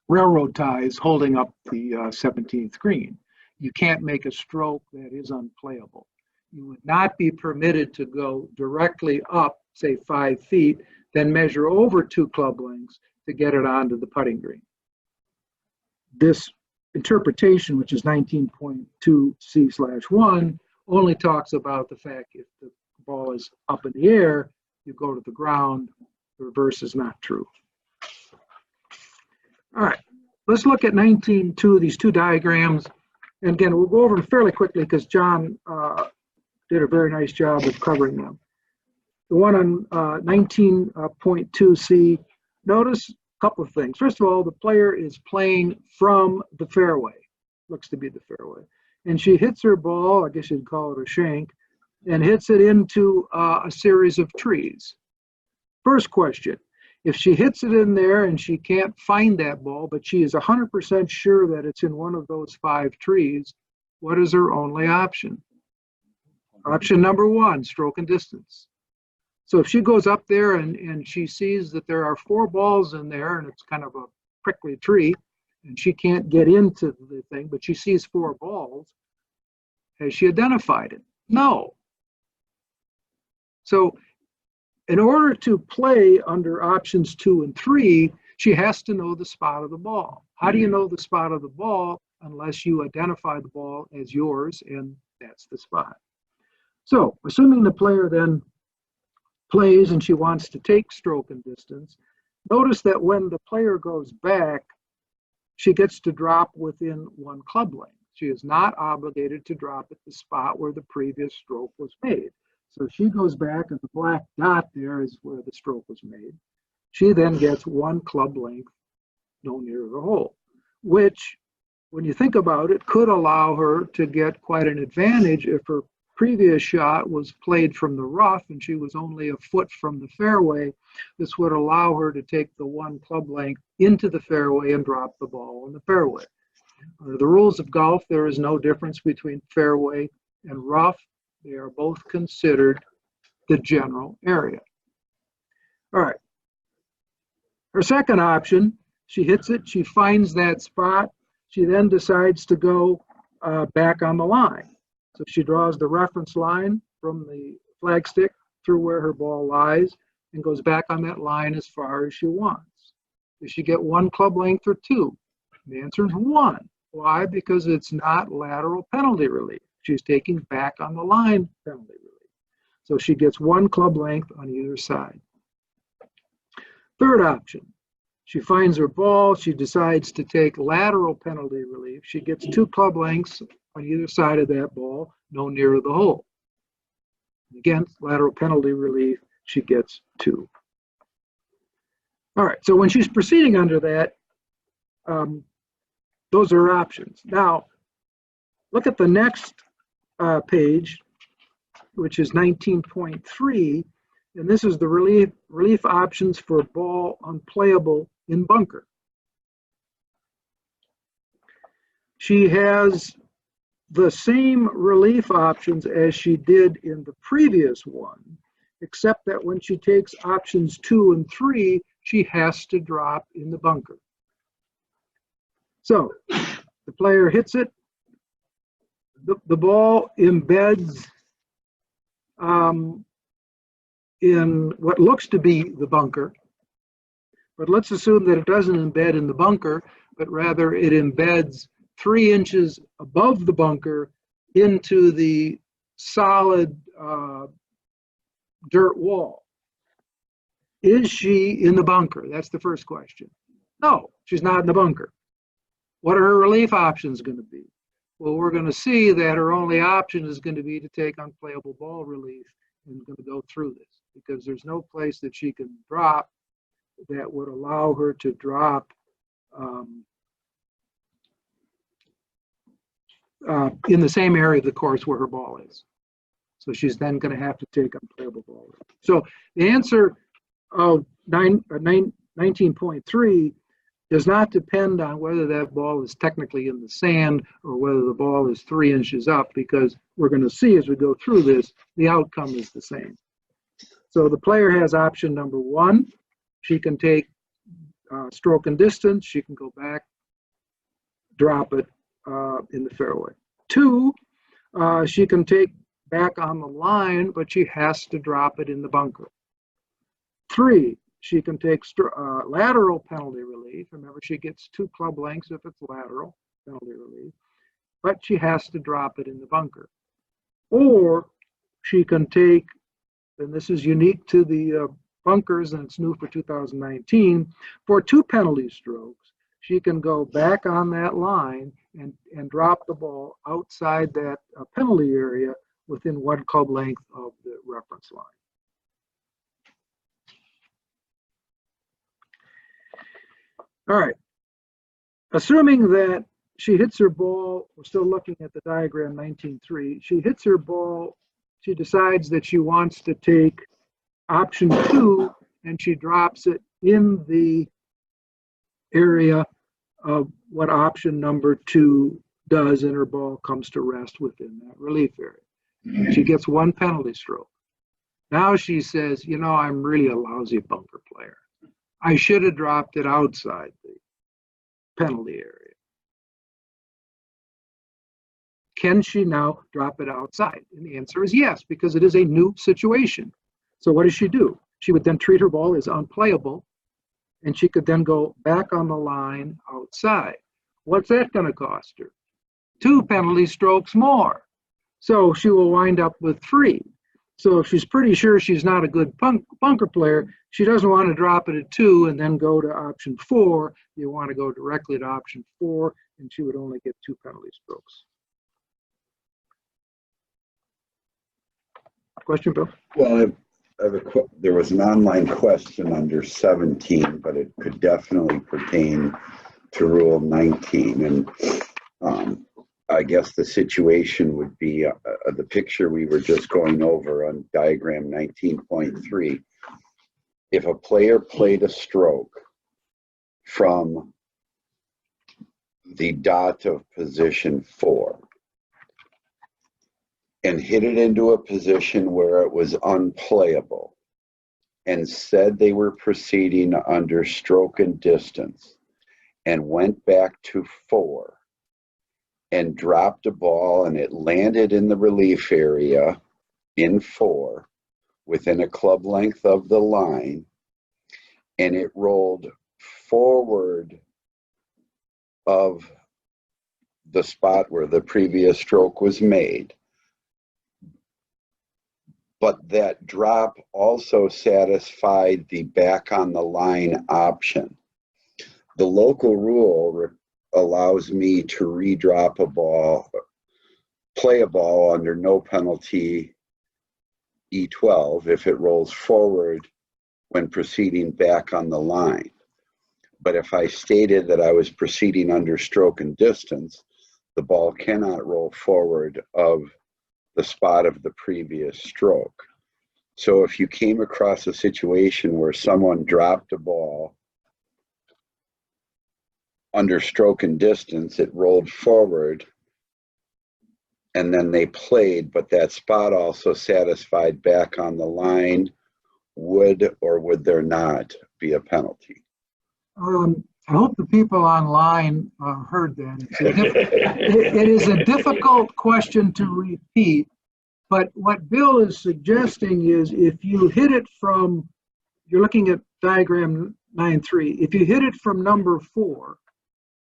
railroad ties holding up the 17th green. You can't make a stroke that is unplayable. You would not be permitted to go directly up, say 5 feet, then measure over 2 club lengths to get it onto the putting green. This interpretation, which is 19.2C/1, only talks about the fact if the ball is up in the air, you go to the ground. The reverse is not true. All right, let's look at 19.2, these 2 diagrams. And again, we'll go over them fairly quickly because John did a very nice job of covering them. The one on 19.2C, notice a couple of things. First of all, the player is playing from the fairway, looks to be the fairway. And she hits her ball, I guess you'd call it a shank, and hits it into a series of trees. First question, if she hits it in there and she can't find that ball, but she is 100% sure that it's in one of those 5 trees, what is her only option? Option number 1, stroke and distance. So if she goes up there and she sees that there are 4 balls in there and it's kind of a prickly tree and she can't get into the thing, but she sees 4 balls, has she identified it? No. So in order to play under options 2 and 3, she has to know the spot of the ball. How do you know the spot of the ball unless you identify the ball as yours and that's the spot? So assuming the player then plays and she wants to take stroke and distance, notice that when the player goes back, she gets to drop within 1 club length. She is not obligated to drop at the spot where the previous stroke was made. So she goes back and the black dot there is where the stroke was made. She then gets 1 club length no nearer the hole, which, when you think about it, could allow her to get quite an advantage if her previous shot was played from the rough and she was only a foot from the fairway. This would allow her to take the 1 club length into the fairway and drop the ball in the fairway. Under the rules of golf, there is no difference between fairway and rough. They are both considered the general area. All right. Her second option, she hits it, she finds that spot. She then decides to go back on the line. So she draws the reference line from the flagstick through where her ball lies and goes back on that line as far as she wants. Does she get 1 club length or 2? The answer is 1. Why? Because it's not lateral penalty relief. She's taking back on the line penalty relief. So she gets 1 club length on either side. Third option, she finds her ball, she decides to take lateral penalty relief. She gets 2 club lengths on either side of that ball, no nearer the hole. Again, lateral penalty relief, she gets 2. All right, so when she's proceeding under that, those are options. Now, look at the next page, which is 19.3, and this is the relief options for ball unplayable in bunker. She has the same relief options as she did in the previous one, except that when she takes options 2 and 3, she has to drop in the bunker. So the player hits it, the ball embeds in what looks to be the bunker, but let's assume that it doesn't embed in the bunker, but rather it embeds 3 inches above the bunker into the solid dirt wall. Is she in the bunker? That's the first question. No, she's not in the bunker. What are her relief options going to be? Well, we're going to see that her only option is going to be to take unplayable ball relief and going to go through this because there's no place that she can drop that would allow her to drop in the same area of the course where her ball is. So she's then going to have to take unplayable ball relief. So the answer of 19.3 does not depend on whether that ball is technically in the sand or whether the ball is 3 inches up, because we're going to see as we go through this, the outcome is the same. So the player has option number 1. She can take stroke and distance. She can go back, drop it in the fairway. 2, she can take back on the line, but she has to drop it in the bunker. 3, she can take lateral penalty relief. Remember, she gets 2 club lengths if it's lateral penalty relief, but she has to drop it in the bunker. Or she can take, and this is unique to the bunkers and it's new for 2019, for 2 penalty strokes, she can go back on that line and drop the ball outside that penalty area within 1 club length of the reference line. All right, assuming that she hits her ball, we're still looking at the diagram 19.3, she hits her ball, she decides that she wants to take option 2 and she drops it in the area of what option number 2 does, and her ball comes to rest within that relief area. She gets 1 penalty stroke. Now she says, you know, I'm really a lousy bunker player. I should have dropped it outside the penalty area. Can she now drop it outside? And the answer is yes, because it is a new situation. So what does she do? She would then treat her ball as unplayable, and she could then go back on the line outside. What's that going to cost her? 2 penalty strokes more. So she will wind up with 3. So if she's pretty sure she's not a good bunker player, she doesn't want to drop it at 2 and then go to option 4. You want to go directly to option 4, and she would only get 2 penalty strokes. Question, Bill? Well, there was an online question under 17, but it could definitely pertain to Rule 19. And I guess the situation would be the picture we were just going over on diagram 19.3. If a player played a stroke from the dot of position 4 and hit it into a position where it was unplayable and said they were proceeding under stroke and distance and went back to 4 and dropped a ball and it landed in the relief area in 4 within a club length of the line, and it rolled forward of the spot where the previous stroke was made, but that drop also satisfied the back on the line option. The local rule allows me to redrop a ball, play a ball under no penalty E12 if it rolls forward when proceeding back on the line. But if I stated that I was proceeding under stroke and distance, the ball cannot roll forward of the spot of the previous stroke. So if you came across a situation where someone dropped a ball under stroke and distance, it rolled forward, and then they played, but that spot also satisfied back on the line, would or would there not be a penalty? I hope the people online heard that. It is a difficult question to repeat, but what Bill is suggesting is if you hit it from, you're looking at diagram 9.3, if you hit it from number 4,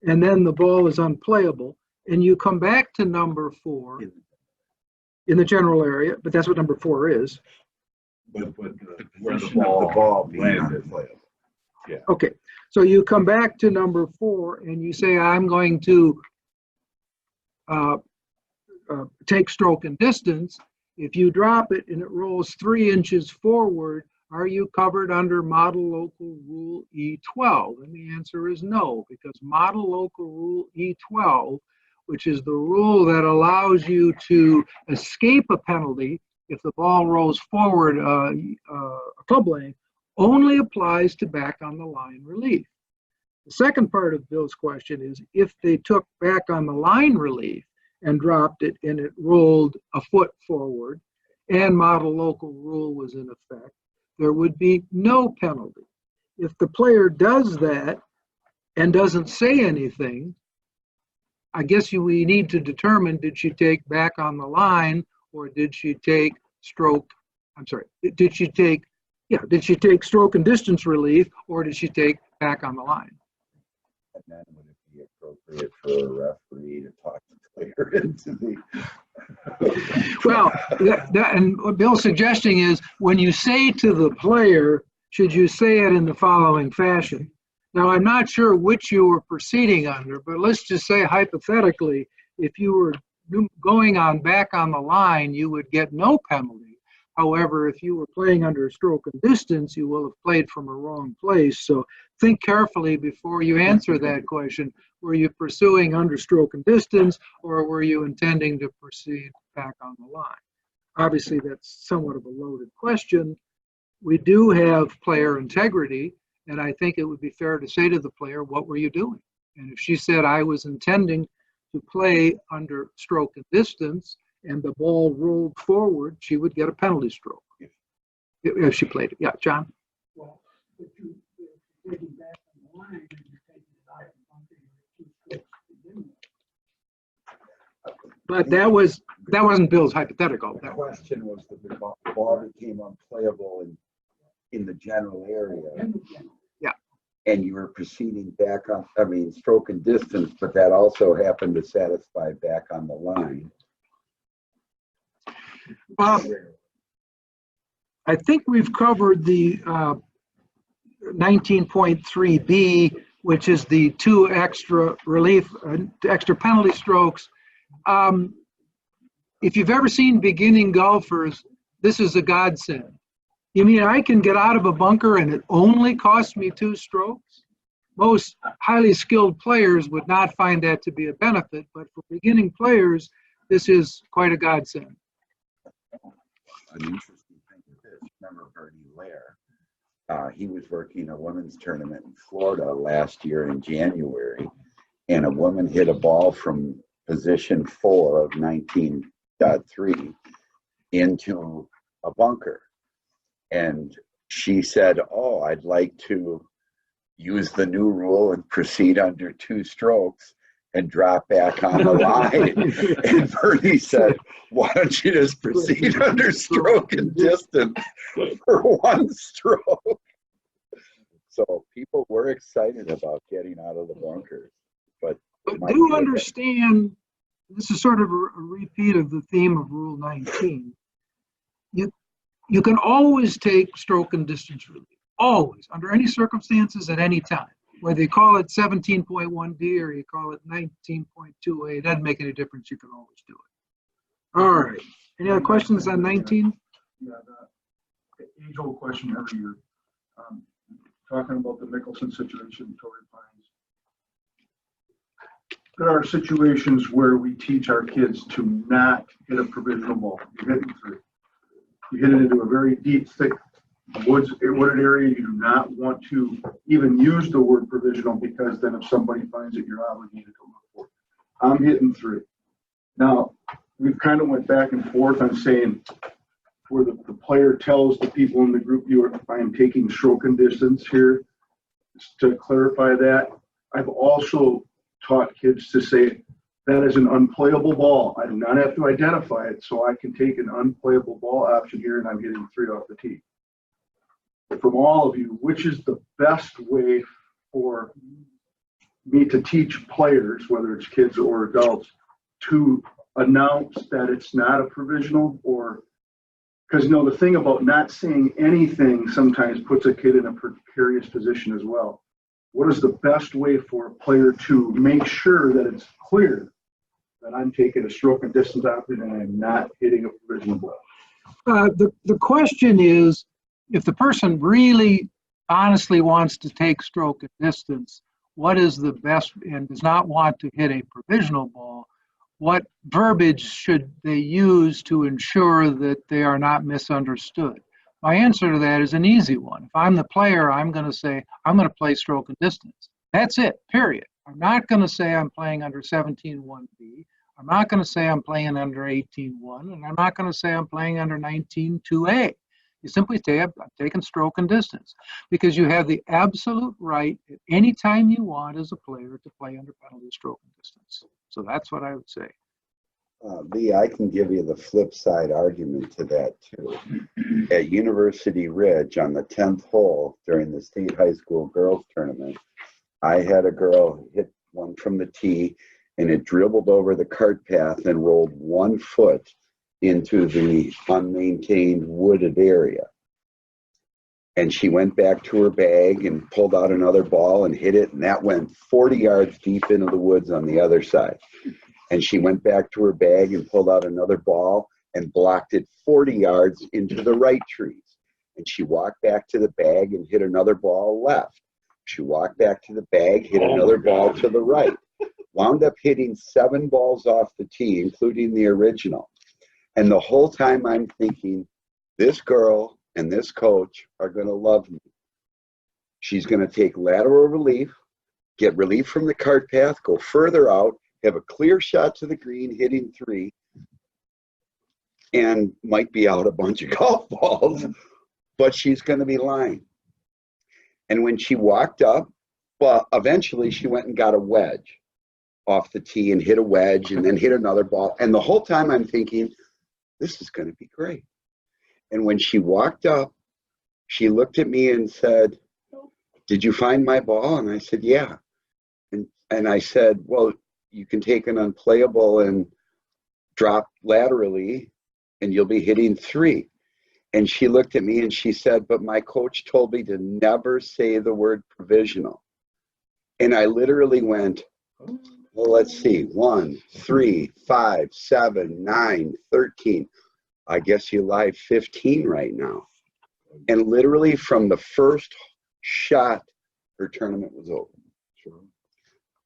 and then the ball is unplayable, and you come back to number 4 in the general area, but that's what number 4 is. But The where the position of the ball being landed. unplayable. Okay, so you come back to number 4 and you say, I'm going to take stroke and distance. If you drop it and it rolls 3 inches forward, are you covered under Model Local Rule E12? And the answer is no, because Model Local Rule E12, which is the rule that allows you to escape a penalty if the ball rolls forward a club length, only applies to back on the line relief. The second part of Bill's question is, if they took back on the line relief and dropped it and it rolled a foot forward and Model Local Rule was in effect, there would be no penalty. If the player does that and doesn't say anything, I guess we need to determine, did she take back on the line or did she take stroke, I'm sorry, did she take stroke and distance relief or did she take back on the line? And then would it be appropriate for a referee to talk the player into the? Well, and what Bill's suggesting is, when you say to the player, should you say it in the following fashion? Now, I'm not sure which you were proceeding under, but let's just say hypothetically, if you were going on back on the line, you would get no penalty. However, if you were playing under a stroke and distance, you will have played from a wrong place. So think carefully before you answer that question. Were you pursuing under stroke and distance, or were you intending to proceed back on the line? Obviously, that's somewhat of a loaded question. We do have player integrity, and I think it would be fair to say to the player, what were you doing? And if she said, I was intending to play under stroke and distance, and the ball rolled forward, she would get a penalty stroke if she played it. Yeah, John? Well, if you're taking back on the line and you're taking it out and bumping it 2 strokes to begin with. But that wasn't Bill's hypothetical. The question was that the ball became unplayable in the general area. Yeah. And you were proceeding back on, stroke and distance, but that also happened to satisfy back on the line. I think we've covered the 19.3B, which is the 2 extra relief, extra penalty strokes. If you've ever seen beginning golfers, this is a godsend. You mean I can get out of a bunker and it only costs me 2 strokes? Most highly skilled players would not find that to be a benefit, but for beginning players, this is quite a godsend. An interesting thing is this. Remember Bernie Lair? He was working a women's tournament in Florida last year in January, and a woman hit a ball from position 4 of 19.3 into a bunker. And she said, oh, I'd like to use the new rule and proceed under 2 strokes and drop back on the line. And Bernie said, why don't you just proceed under stroke and distance for 1 stroke? So people were excited about getting out of the bunkers. But do understand, this is sort of a repeat of the theme of Rule 19. You can always take stroke and distance relief, always, under any circumstances at any time. Whether you call it 17.1D or you call it 19.2A, it doesn't make any difference. You can always do it. All right. Any other questions on 19? Yeah, the age-old question every year. Talking about the Mickelson situation, Torrey Pines. There are situations where we teach our kids to not hit a provisional ball. You're hitting 3. You hit it into a very deep, thick wooded area. You do not want to even use the word provisional, because then if somebody finds it, you're obligated to look for it. I'm hitting 3. Now, we've kind of went back and forth on saying, where the player tells the people in the group, I am taking stroke and distance here. To clarify that, I've also taught kids to say, that is an unplayable ball. I do not have to identify it, so I can take an unplayable ball option here, and I'm hitting 3 off the tee. From all of you, which is the best way for me to teach players, whether it's kids or adults, to announce that it's not a provisional, or, because you know, the thing about not saying anything sometimes puts a kid in a precarious position as well. What is the best way for a player to make sure that it's clear that I'm taking a stroke and distance out and I'm not hitting a provisional ball? The question is, if the person really honestly wants to take stroke and distance, what is the best, and does not want to hit a provisional ball, what verbiage should they use to ensure that they are not misunderstood? My answer to that is an easy one. If I'm the player, I'm going to say, I'm going to play stroke and distance. That's it, period. I'm not going to say I'm playing under 17.1b. I'm not going to say I'm playing under 18.1, and I'm not going to say I'm playing under 19.2a. You simply say, I'm taking stroke and distance, because you have the absolute right at any time you want as a player to play under penalty stroke and distance. So that's what I would say. Lee, I can give you the flip side argument to that too. At University Ridge on the 10th hole during the state high school girls tournament, I had a girl hit one from the tee and it dribbled over the cart path and rolled 1 foot into the unmaintained wooded area. And she went back to her bag and pulled out another ball and hit it, and that went 40 yards deep into the woods on the other side. And she went back to her bag and pulled out another ball and blocked it 40 yards into the right trees. And she walked back to the bag and hit another ball left. She walked back to the bag, hit another ball to the right. Wound up hitting 7 balls off the tee, including the original. And the whole time I'm thinking, this girl and this coach are going to love me. She's going to take lateral relief, get relief from the cart path, go further out, have a clear shot to the green, hitting 3, and might be out a bunch of golf balls, but she's going to be lying. And when she walked up, well, eventually she went and got a wedge off the tee and hit a wedge and then hit another ball. And the whole time I'm thinking, this is going to be great. And when she walked up, she looked at me and said, "Did you find my ball?" And I said, "Yeah." And I said, "Well, you can take an unplayable and drop laterally and you'll be hitting 3. And she looked at me and she said, "But my coach told me to never say the word provisional." And I literally went, well, let's see, 1, 3, 5, 7, 9, 13. I guess you lied 15 right now. And literally from the first shot, her tournament was over. Sure.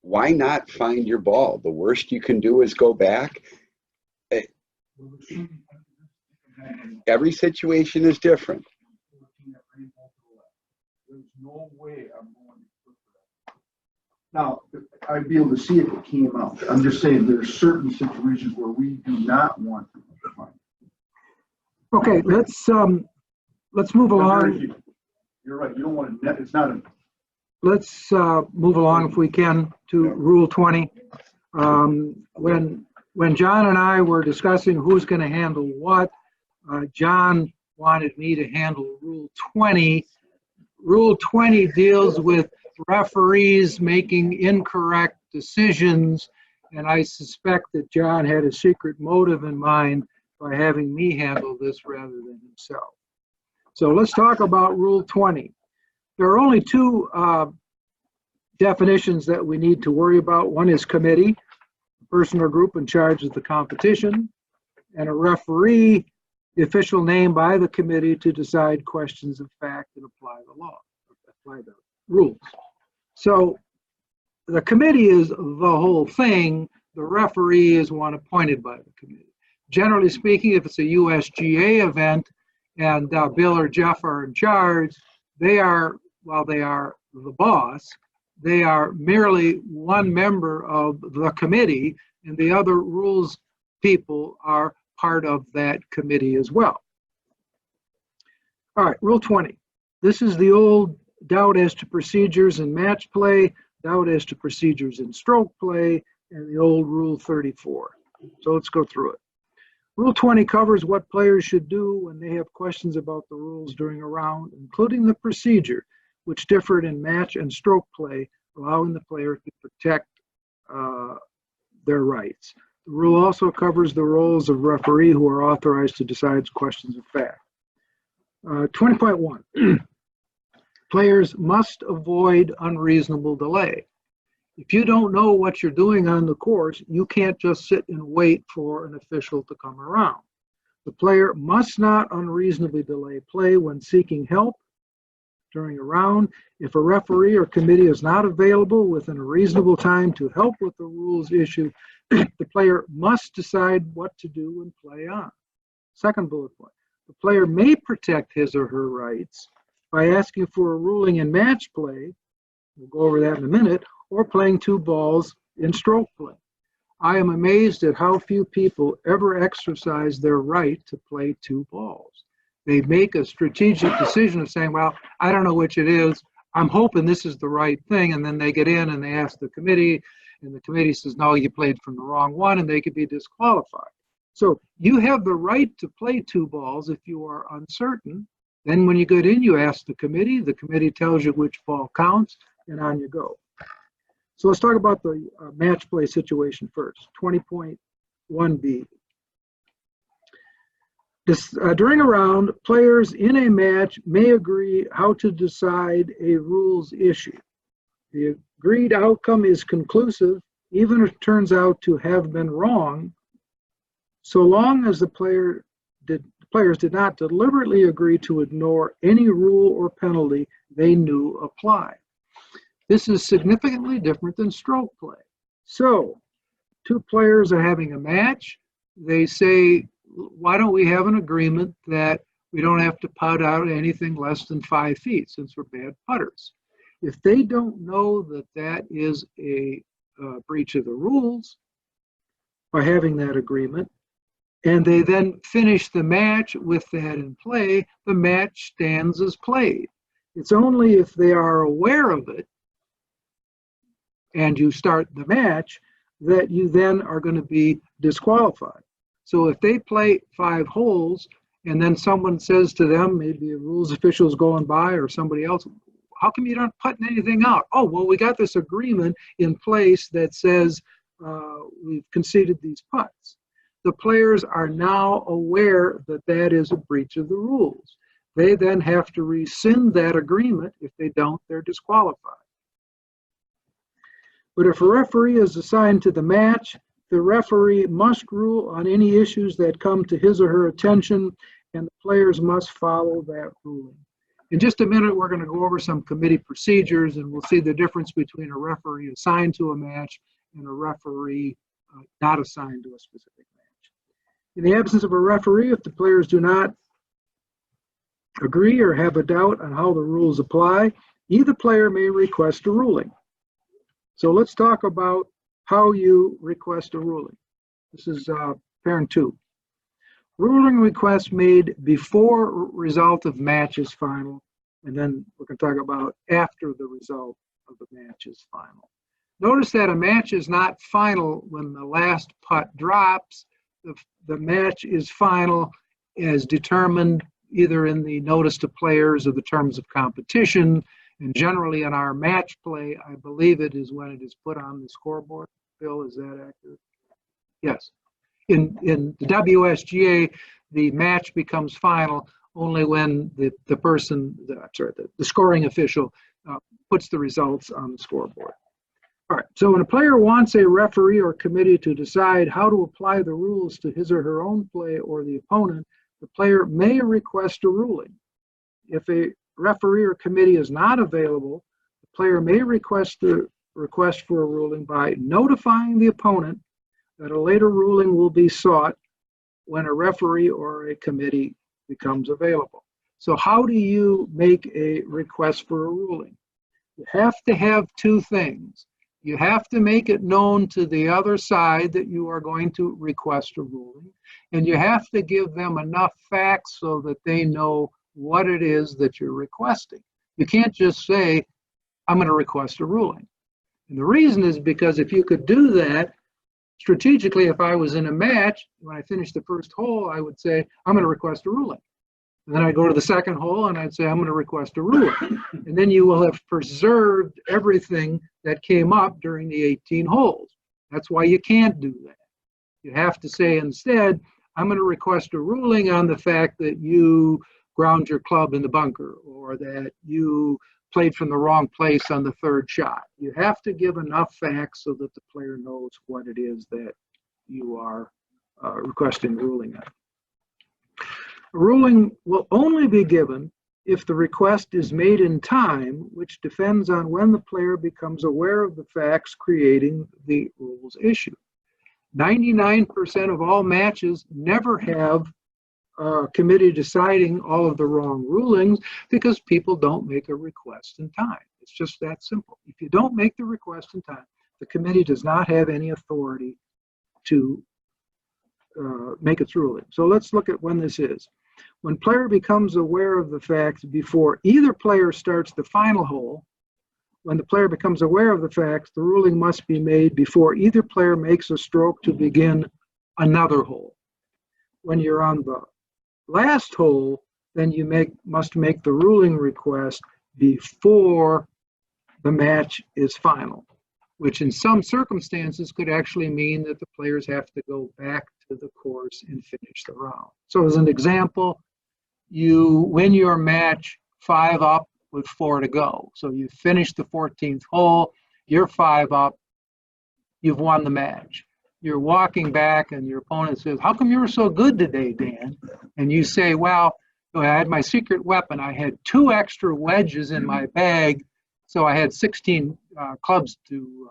Why not find your ball? The worst you can do is go back. Every situation is different. There's no way I'm going to put that. Now, I'd be able to see if it came out. I'm just saying there's certain situations where we do not want to find. Okay, let's move along. You're right. You don't want to net. It's not a. Let's move along if we can to Rule 20. When John and I were discussing who's going to handle what, John wanted me to handle Rule 20. Rule 20 deals with referees making incorrect decisions, and I suspect that John had a secret motive in mind by having me handle this rather than himself. So let's talk about Rule 20. There are only 2 definitions that we need to worry about. One is committee, a person or group in charge of the competition, and a referee, the official name by the committee to decide questions of fact and apply the law, apply the rules. So the committee is the whole thing. The referee is one appointed by the committee. Generally speaking, if it's a USGA event and Bill or Jeff are in charge, they are, while they are the boss, they are merely one member of the committee, and the other rules people are part of that committee as well. All right, Rule 20. This is the old doubt as to procedures in match play, doubt as to procedures in stroke play, and the old Rule 34. So let's go through it. Rule 20 covers what players should do when they have questions about the rules during a round, including the procedure, which differed in match and stroke play allowing the player to protect their rights. The rule also covers the roles of referee who are authorized to decide questions of fact. 20.1, players must avoid unreasonable delay. If you don't know what you're doing on the course, you can't just sit and wait for an official to come around. The player must not unreasonably delay play when seeking help during a round. If a referee or committee is not available within a reasonable time to help with the rules issue, the player must decide what to do and play on. Second bullet point, the player may protect his or her rights by asking for a ruling in match play, we'll go over that in a minute, or playing two balls in stroke play. I am amazed at how few people ever exercise their right to play two balls. They make a strategic decision of saying, well, I don't know which it is. I'm hoping this is the right thing. And then they get in and they ask the committee, and the committee says, no, you played from the wrong one, and they could be disqualified. So you have the right to play two balls if you are uncertain. Then when you get in, you ask the committee tells you which ball counts, and on you go. So let's talk about the match play situation first, 20.1b. During a round, players in a match may agree how to decide a rules issue. The agreed outcome is conclusive, even if it turns out to have been wrong, so long as the players did not deliberately agree to ignore any rule or penalty they knew applied. This is significantly different than stroke play. So, two players are having a match. They say, why don't we have an agreement that we don't have to putt out anything less than 5 feet since we're bad putters? If they don't know that that is a breach of the rules by having that agreement, and they then finish the match with that in play, the match stands as played. It's only if they are aware of it and you start the match that you then are going to be disqualified. So if they play 5 holes and then someone says to them, maybe a rules official is going by or somebody else, how come you aren't putting anything out? Oh, well, we got this agreement in place that says we've conceded these putts. The players are now aware that that is a breach of the rules. They then have to rescind that agreement. If they don't, they're disqualified. But if a referee is assigned to the match, the referee must rule on any issues that come to his or her attention, and the players must follow that ruling. In just a minute, we're going to go over some committee procedures, and we'll see the difference between a referee assigned to a match and a referee not assigned to a specific match. In the absence of a referee, if the players do not agree or have a doubt on how the rules apply, either player may request a ruling. So let's talk about how you request a ruling. This is parent 2. Ruling requests made before result of match is final, and then we're going to talk about after the result of the match is final. Notice that a match is not final when the last putt drops. The match is final as determined either in the notice to players or the terms of competition. And generally in our match play, I believe it is when it is put on the scoreboard. Bill, is that accurate? Yes. In the WSGA, the match becomes final only when the scoring official puts the results on the scoreboard. All right, so when a player wants a referee or committee to decide how to apply the rules to his or her own play or the opponent, the player may request a ruling. If a referee or committee is not available, the player may request for a ruling by notifying the opponent that a later ruling will be sought when a referee or a committee becomes available. So how do you make a request for a ruling? You have to have 2 things. You have to make it known to the other side that you are going to request a ruling, and you have to give them enough facts so that they know what it is that you're requesting. You can't just say, I'm going to request a ruling. And the reason is because if you could do that, strategically, if I was in a match, when I finished the first hole, I would say, I'm going to request a ruling. And then I go to the second hole and I'd say, I'm going to request a ruling. And then you will have preserved everything that came up during the 18 holes. That's why you can't do that. You have to say instead, I'm going to request a ruling on the fact that you ground your club in the bunker or that you played from the wrong place on the third shot. You have to give enough facts so that the player knows what it is that you are requesting a ruling on. A ruling will only be given if the request is made in time, which depends on when the player becomes aware of the facts creating the rules issue. 99% of all matches never have a committee deciding all of the wrong rulings because people don't make a request in time. It's just that simple. If you don't make the request in time, the committee does not have any authority to make its ruling. So let's look at when this is. When player becomes aware of the facts before either player starts the final hole, when the player becomes aware of the facts, the ruling must be made before either player makes a stroke to begin another hole. When you're on the last hole, then you must make the ruling request before the match is final, which in some circumstances could actually mean that the players have to go back to the course and finish the round. So as an example, you win your match 5 up with 4 to go. So you finish the 14th hole, you're 5 up, you've won the match. You're walking back and your opponent says, how come you were so good today, Dan? And you say, well, I had my secret weapon. I had 2 extra wedges in my bag, so I had 16 clubs to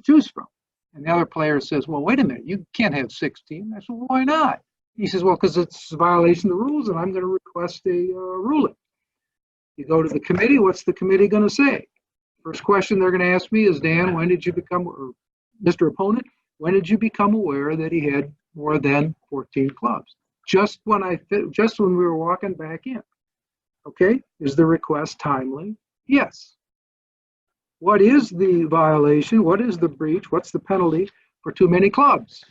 choose from. And the other player says, well, wait a minute, you can't have 16. I said, well, why not? He says, well, because it's a violation of the rules and I'm going to request a ruling. You go to the committee, what's the committee going to say? First question they're going to ask me is, Dan, when did you become, or Mr. Opponent, when did you become aware that he had more than 14 clubs? Just when we were walking back in. Okay, is the request timely? Yes. What is the violation? What is the breach? What's the penalty for too many clubs?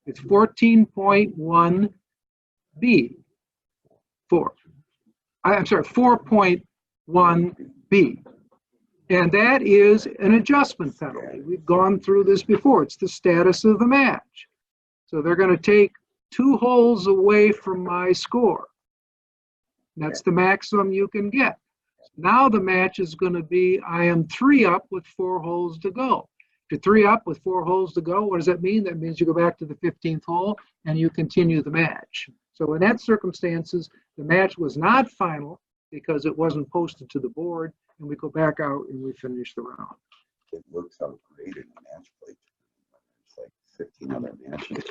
It's 14.1B. 4.1B. And that is an adjustment penalty. We've gone through this before. It's the status of the match. So they're going to take 2 holes away from my score. That's the maximum you can get. Now the match is going to be, I am 3 up with 4 holes to go. If you're 3 up with 4 holes to go, what does that mean? That means you go back to the 15th hole and you continue the match. So in that circumstances, the match was not final because it wasn't posted to the board, and we go back out and we finish the round. It works out great in a match play. It's like 15 other matches.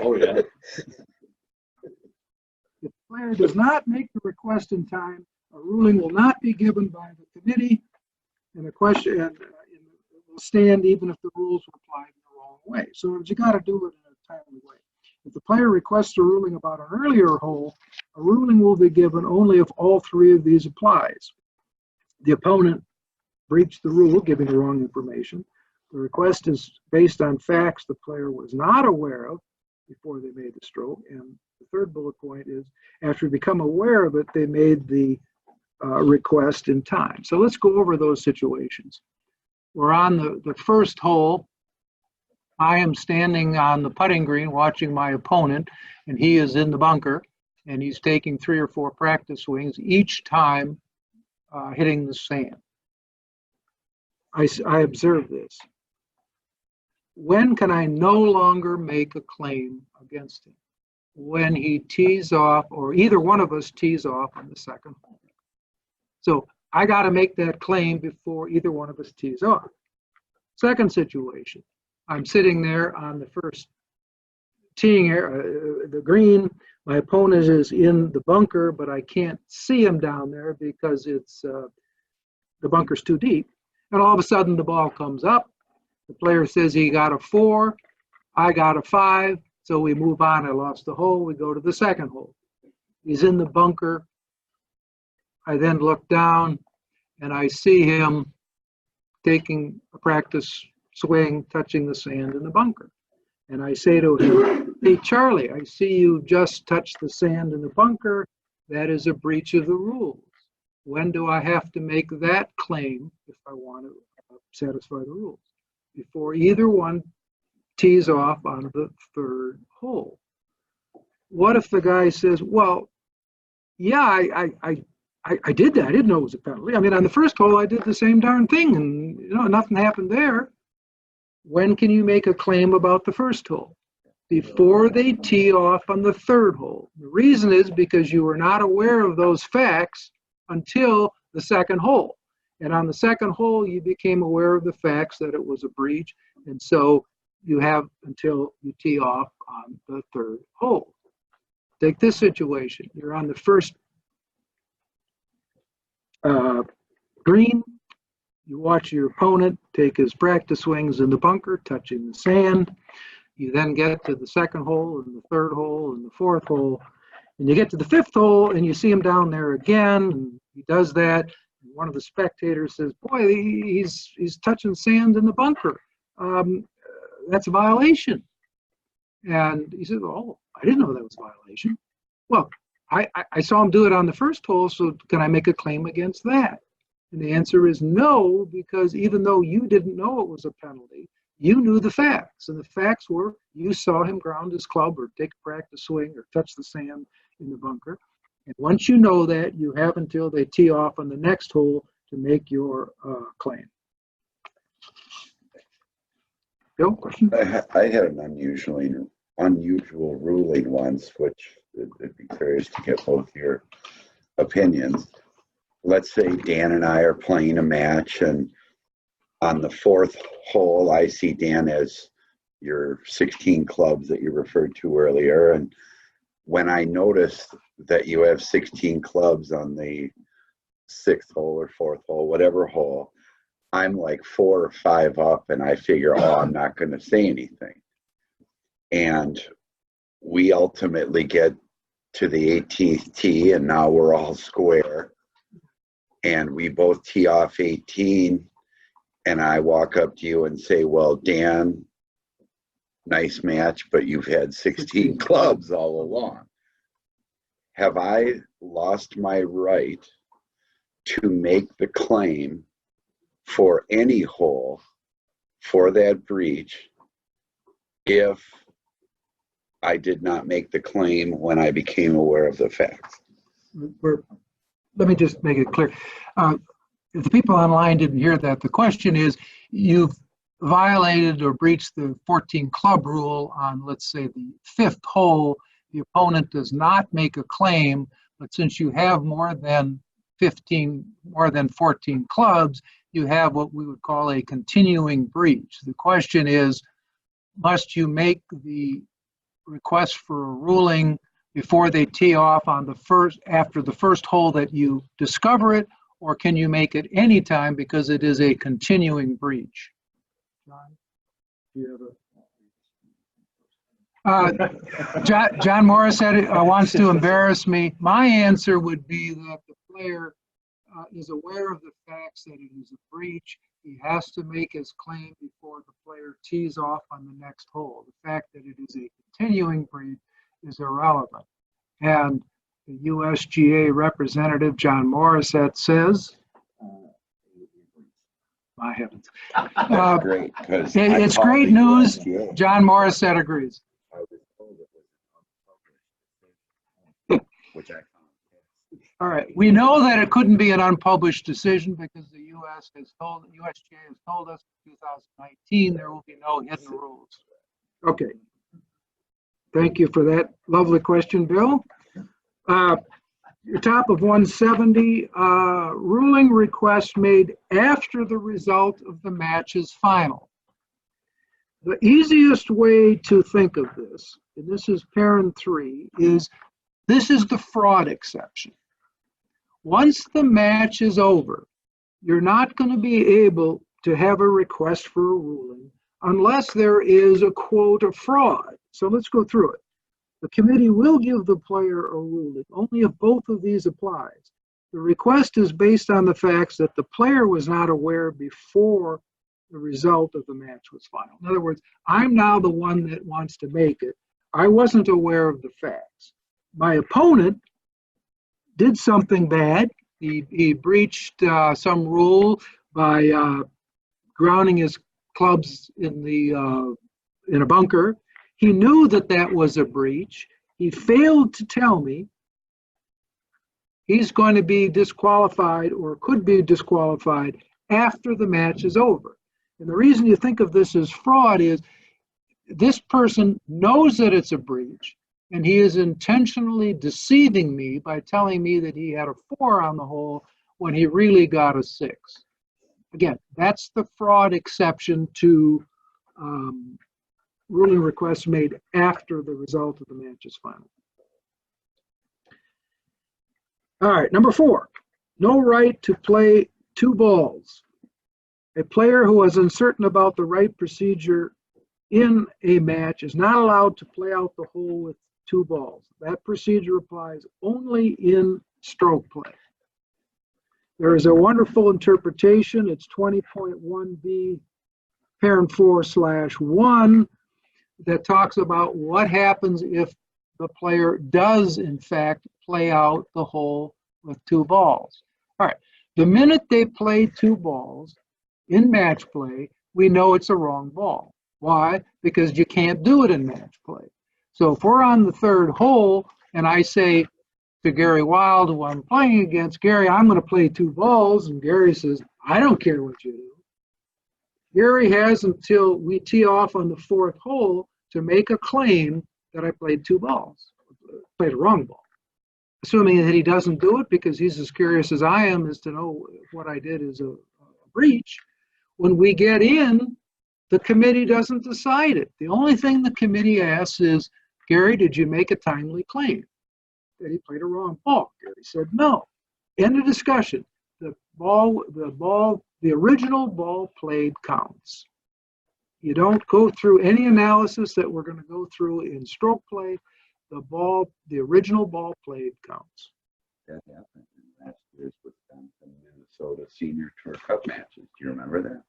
Oh, yeah. If the player does not make the request in time, a ruling will not be given by the committee, and the question will stand even if the rules were applied in the wrong way. So you got to do it in a timely way. If the player requests a ruling about an earlier hole, a ruling will be given only if all 3 of these applies. The opponent breached the rule, giving the wrong information. The request is based on facts the player was not aware of before they made the stroke. And the third bullet point is, after they become aware of it, they made the request in time. So let's go over those situations. We're on the first hole. I am standing on the putting green watching my opponent, and he is in the bunker, and he's taking 3 or 4 practice swings, each time hitting the sand. I observe this. When can I no longer make a claim against him? When he tees off, or either one of us tees off on the second hole. So I got to make that claim before either one of us tees off. Second situation, I'm sitting there on the first teeing the green. My opponent is in the bunker, but I can't see him down there because it's the bunker's too deep. And all of a sudden the ball comes up. The player says he got a 4, I got a 5, so we move on. I lost the hole. We go to the second hole. He's in the bunker. I then look down and I see him taking a practice swing, touching the sand in the bunker. And I say to him, Hey, Charlie, I see you just touched the sand in the bunker. That is a breach of the rules. When do I have to make that claim if I want to satisfy the rules? Before either one tees off on the third hole. What if the guy says, well, yeah, I did that. I didn't know it was a penalty. I mean, on the first hole, I did the same darn thing and, you know, nothing happened there. When can you make a claim about the first hole? Before they tee off on the third hole. The reason is because you were not aware of those facts until the second hole. And on the second hole, you became aware of the facts that it was a breach. And so you have until you tee off on the third hole. Take this situation. You're on the first green. You watch your opponent take his practice swings in the bunker, touching the sand. You then get to the second hole and the third hole and the fourth hole. And you get to the fifth hole and you see him down there again. And he does that. And one of the spectators says, boy, he's touching sand in the bunker. That's a violation. And he says, oh, I didn't know that was a violation. Well, I saw him do it on the first hole, so can I make a claim against that? And the answer is no, because even though you didn't know it was a penalty, you knew the facts. And the facts were you saw him ground his club or take a practice swing or touch the sand in the bunker. And once you know that, you have until they tee off on the next hole to make your claim. Bill, question? I had an unusual ruling once, which I'd be curious to get both your opinions. Let's say Dan and I are playing a match, and on the fourth hole, I see Dan as your 16 clubs that you referred to earlier. And when I notice that you have 16 clubs on the sixth hole or fourth hole, whatever hole, I'm like 4 or 5 up, and I figure, oh, I'm not going to say anything. And we ultimately get to the 18th tee, and now we're all square. And we both tee off 18, and I walk up to you and say, well, Dan, nice match, but you've had 16 clubs all along. Have I lost my right to make the claim for any hole for that breach if I did not make the claim when I became aware of the facts? Let me just make it clear. If the people online didn't hear that, the question is, you've violated or breached the 14 club rule on, let's say, the fifth hole. The opponent does not make a claim, but since you have more than 14 clubs, you have what we would call a continuing breach. The question is, must you make the request for a ruling before they tee off on the first, after the first hole that you discover it, or can you make it anytime because it is a continuing breach? John, do you have a... John Morris said wants to embarrass me. My answer would be that the player is aware of the facts that it is a breach. He has to make his claim before the player tees off on the next hole. The fact that it is a continuing breach is irrelevant. And the WSGA representative, John Morissette, says, my heavens. That's great. It's great news. John Morissette agrees. I was told it was an unpublished decision, which I found. All right. We know that it couldn't be an unpublished decision because the USGA has told us in 2019 there will be no hidden rules. Okay. Thank you for that lovely question, Bill. Your top of 170, ruling request made after the result of the match is final. The easiest way to think of this, and this is parent 3, is this is the fraud exception. Once the match is over, you're not going to be able to have a request for a ruling unless there is a quote of fraud. So let's go through it. The committee will give the player a ruling only if both of these applies. The request is based on the facts that the player was not aware before the result of the match was final. In other words, I'm now the one that wants to make it, I wasn't aware of the facts. My opponent did something bad. He breached some rule by grounding his clubs in a bunker. He knew that that was a breach. He failed to tell me. He's going to be disqualified or could be disqualified after the match is over. And the reason you think of this as fraud is this person knows that it's a breach, and he is intentionally deceiving me by telling me that he had a 4 on the hole when he really got a 6. Again, that's the fraud exception to ruling requests made after the result of the match is final. All right, number 4, no right to play 2 balls. A player who is uncertain about the right procedure in a match is not allowed to play out the hole with 2 balls. That procedure applies only in stroke play. There is a wonderful interpretation. It's 20.1b, parent 4/1, that talks about what happens if the player does, in fact, play out the hole with 2 balls. All right, the minute they play 2 balls in match play, we know it's a wrong ball. Why? Because you can't do it in match play. So if we're on the 3rd hole and I say to Gary Wild, who I'm playing against, Gary, I'm going to play 2 balls, and Gary says, I don't care what you do. Gary has until we tee off on the 4th hole to make a claim that I played 2 balls, played a wrong ball. Assuming that he doesn't do it because he's as curious as I am as to know if what I did is a breach. When we get in, the committee doesn't decide it. The only thing the committee asks is, Gary, did you make a timely claim that he played a wrong ball? Gary said no. End of discussion. The original ball played counts. You don't go through any analysis that we're going to go through in stroke play. The original ball played counts. That happened in last year's Wisconsin, Minnesota Senior Tour Cup matches. Do you remember that?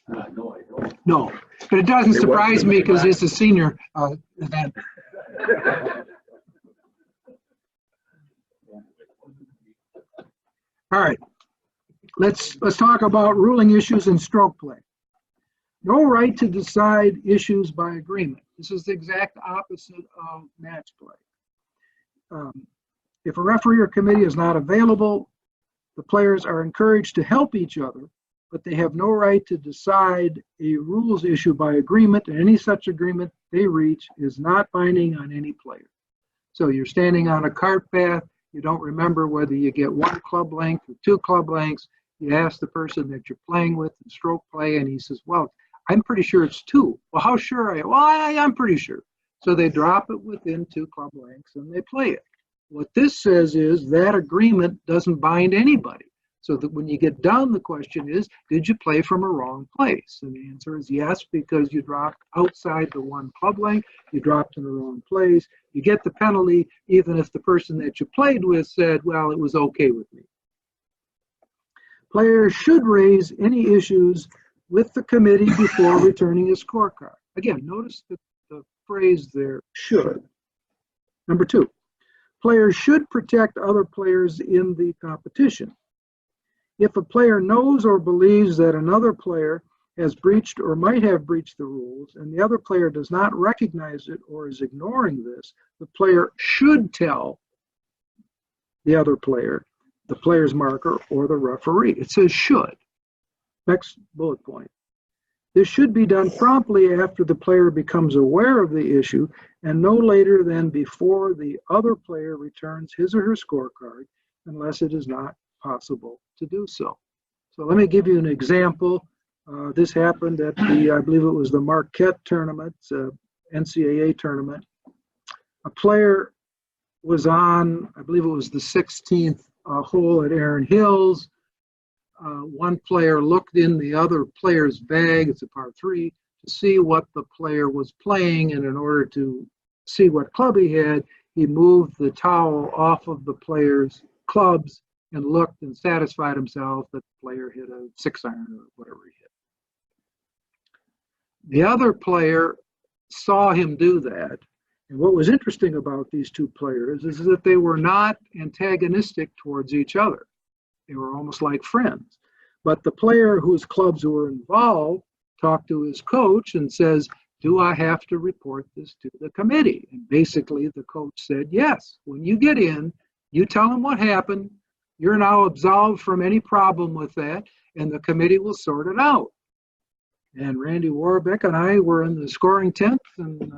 No, I don't. No, but it doesn't surprise me because it's a senior event. All right, let's talk about ruling issues in stroke play. No right to decide issues by agreement. This is the exact opposite of match play. If a referee or committee is not available, the players are encouraged to help each other, but they have no right to decide a rules issue by agreement, and any such agreement they reach is not binding on any player. So you're standing on a cart path, you don't remember whether you get 1 club length or 2 club lengths. You ask the person that you're playing with in stroke play, and he says, well, I'm pretty sure it's 2. Well, how sure are you? Well, I'm pretty sure. So they drop it within 2 club lengths and they play it. What this says is that agreement doesn't bind anybody. So that when you get done, the question is, did you play from a wrong place? And the answer is yes, because you dropped outside the 1 club length, you dropped in the wrong place. You get the penalty, even if the person that you played with said, well, it was okay with me. Players should raise any issues with the committee before returning a scorecard. Again, notice the phrase there, should. Number 2, players should protect other players in the competition. If a player knows or believes that another player has breached or might have breached the rules, and the other player does not recognize it or is ignoring this, the player should tell the other player, the player's marker, or the referee. It says should. Next bullet point. This should be done promptly after the player becomes aware of the issue and no later than before the other player returns his or her scorecard, unless it is not possible to do so. So let me give you an example. This happened at I believe it was the Marquette tournament, NCAA tournament. A player was on, I believe it was the 16th hole at Erin Hills. One player looked in the other player's bag, it's a par 3, to see what the player was playing, and in order to see what club he had, he moved the towel off of the player's clubs and looked and satisfied himself that the player hit a 6-iron or whatever he hit. The other player saw him do that. And what was interesting about these two players is that they were not antagonistic towards each other. They were almost like friends. But the player whose clubs were involved talked to his coach and says, do I have to report this to the committee? And basically the coach said, yes. When you get in, you tell them what happened. You're now absolved from any problem with that, and the committee will sort it out. And Randy Warbeck and I were in the scoring 10th, and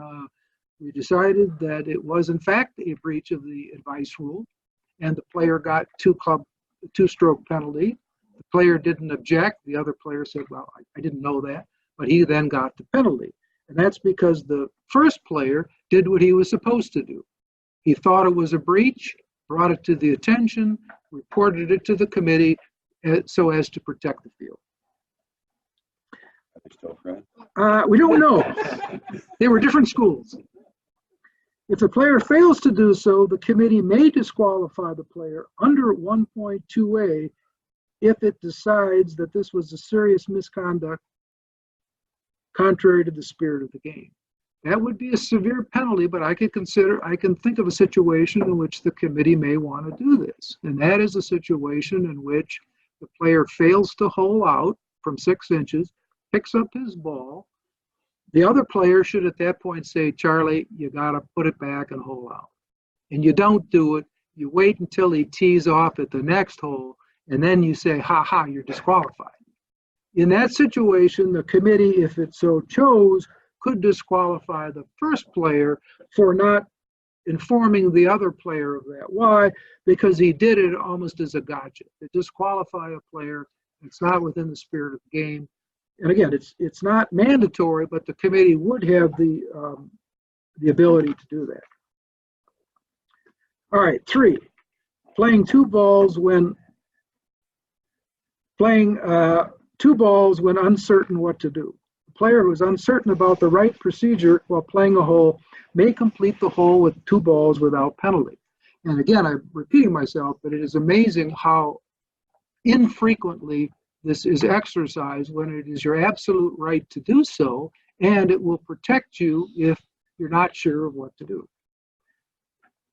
we decided that it was in fact a breach of the advice rule, and the player got two-stroke penalty. The player didn't object. The other player said, well, I didn't know that, but he then got the penalty. And that's because the first player did what he was supposed to do. He thought it was a breach, brought it to the attention, reported it to the committee so as to protect the field. Are they still friends? We don't know. They were different schools. If the player fails to do so, the committee may disqualify the player under 1.2a if it decides that this was a serious misconduct contrary to the spirit of the game. That would be a severe penalty, but I can think of a situation in which the committee may want to do this. And that is a situation in which the player fails to hole out from 6 inches, picks up his ball. The other player should at that point say, Charlie, you got to put it back and hole out. And you don't do it. You wait until he tees off at the next hole, and then you say, ha ha, you're disqualified. In that situation, the committee, if it so chose, could disqualify the first player for not informing the other player of that. Why? Because he did it almost as a gotcha. To disqualify a player, it's not within the spirit of the game. And again, it's not mandatory, but the committee would have the ability to do that. All right, 3, playing two balls when uncertain what to do. The player who is uncertain about the right procedure while playing a hole may complete the hole with 2 balls without penalty. And again, I'm repeating myself, but it is amazing how infrequently this is exercised when it is your absolute right to do so, and it will protect you if you're not sure of what to do.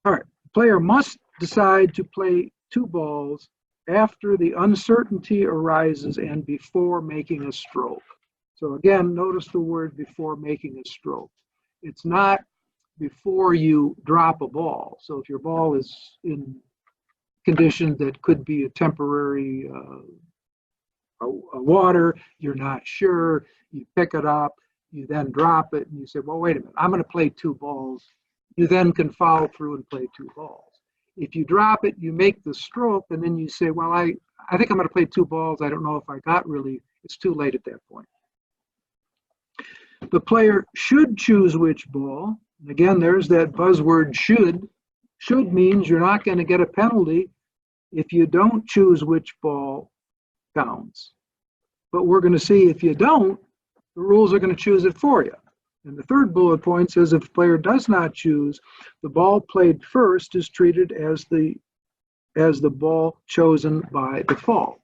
All right, the player must decide to play 2 balls after the uncertainty arises and before making a stroke. So again, notice the word before making a stroke. It's not before you drop a ball. So if your ball is in condition that could be a temporary water, you're not sure, you pick it up, you then drop it, and you say, well, wait a minute, I'm going to play 2 balls. You then can follow through and play 2 balls. If you drop it, you make the stroke, and then you say, well, I think I'm going to play 2 balls. I don't know if I got really, it's too late at that point. The player should choose which ball. And again, there's that buzzword should. Should means you're not going to get a penalty if you don't choose which ball counts. But we're going to see if you don't, the rules are going to choose it for you. And the third bullet point says if the player does not choose, the ball played first is treated as the ball chosen by default.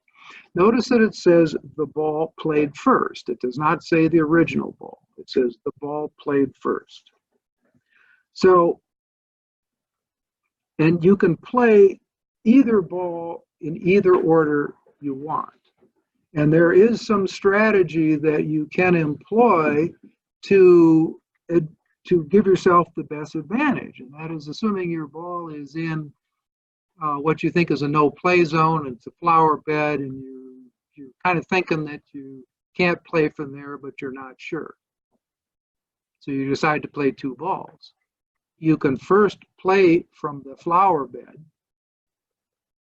Notice that it says the ball played first. It does not say the original ball. It says the ball played first. So, and you can play either ball in either order you want. And there is some strategy that you can employ to give yourself the best advantage. And that is assuming your ball is in what you think is a no-play zone, it's a flower bed, and you're kind of thinking that you can't play from there, but you're not sure. So you decide to play 2 balls. You can first play from the flower bed.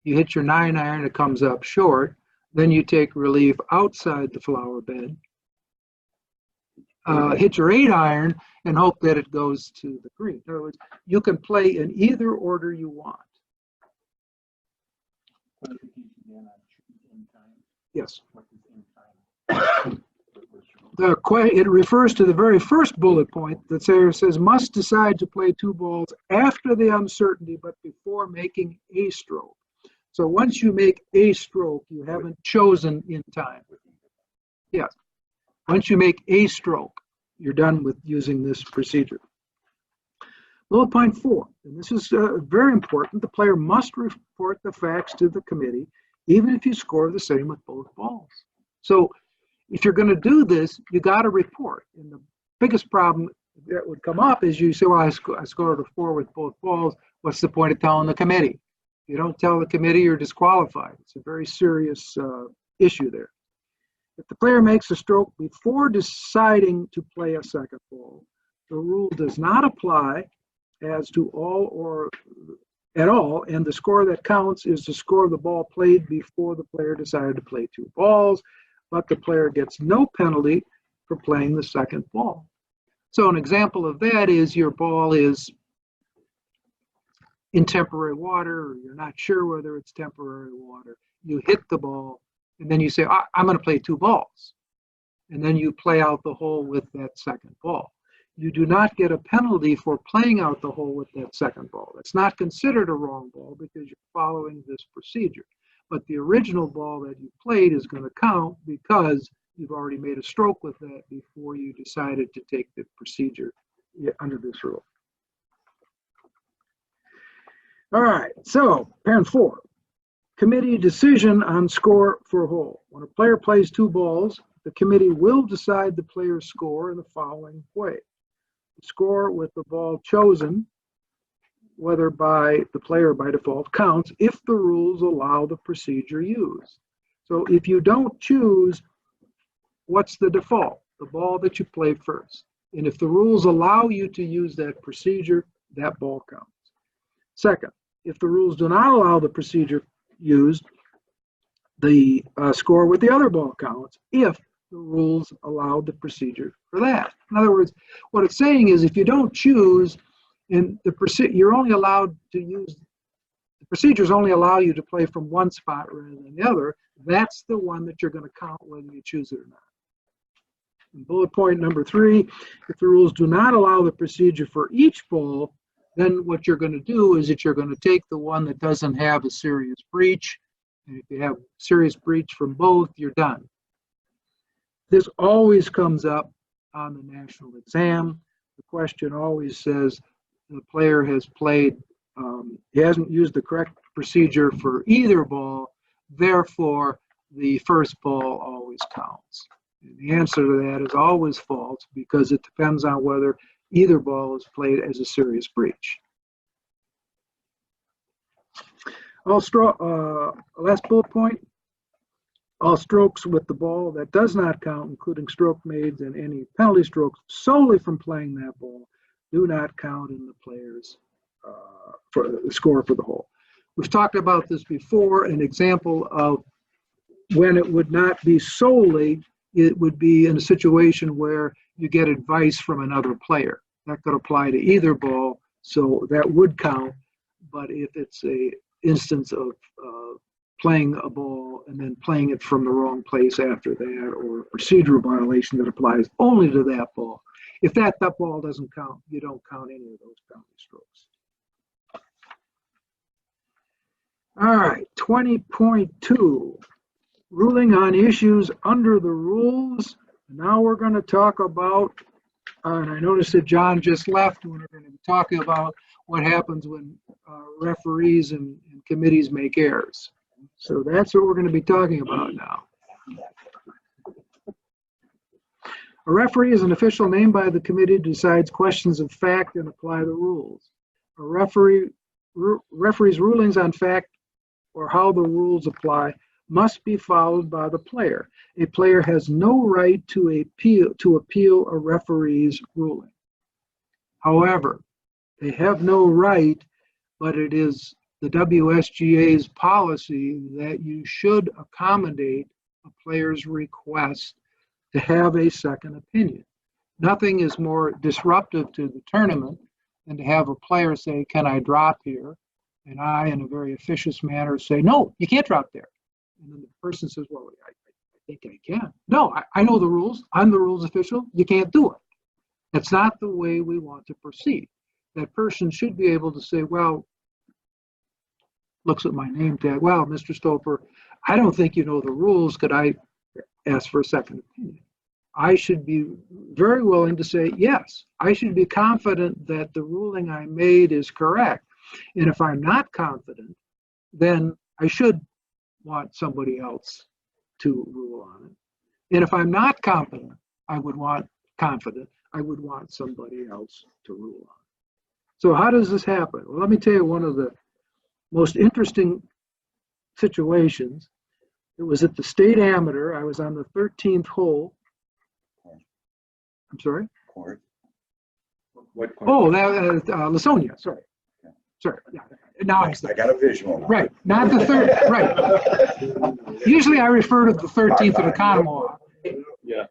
You hit your 9-iron, it comes up short. Then you take relief outside the flower bed. Hit your 8-iron and hope that it goes to the green. In other words, you can play in either order you want. Yes. It refers to the very first bullet point that says must decide to play 2 balls after the uncertainty but before making a stroke. So once you make a stroke, you haven't chosen in time. Yes. Once you make a stroke. you're done with using this procedure. Bullet point 4, and this is very important, the player must report the facts to the committee, even if you score the same with both balls. So if you're going to do this, you got to report. And the biggest problem that would come up is you say, well, I scored a 4 with both balls. What's the point of telling the committee? If you don't tell the committee, you're disqualified. It's a very serious issue there. If the player makes a stroke before deciding to play a second ball, the rule does not apply as to all or at all, and the score that counts is the score of the ball played before the player decided to play 2 balls, but the player gets no penalty for playing the second ball. So an example of that is your ball is in temporary water, or you're not sure whether it's temporary water. You hit the ball, and then you say, I'm going to play 2 balls. And then you play out the hole with that second ball. You do not get a penalty for playing out the hole with that second ball. It's not considered a wrong ball because you're following this procedure. But the original ball that you played is going to count because you've already made a stroke with that before you decided to take the procedure under this rule. All right, so parent 4, committee decision on score for a hole. When a player plays 2 balls, the committee will decide the player's score in the following way. The score with the ball chosen, whether by the player by default, counts if the rules allow the procedure used. So if you don't choose, what's the default? The ball that you play first. And if the rules allow you to use that procedure, that ball counts. Second, if the rules do not allow the procedure used, the score with the other ball counts if the rules allow the procedure for that. In other words, what it's saying is if you don't choose, and you're only allowed to use, the procedures only allow you to play from one spot rather than the other, that's the one that you're going to count whether you choose it or not. And bullet point number 3, if the rules do not allow the procedure for each ball, then what you're going to do is that you're going to take the one that doesn't have a serious breach, and if you have serious breach from both, you're done. This always comes up on the national exam. The question always says the player has played, he hasn't used the correct procedure for either ball, therefore the first ball always counts. And the answer to that is always false because it depends on whether either ball is played as a serious breach. Last bullet point, all strokes with the ball that does not count, including stroke made and any penalty strokes solely from playing that ball, do not count in the player's for the score for the hole. We've talked about this before. An example of when it would not be solely, it would be in a situation where you get advice from another player. That could apply to either ball, so that would count. But if it's a instance of playing a ball and then playing it from the wrong place after that, or a procedural violation that applies only to that ball, if that ball doesn't count, you don't count any of those penalty strokes. All right, 20.2, ruling on issues under the rules. Now we're going to talk about, and I noticed that John just left, and we're going to be talking about what happens when referees and committees make errors. So that's what we're going to be talking about now. A referee is an official named by the committee who decides questions of fact and apply the rules. A referee's rulings on fact or how the rules apply must be followed by the player. A player has no right to appeal a referee's ruling. However, they have no right, but it is the WSGA's policy that you should accommodate a player's request to have a second opinion. Nothing is more disruptive to the tournament than to have a player say, can I drop here? And I, in a very officious manner, say, no, you can't drop there. And then the person says, well, I think I can. No, I know the rules. I'm the rules official. You can't do it. That's not the way we want to proceed. That person should be able to say, well, looks at my name tag, well, Mr. Stoper, I don't think you know the rules. Could I ask for a second opinion? I should be very willing to say, yes, I should be confident that the ruling I made is correct. And if I'm not confident, then I should want somebody else to rule on it. And if I'm not confident, I would want somebody else to rule on it. So how does this happen? Well, let me tell you one of the most interesting situations. It was at the state amateur. I was on the 13th hole. I'm sorry? Court. What? Oh, that Lasonia, sorry. Sorry, yeah. Now I'm I got a visual. right, not the third, right. Usually I refer to the 13th of the Conomowoc. Yeah.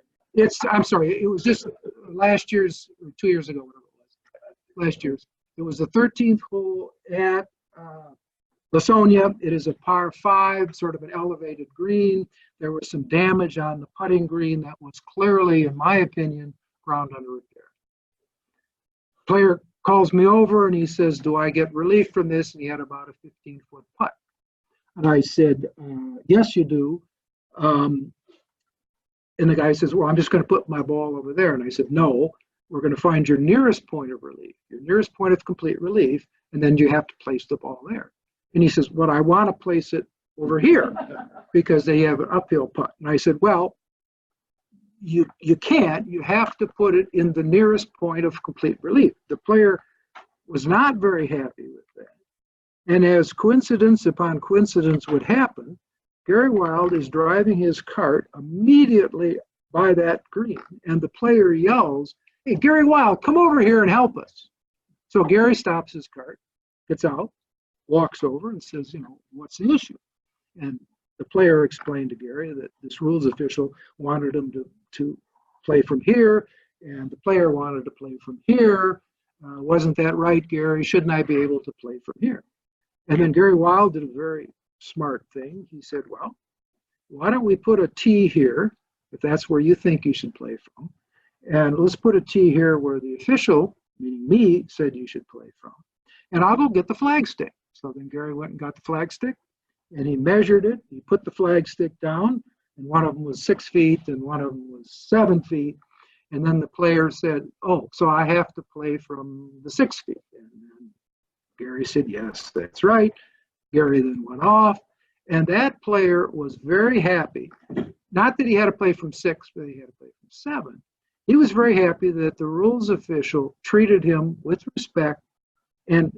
I'm sorry, it was just last year's, 2 years ago, whatever it was. Last year's. It was the 13th hole at Lasonia. It is a par 5, sort of an elevated green. There was some damage on the putting green that was clearly, in my opinion, ground under repair. Player calls me over and he says, do I get relief from this? And he had about a 15-foot putt. And I said, yes, you do. And the guy says, well, I'm just going to put my ball over there. And I said, no, we're going to find your nearest point of relief, your nearest point of complete relief, and then you have to place the ball there. And he says, well, I want to place it over here because they have an uphill putt. And I said, well, you can't. You have to put it in the nearest point of complete relief. The player was not very happy with that. And as coincidence upon coincidence would happen, Gary Wild is driving his cart immediately by that green. And the player yells, hey, Gary Wild, come over here and help us. So Gary stops his cart, gets out, walks over and says, what's the issue? And the player explained to Gary that this rules official wanted him to play from here, and the player wanted to play from here. Wasn't that right, Gary? Shouldn't I be able to play from here? And then Gary Wild did a very smart thing. He said, well, why don't we put a tee here, if that's where you think you should play from, and let's put a tee here where the official, meaning me, said you should play from, and I'll go get the flag stick. So then Gary went and got the flag stick, and he measured it. He put the flag stick down, and one of them was 6 feet, and one of them was 7 feet. And then the player said, oh, so I have to play from the 6 feet. And then Gary said, yes, that's right. Gary then went off, and that player was very happy. Not that he had to play from 6, but he had to play from 7. He was very happy that the rules official treated him with respect, and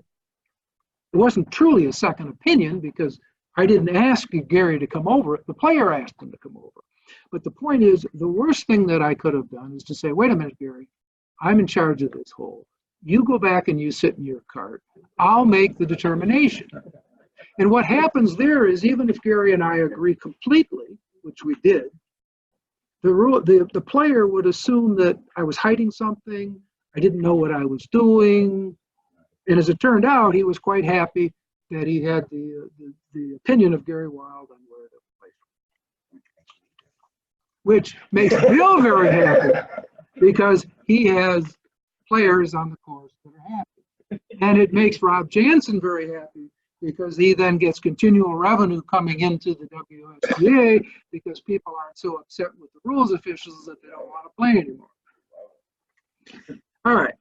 it wasn't truly a second opinion because I didn't ask Gary to come over. The player asked him to come over. But the point is, the worst thing that I could have done is to say, wait a minute, Gary, I'm in charge of this hole. You go back and you sit in your cart. I'll make the determination. And what happens there is, even if Gary and I agree completely, which we did, the player would assume that I was hiding something, I didn't know what I was doing. And as it turned out, he was quite happy that he had the opinion of Gary Wild on where to play from, which makes Bill very happy because he has players on the course that are happy. And it makes Rob Jansen very happy because he then gets continual revenue coming into the WSGA because people aren't so upset with the rules officials that they don't want to play anymore. All right.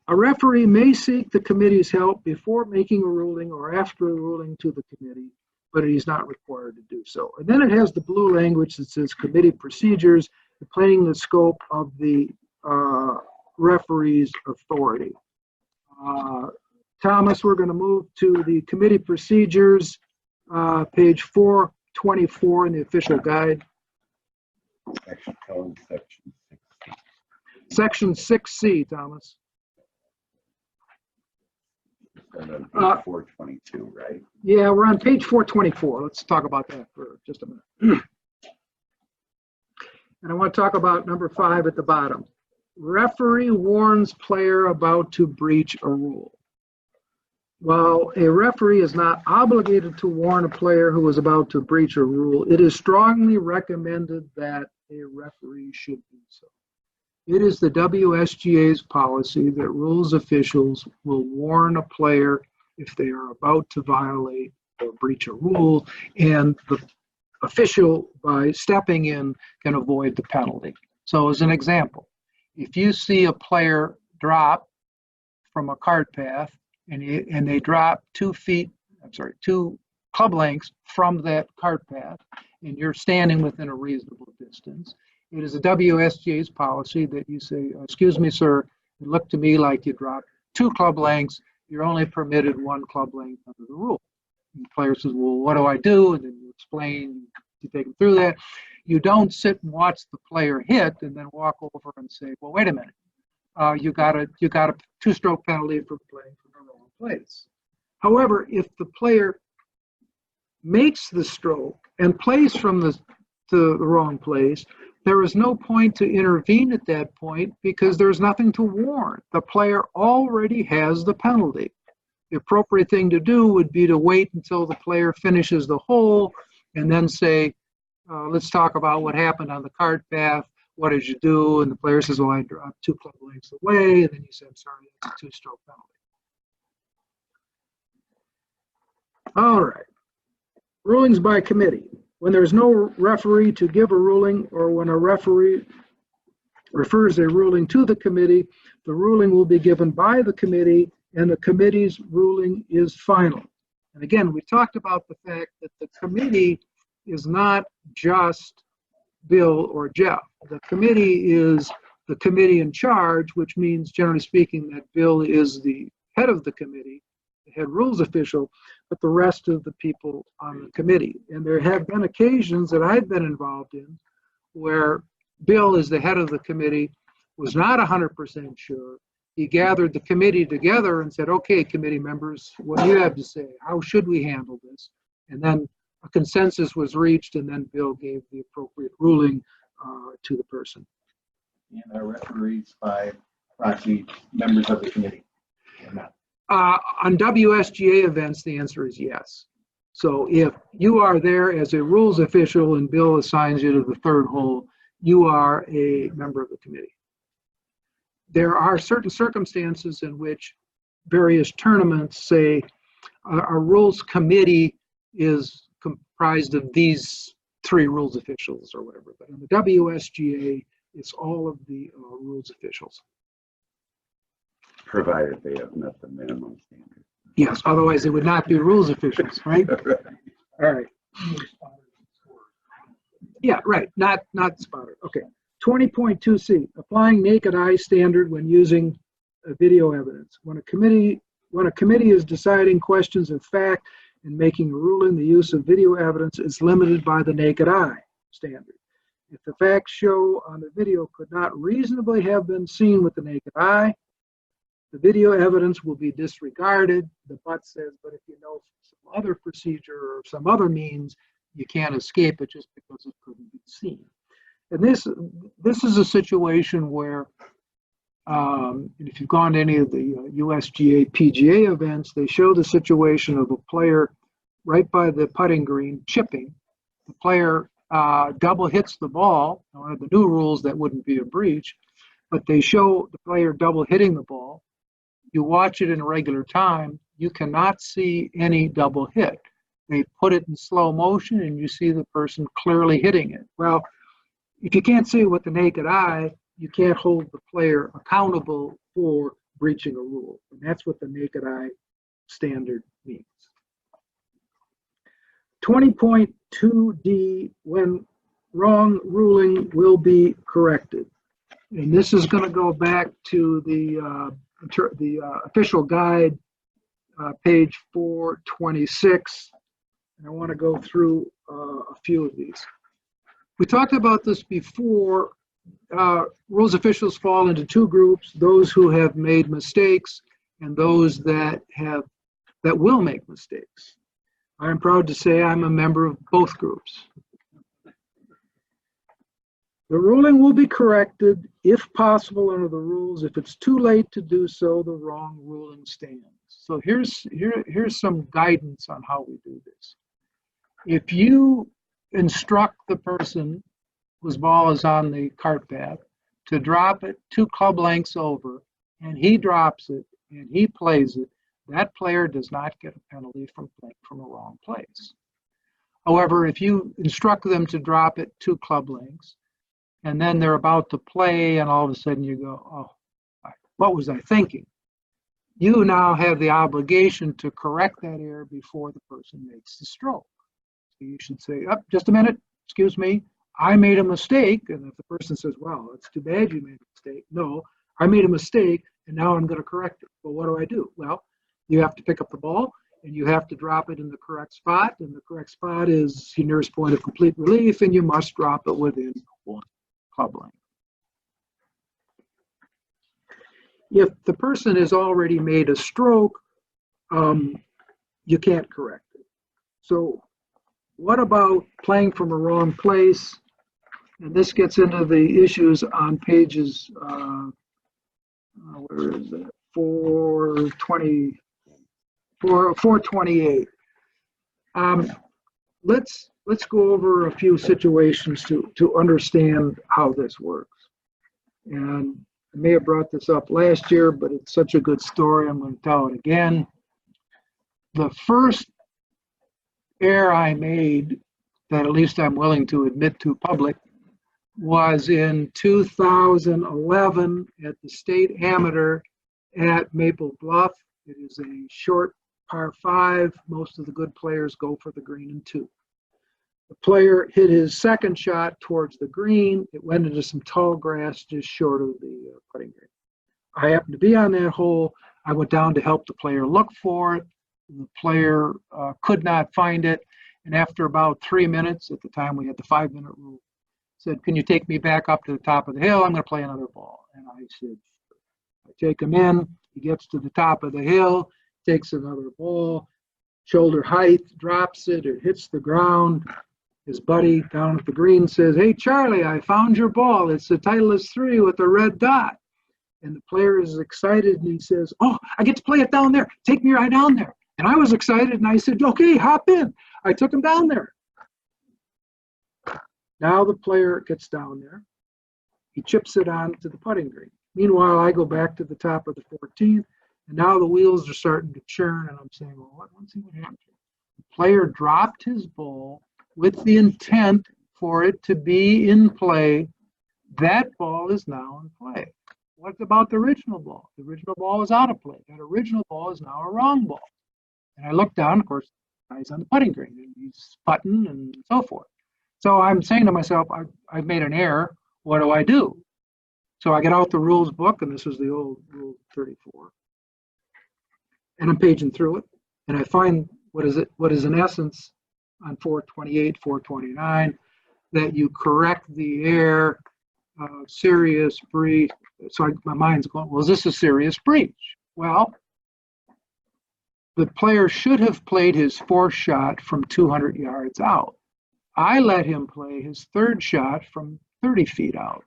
A referee may seek the committee's help before making a ruling or after a ruling to the committee, but he's not required to do so. And then it has the blue language that says committee procedures, explaining the scope of the referee's authority. Thomas, we're going to move to the committee procedures, page 424 in the official guide. Section 6C, Thomas. Page 422, right? Yeah, we're on page 424. Let's talk about that for just a minute. And I want to talk about number 5 at the bottom. Referee warns player about to breach a rule. While a referee is not obligated to warn a player who is about to breach a rule, it is strongly recommended that a referee should do so. It is the WSGA's policy that rules officials will warn a player if they are about to violate or breach a rule, and the official, by stepping in, can avoid the penalty. So as an example, if you see a player drop from a cart path and they drop 2 club lengths from that cart path, and you're standing within a reasonable distance, it is a WSGA's policy that you say, excuse me, sir, it looked to me like you dropped 2 club lengths. You're only permitted 1 club length under the rule. And the player says, well, what do I do? And then you explain, you take them through that. You don't sit and watch the player hit and then walk over and say, well, wait a minute. You got a 2-stroke penalty for playing from the wrong place. However, if the player makes the stroke and plays from the wrong place, there is no point to intervene at that point because there's nothing to warn. The player already has the penalty. The appropriate thing to do would be to wait until the player finishes the hole and then say, let's talk about what happened on the cart path. What did you do? And the player says, well, I dropped 2 club lengths away. And then you say, I'm sorry, it's a 2-stroke penalty. All right. Rulings by committee. When there's no referee to give a ruling, or when a referee refers a ruling to the committee, the ruling will be given by the committee, and the committee's ruling is final. And again, we talked about the fact that the committee is not just Bill or Jeff. The committee is the committee in charge, which means, generally speaking, that Bill is the head of the committee, the head rules official, but the rest of the people on the committee. And there have been occasions that I've been involved in where Bill, as the head of the committee, was not 100% sure. He gathered the committee together and said, okay, committee members, what do you have to say? How should we handle this? And then a consensus was reached, and then Bill gave the appropriate ruling to the person. And are referees by proxy members of the committee or not? On WSGA events, the answer is yes. So if you are there as a rules official and Bill assigns you to the 3rd hole, you are a member of the committee. There are certain circumstances in which various tournaments say our rules committee is comprised of these 3 rules officials or whatever. But in the WSGA, it's all of the rules officials. Provided they have met the minimum standard. Yes, otherwise they would not be rules officials, right? All right. Yeah, right, not spotted. Okay. 20.2C, applying naked eye standard when using video evidence. When a committee is deciding questions of fact and making a ruling, the use of video evidence is limited by the naked eye standard. If the facts shown on the video could not reasonably have been seen with the naked eye, the video evidence will be disregarded. The but says, but if you know some other procedure or some other means, you can't escape it just because it couldn't be seen. And this is a situation where, if you've gone to any of the USGA, PGA events, they show the situation of a player right by the putting green chipping. The player double hits the ball. One of the new rules, that wouldn't be a breach, but they show the player double hitting the ball. You watch it in regular time, you cannot see any double hit. They put it in slow motion and you see the person clearly hitting it. Well, if you can't see it with the naked eye, you can't hold the player accountable for breaching a rule. And that's what the naked eye standard means. 20.2D, when wrong ruling will be corrected. And this is going to go back to the official guide, page 426. And I want to go through a few of these. We talked about this before. Rules officials fall into 2 groups: those who have made mistakes and those that will make mistakes. I'm proud to say I'm a member of both groups. The ruling will be corrected if possible under the rules. If it's too late to do so, the wrong ruling stands. So here's some guidance on how we do this. If you instruct the person whose ball is on the cart path to drop it 2 club lengths over, and he drops it and he plays it, that player does not get a penalty from playing from a wrong place. However, if you instruct them to drop it 2 club lengths, and then they're about to play, and all of a sudden you go, oh, what was I thinking? You now have the obligation to correct that error before the person makes the stroke. So you should say, oh, just a minute, excuse me, I made a mistake. And if the person says, well, it's too bad you made a mistake. No, I made a mistake, and now I'm going to correct it. Well, what do I do? Well, you have to pick up the ball, and you have to drop it in the correct spot. And the correct spot is your nearest point of complete relief, and you must drop it within 1 club length. If the person has already made a stroke, you can't correct it. So what about playing from a wrong place? And this gets into the issues on pages, where is it? 428. Let's go over a few situations to understand how this works. And I may have brought this up last year, but it's such a good story, I'm going to tell it again. The first error I made, that at least I'm willing to admit to public, was in 2011 at the State Amateur at Maple Bluff. It is a short par 5. Most of the good players go for the green in 2. The player hit his second shot towards the green. It went into some tall grass just short of the putting green. I happened to be on that hole. I went down to help the player look for it. The player could not find it. And after about 3 minutes, at the time we had the 5-minute rule, said, can you take me back up to the top of the hill? I'm going to play another ball. And I said, I take him in. He gets to the top of the hill, takes another ball, shoulder height, drops it, it hits the ground. His buddy down at the green says, hey, Charlie, I found your ball. It's the Titleist 3 with a red dot. And the player is excited, and he says, oh, I get to play it down there. Take me right down there. And I was excited, and I said, okay, hop in. I took him down there. Now the player gets down there. He chips it onto the putting green. Meanwhile, I go back to the top of the 14th, and now the wheels are starting to churn, and I'm saying, well, let's see what happened here. The player dropped his ball with the intent for it to be in play. That ball is now in play. What about the original ball? The original ball is out of play. That original ball is now a wrong ball. And I look down, of course, the guy's on the putting green, and he's putting and so forth. So I'm saying to myself, I've made an error. What do I do? So I get out the rules book, and this is the old Rule 34. And I'm paging through it, and I find what is in essence on 428, 429, that you correct the error, serious breach. So my mind's going, well, is this a serious breach? Well, the player should have played his 4th shot from 200 yards out. I let him play his 3rd shot from 30 feet out.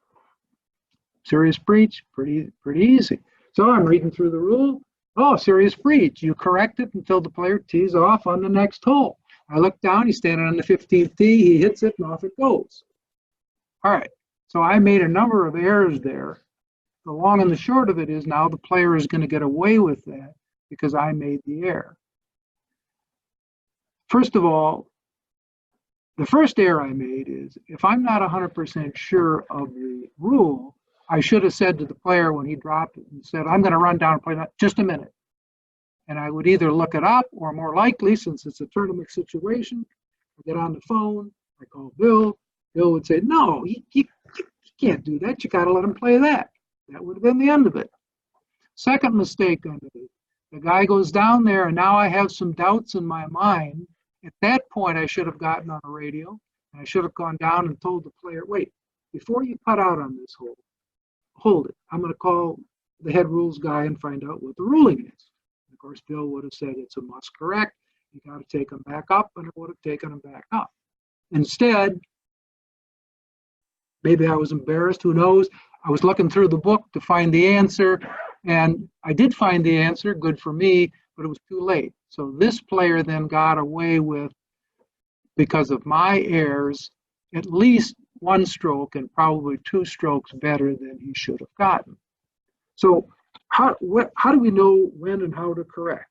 Serious breach, pretty easy. So I'm reading through the rule. Oh, serious breach. You correct it until the player tees off on the next hole. I look down, he's standing on the 15th tee, he hits it, and off it goes. All right, so I made a number of errors there. The long and the short of it is now the player is going to get away with that because I made the error. First of all, the first error I made is if I'm not 100% sure of the rule, I should have said to the player when he dropped it and said, I'm going to run down and play that, just a minute. And I would either look it up, or more likely, since it's a tournament situation, I get on the phone, I call Bill. Bill would say, no, you can't do that. You got to let him play that. That would have been the end of it. Second mistake I made. The guy goes down there, and now I have some doubts in my mind. At that point, I should have gotten on the radio, and I should have gone down and told the player, wait, before you cut out on this hole, hold it. I'm going to call the head rules guy and find out what the ruling is. Of course, Bill would have said it's a must correct. You got to take them back up, and it would have taken them back up. Instead, maybe I was embarrassed, who knows? I was looking through the book to find the answer, and I did find the answer, good for me, but it was too late. So this player then got away with, because of my errors, at least 1 stroke and probably 2 strokes better than he should have gotten. So how do we know when and how to correct?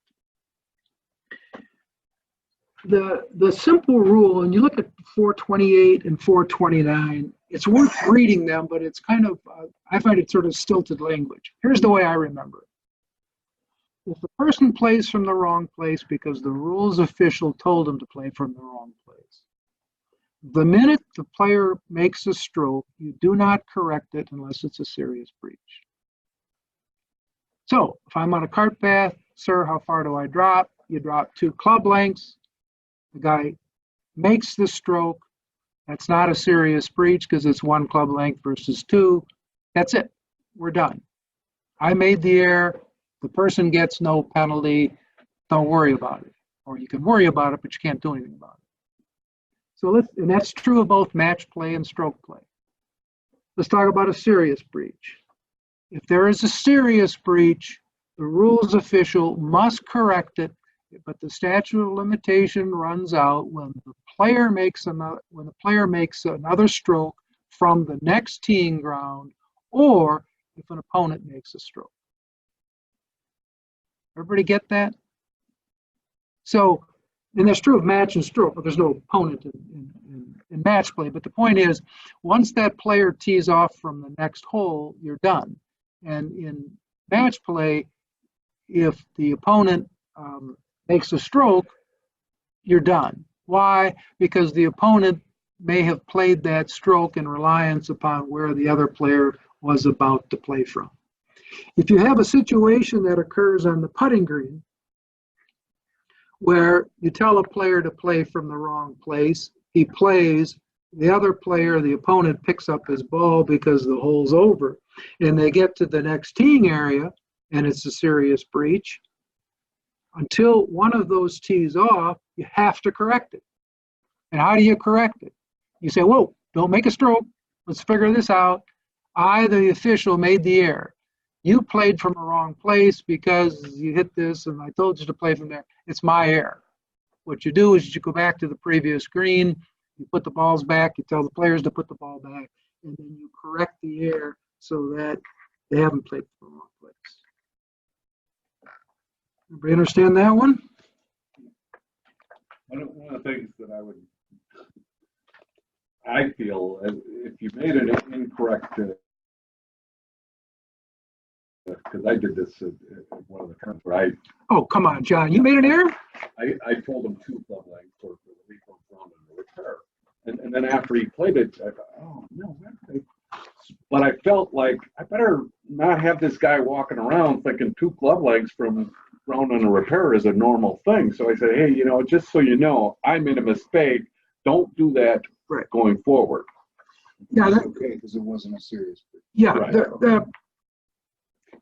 the simple rule, and you look at 428 and 429, it's worth reading them, but it's kind of, I find it sort of stilted language. Here's the way I remember it. If the person plays from the wrong place because the rules official told him to play from the wrong place, the minute the player makes a stroke, you do not correct it unless it's a serious breach. So if I'm on a cart path, sir, how far do I drop? You drop 2 club lengths. The guy makes the stroke. That's not a serious breach because it's 1 club length versus 2. That's it. We're done. I made the error. The person gets no penalty. Don't worry about it. Or you can worry about it, but you can't do anything about it. So and that's true of both match play and stroke play. Let's talk about a serious breach. If there is a serious breach, the rules official must correct it, but the statute of limitation runs out when the player makes another stroke from the next teeing ground, or if an opponent makes a stroke. Everybody get that? So, and that's true of match and stroke, but there's no opponent in match play. But the point is, once that player tees off from the next hole, you're done. And in match play, if the opponent makes a stroke, you're done. Why? Because the opponent may have played that stroke in reliance upon where the other player was about to play from. If you have a situation that occurs on the putting green, where you tell a player to play from the wrong place, he plays, the other player, the opponent, picks up his ball because the hole's over, and they get to the next teeing area, and it's a serious breach. Until one of those tees off, you have to correct it. And how do you correct it? You say, whoa, don't make a stroke. Let's figure this out. I, the official, made the error. You played from the wrong place because you hit this and I told you to play from there. It's my error. What you do is you go back to the previous green, you put the balls back, you tell the players to put the ball back, and then you correct the error so that they haven't played from the wrong place. Everybody understand that one? One of the things that I feel, if you made an incorrect, because I did this at one of the times where Oh, come on, John. You made an error? I told him 2 club lengths for the relief round and the repair. And then after he played it, I thought, oh, no. But I felt like I better not have this guy walking around thinking 2 club lengths from round and a repair is a normal thing. So I said, hey, just so you know, I made a mistake. Don't do that going forward. Yeah, That's okay, because it wasn't a serious. yeah. Right.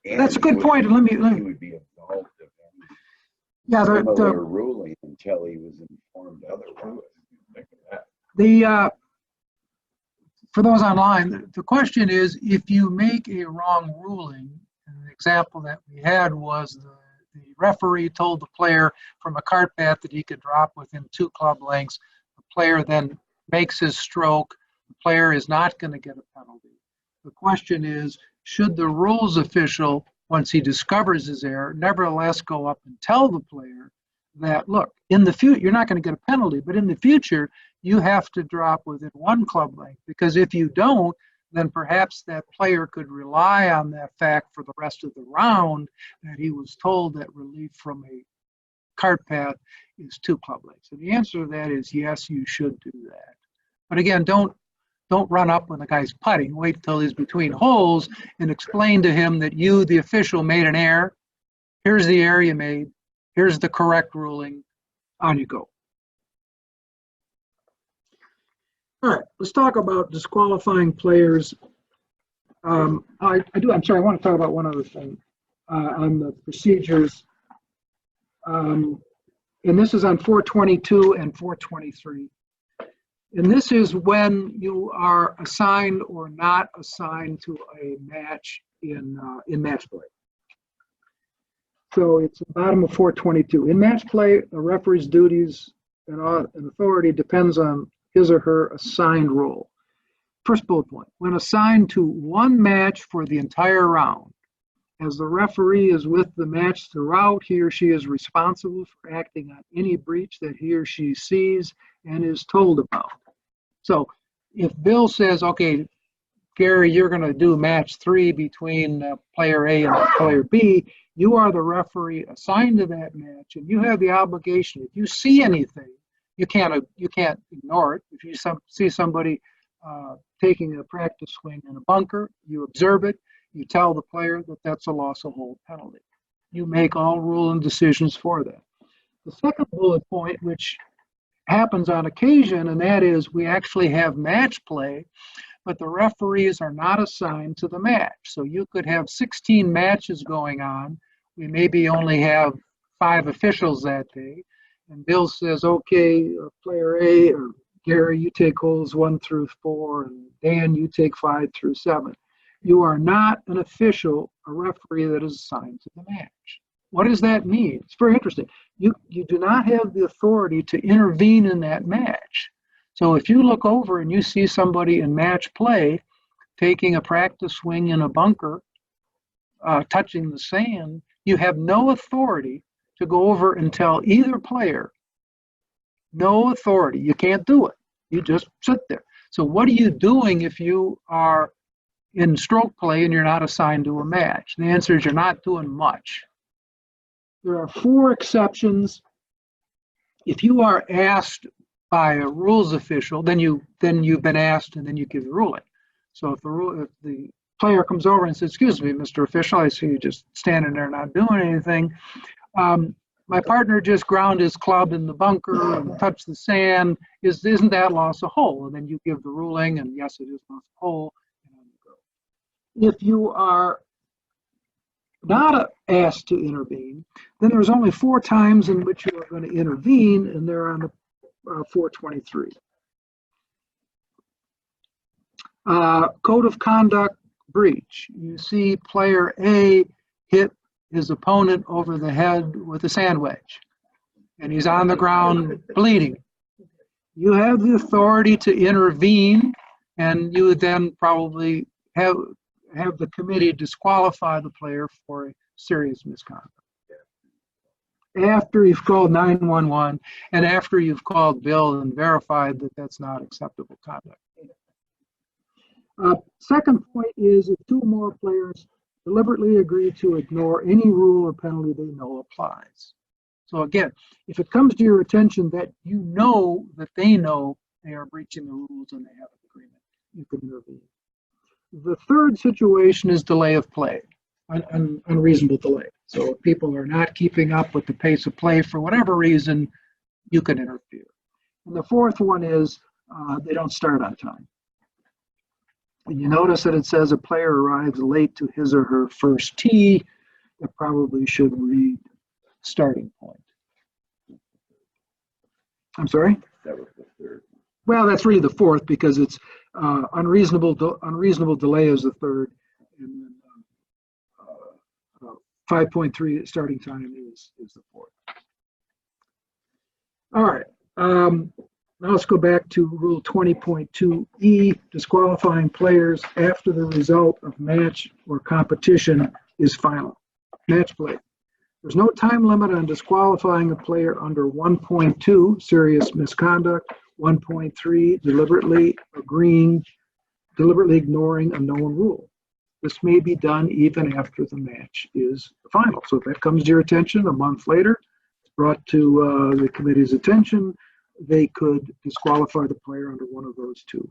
That's a good point. Let me. He would be involved in Yeah, similar ruling until he was informed otherwise. For those online, the question is, if you make a wrong ruling, and the example that we had was the referee told the player from a cart path that he could drop within 2 club lengths. The player then makes his stroke. The player is not going to get a penalty. The question is, should the rules official, once he discovers his error, nevertheless go up and tell the player that, look, in the future, you're not going to get a penalty, but in the future, you have to drop within 1 club length, because if you don't, then perhaps that player could rely on that fact for the rest of the round, that he was told that relief from a cart path is 2 club lengths. And the answer to that is yes, you should do that. But again, don't run up when the guy's putting. Wait till he's between holes and explain to him that you, the official, made an error. Here's the error you made. Here's the correct ruling. On you go. All right, let's talk about disqualifying players. I'm sorry, I want to talk about one other thing on the procedures. And this is on 422 and 423. And this is when you are assigned or not assigned to a match in match play. So it's the bottom of 422. In match play, a referee's duties and authority depends on his or her assigned role. First bullet point, when assigned to one match for the entire round, As the referee is with the match throughout, he or she is responsible for acting on any breach that he or she sees and is told about. So if Bill says, okay, Gary, you're going to do match 3 between player A and player B, you are the referee assigned to that match, and you have the obligation. If you see anything, you can't ignore it. If you see somebody taking a practice swing in a bunker, you observe it. You tell the player that that's a loss of hold penalty. You make all rule and decisions for that. The second bullet point, which happens on occasion, and that is we actually have match play, but the referees are not assigned to the match. So you could have 16 matches going on. We maybe only have 5 officials that day. And Bill says, okay, player A, or Gary, you take holes 1 through 4, and Dan, you take 5 through 7. You are not an official, a referee that is assigned to the match. What does that mean? It's very interesting. You do not have the authority to intervene in that match. So if you look over and you see somebody in match play taking a practice swing in a bunker, touching the sand, you have no authority to go over and tell either player, no authority. You can't do it. You just sit there. So what are you doing if you are in stroke play and you're not assigned to a match? The answer is you're not doing much. There are 4 exceptions. If you are asked by a rules official, then you've been asked, and then you give the ruling. So if the player comes over and says, "Excuse me, Mr. Official, I see you just standing there not doing anything. My partner just ground his club in the bunker and touched the sand. Isn't that loss of hole?" And then you give the ruling, and yes, it is loss of hole. If you are not asked to intervene, then there's only 4 times in which you are going to intervene, and they're on the 423. Code of conduct breach. You see player A hit his opponent over the head with a sand wedge, and he's on the ground bleeding. You have the authority to intervene, and you would then probably have the committee disqualify the player for a serious misconduct. After you've called 911 and after you've called Bill and verified that that's not acceptable conduct. Second point is if 2 or more players deliberately agree to ignore any rule or penalty they know applies. So again, if it comes to your attention that you know that they know they are breaching the rules and they have an agreement, you can intervene. The third situation is delay of play, unreasonable delay. So if people are not keeping up with the pace of play for whatever reason, you can interfere. And the fourth one is they don't start on time. When you notice that it says a player arrives late to his or her first tee, it probably should read starting point. I'm sorry? That was the third. Well, that's really the fourth because it's unreasonable delay is the third, and then 5.3 starting time is the fourth. All right. Now let's go back to Rule 20.2E, disqualifying players after the result of match or competition is final. Match play. There's no time limit on disqualifying a player under 1.2, serious misconduct, 1.3, deliberately ignoring a known rule. This may be done even after the match is final. So if that comes to your attention a month later, it's brought to the committee's attention, they could disqualify the player under one of those 2.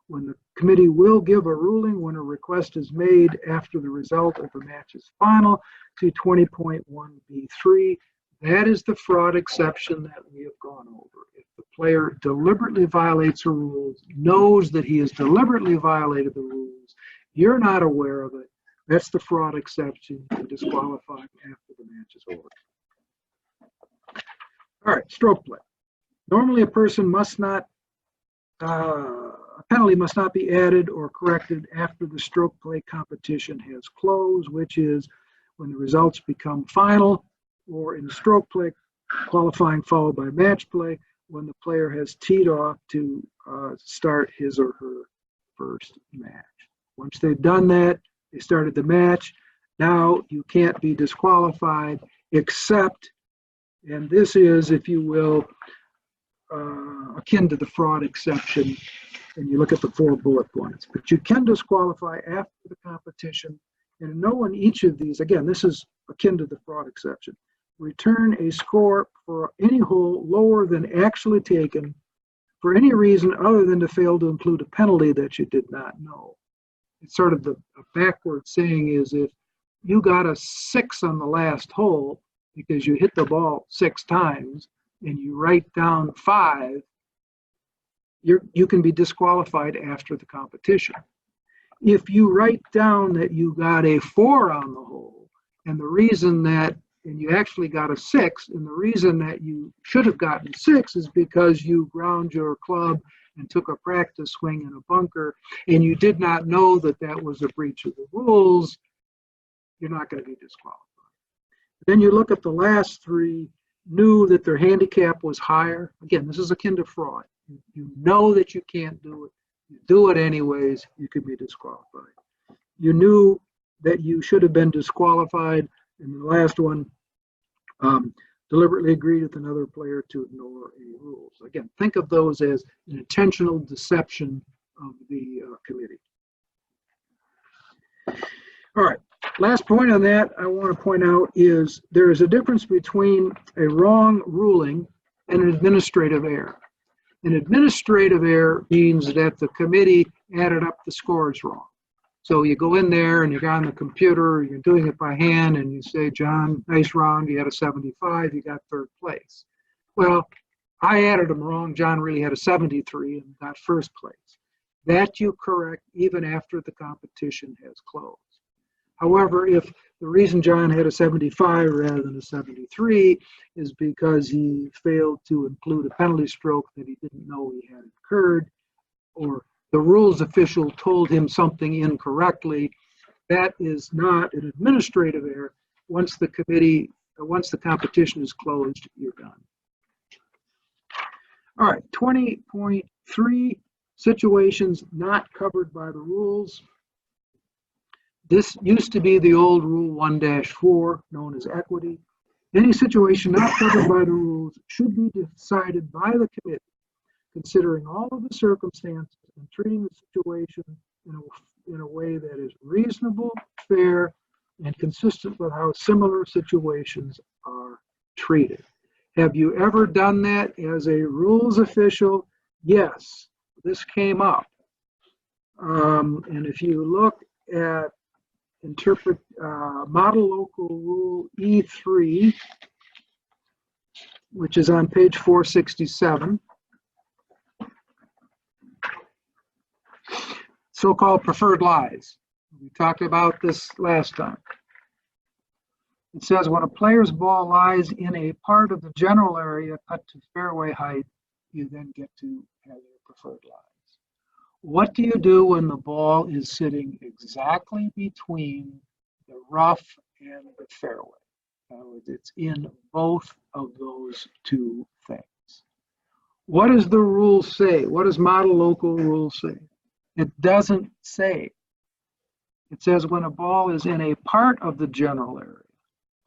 When the committee will give a ruling when a request is made after the result of the match is final, to 20.1B3, that is the fraud exception that we have gone over. If the player deliberately violates the rules, knows that he has deliberately violated the rules, you're not aware of it, that's the fraud exception to disqualify after the match is over. All right, stroke play. Normally a person must not, a penalty must not be added or corrected after the stroke play competition has closed, which is when the results become final, or in stroke play, qualifying followed by match play, when the player has teed off to start his or her first match. Once they've done that, they started the match. Now you can't be disqualified except, and this is, if you will, akin to the fraud exception, and you look at the 4 bullet points. But you can disqualify after the competition, and no in each of these, again, this is akin to the fraud exception, return a score for any hole lower than actually taken for any reason other than to fail to include a penalty that you did not know. It's sort of a backward saying is if you got a 6 on the last hole because you hit the ball 6 times and you write down 5, you can be disqualified after the competition. If you write down that you got a 4 on the hole and the reason that, and you actually got a 6, and the reason that you should have gotten 6 is because you ground your club and took a practice swing in a bunker, and you did not know that that was a breach of the rules, you're not going to be disqualified. Then you look at the last 3, knew that their handicap was higher. Again, this is akin to fraud. You know that you can't do it. You do it anyways, you could be disqualified. You knew that you should have been disqualified. And the last one, deliberately agreed with another player to ignore any rules. Again, think of those as an intentional deception of the committee. All right, last point on that I want to point out is there is a difference between a wrong ruling and an administrative error. An administrative error means that the committee added up the scores wrong. So you go in there and you're on the computer, you're doing it by hand, and you say, John, nice round, you had a 75, you got 3rd place. Well, I added them wrong. John really had a 73 and got 1st place. That you correct even after the competition has closed. However, if the reason John had a 75 rather than a 73 is because he failed to include a penalty stroke that he didn't know he had incurred, or the rules official told him something incorrectly, that is not an administrative error. Once the competition is closed, you're done. All right, 20.3, situations not covered by the rules. This used to be the old Rule 1-4, known as equity. Any situation not covered by the rules should be decided by the committee, considering all of the circumstances and treating the situation in a way that is reasonable, fair, and consistent with how similar situations are treated. Have you ever done that as a rules official? Yes, this came up. And if you look at Model Local Rule E3, which is on page 467, so-called preferred lies. We talked about this last time. It says when a player's ball lies in a part of the general area cut to fairway height, you then get to have your preferred lies. What do you do when the ball is sitting exactly between the rough and the fairway? In other words, it's in both of those 2 things. What does the rule say? What does Model Local Rule say? It doesn't say. It says when a ball is in a part of the general area.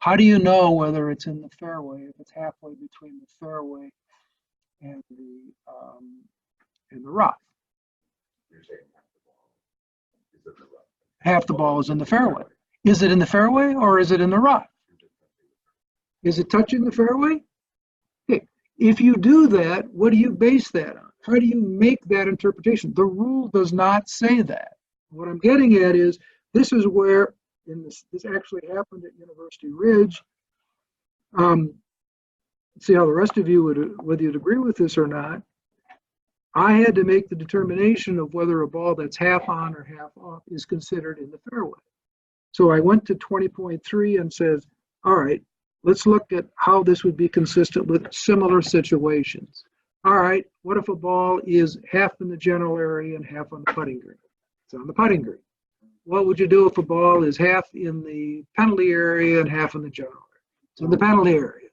How do you know whether it's in the fairway if it's halfway between the fairway and the rough? You're saying Half the ball is in the fairway. Is it in the fairway or is it in the rough? Is it touching the fairway? Okay. If you do that, what do you base that on? How do you make that interpretation? The rule does not say that. What I'm getting at is this is where, this actually happened at University Ridge. See how the rest of you would, whether you'd agree with this or not. I had to make the determination of whether a ball that's half on or half off is considered in the fairway. So I went to 20.3 and says, all right, let's look at how this would be consistent with similar situations. All right, what if a ball is half in the general area and half on the putting green? It's on the putting green. What would you do if a ball is half in the penalty area and half in the general area? It's in the penalty area.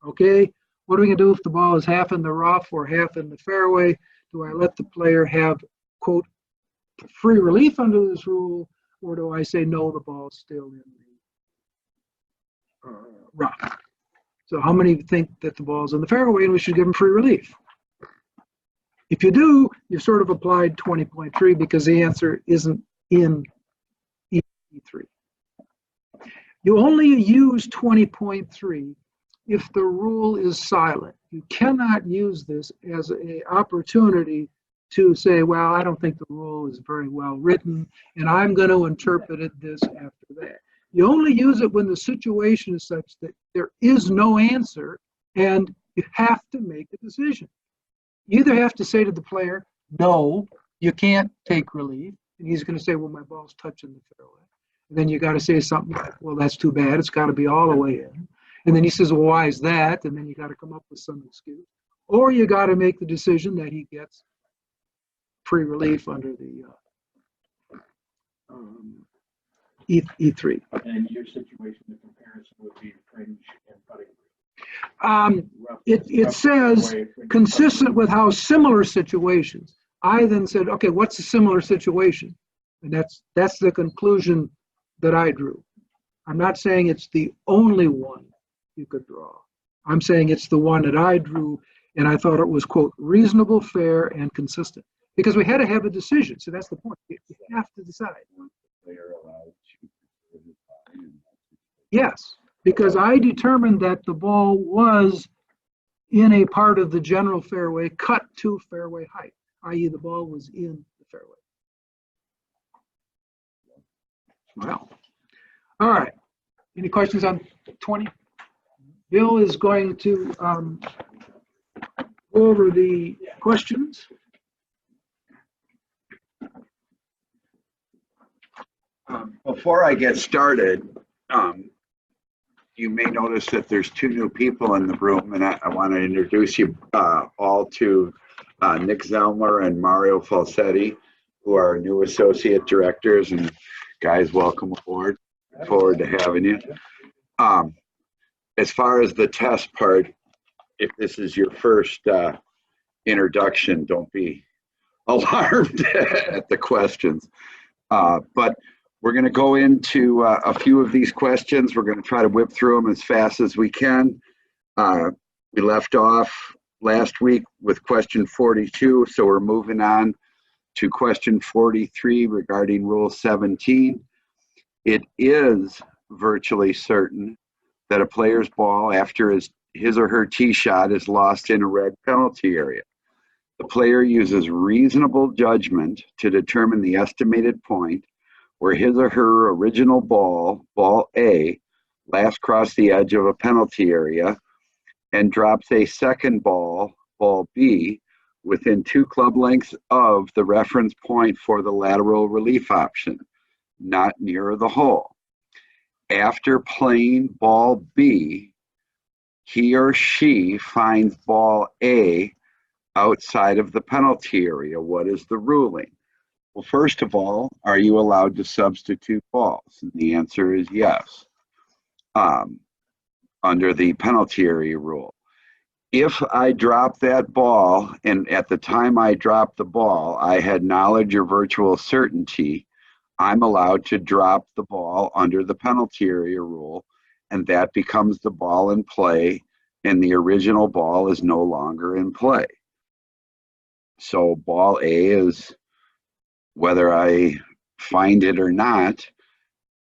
Okay, what are we going to do if the ball is half in the rough or half in the fairway? Do I let the player have, quote, free relief under this rule, or do I say, no, the ball is still in the rough. So how many think that the ball's in the fairway and we should give them free relief? If you do, you sort of applied 20.3 because the answer isn't in E3. You only use 20.3 if the rule is silent. You cannot use this as an opportunity to say, well, I don't think the rule is very well written, and I'm going to interpret it this after that. You only use it when the situation is such that there is no answer and you have to make a decision. You either have to say to the player, no, you can't take relief, and he's going to say, well, my ball's touching the fairway. And then you got to say something like, well, that's too bad. It's got to be all the way in. And then he says, well, why is that? And then you got to come up with some excuse. Or you got to make the decision that he gets free relief under the E3. And in your situation, the comparison would be fringe and putting. It says consistent with how similar situations. I then said, okay, what's a similar situation? And that's the conclusion that I drew. I'm not saying it's the only one you could draw. I'm saying it's the one that I drew, and I thought it was, quote, reasonable, fair, and consistent. Because we had to have a decision. So that's the point. You have to decide. Yes, because I determined that the ball was in a part of the general fairway cut to fairway height, i.e. the ball was in the fairway. Well, all right. Any questions on 20? Bill is going to go over the questions. Before I get started, you may notice that there's two new people in the room, and I want to introduce you all to Nick Zelmer and Mario Falsetti, who are our new associate directors. And guys, welcome aboard. Look forward to having you. As far as the test part, if this is your first introduction, don't be alarmed at the questions. But we're going to go into a few of these questions. We're going to try to whip through them as fast as we can. We left off last week with question 42, so we're moving on to question 43 regarding Rule 17. It is virtually certain that a player's ball after his or her tee shot is lost in a red penalty area. The player uses reasonable judgment to determine the estimated point where his or her original ball, ball A, last crossed the edge of a penalty area and drops a second ball, ball B, within 2 club lengths of the reference point for the lateral relief option, not near the hole. After playing ball B, he or she finds ball A outside of the penalty area. What is the ruling? Well, first of all, are you allowed to substitute balls? And the answer is yes, under the penalty area rule. If I drop that ball, and at the time I dropped the ball, I had knowledge or virtual certainty, I'm allowed to drop the ball under the penalty area rule, and that becomes the ball in play, and the original ball is no longer in play. So ball A is, whether I find it or not,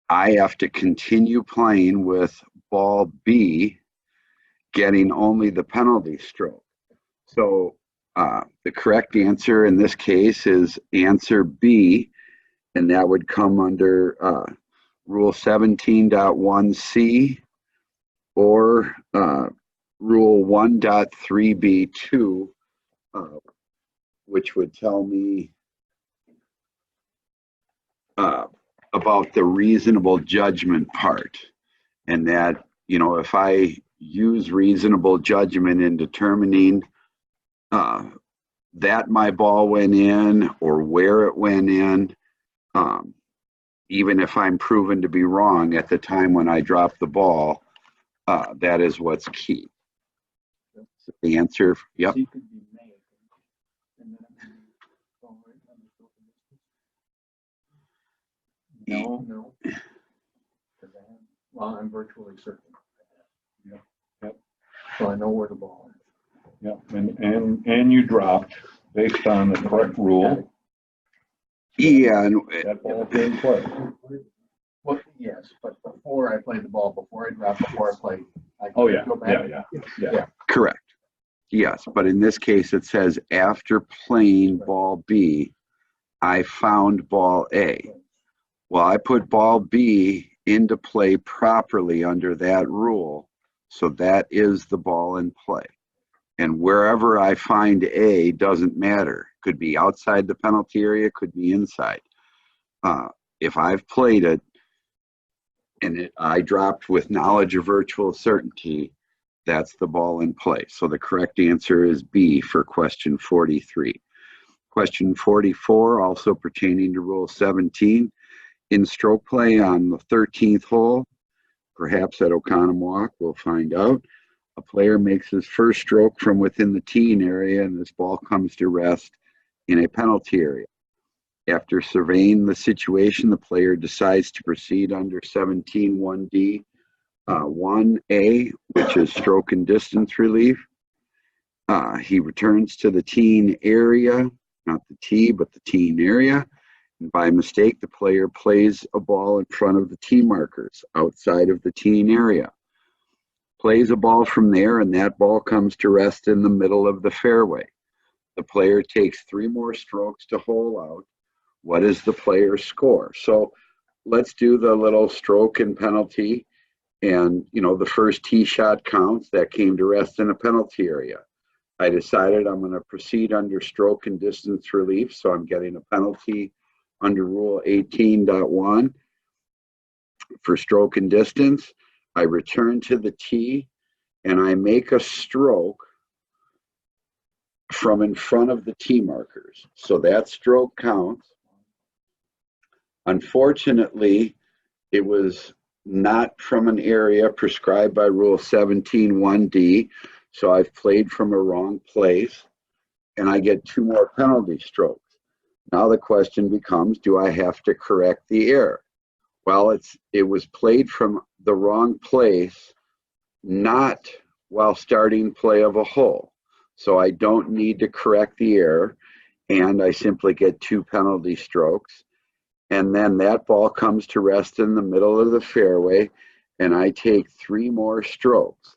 I have to continue playing with ball B, getting only the penalty stroke. So the correct answer in this case is answer B, and that would come under Rule 17.1c or Rule 1.3b2, which would tell me about the reasonable judgment part. And that, you know, if I use reasonable judgment in determining that my ball went in or where it went in, even if I'm proven to be wrong at the time when I drop the ball, that is what's key. So the answer, yep. No. Well, I'm virtually certain. So I know where the ball is. Yeah, and you dropped based on the correct rule. Yeah, and That ball came play. Well, yes, but before I played the ball, before I dropped, before I played, I Oh, could yeah, go back. yeah. correct. Yes, but in this case, it says after playing ball B, I found ball A. Well, I put ball B into play properly under that rule, so that is the ball in play. And wherever I find A doesn't matter. Could be outside the penalty area, could be inside. If I've played it and I dropped with knowledge or virtual certainty, that's the ball in play. So the correct answer is B for question 43. Question 44, also pertaining to Rule 17. In stroke play on the 13th hole, perhaps at Oconomowoc, we'll find out, a player makes his first stroke from within the teeing area and this ball comes to rest in a penalty area. After surveying the situation, the player decides to proceed under 17(1)(d), 1A, which is stroke and distance relief. He returns to the teeing area, not the tee, but the teeing area. And by mistake, the player plays a ball in front of the tee markers outside of the teeing area. Plays a ball from there, and that ball comes to rest in the middle of the fairway. The player takes 3 more strokes to hole out. What is the player's score? So let's do the little stroke and penalty. And, the first tee shot counts. That came to rest in a penalty area. I decided I'm going to proceed under stroke and distance relief, so I'm getting a penalty under Rule 18.1 for stroke and distance. I return to the tee and I make a stroke from in front of the tee markers. So that stroke counts. Unfortunately, it was not from an area prescribed by Rule 17(1)(d), so I've played from a wrong place and I get 2 more penalty strokes. Now the question becomes, do I have to correct the error? Well, it was played from the wrong place, not while starting play of a hole. So I don't need to correct the error, and I simply get 2 penalty strokes. And then that ball comes to rest in the middle of the fairway, and I take 3 more strokes.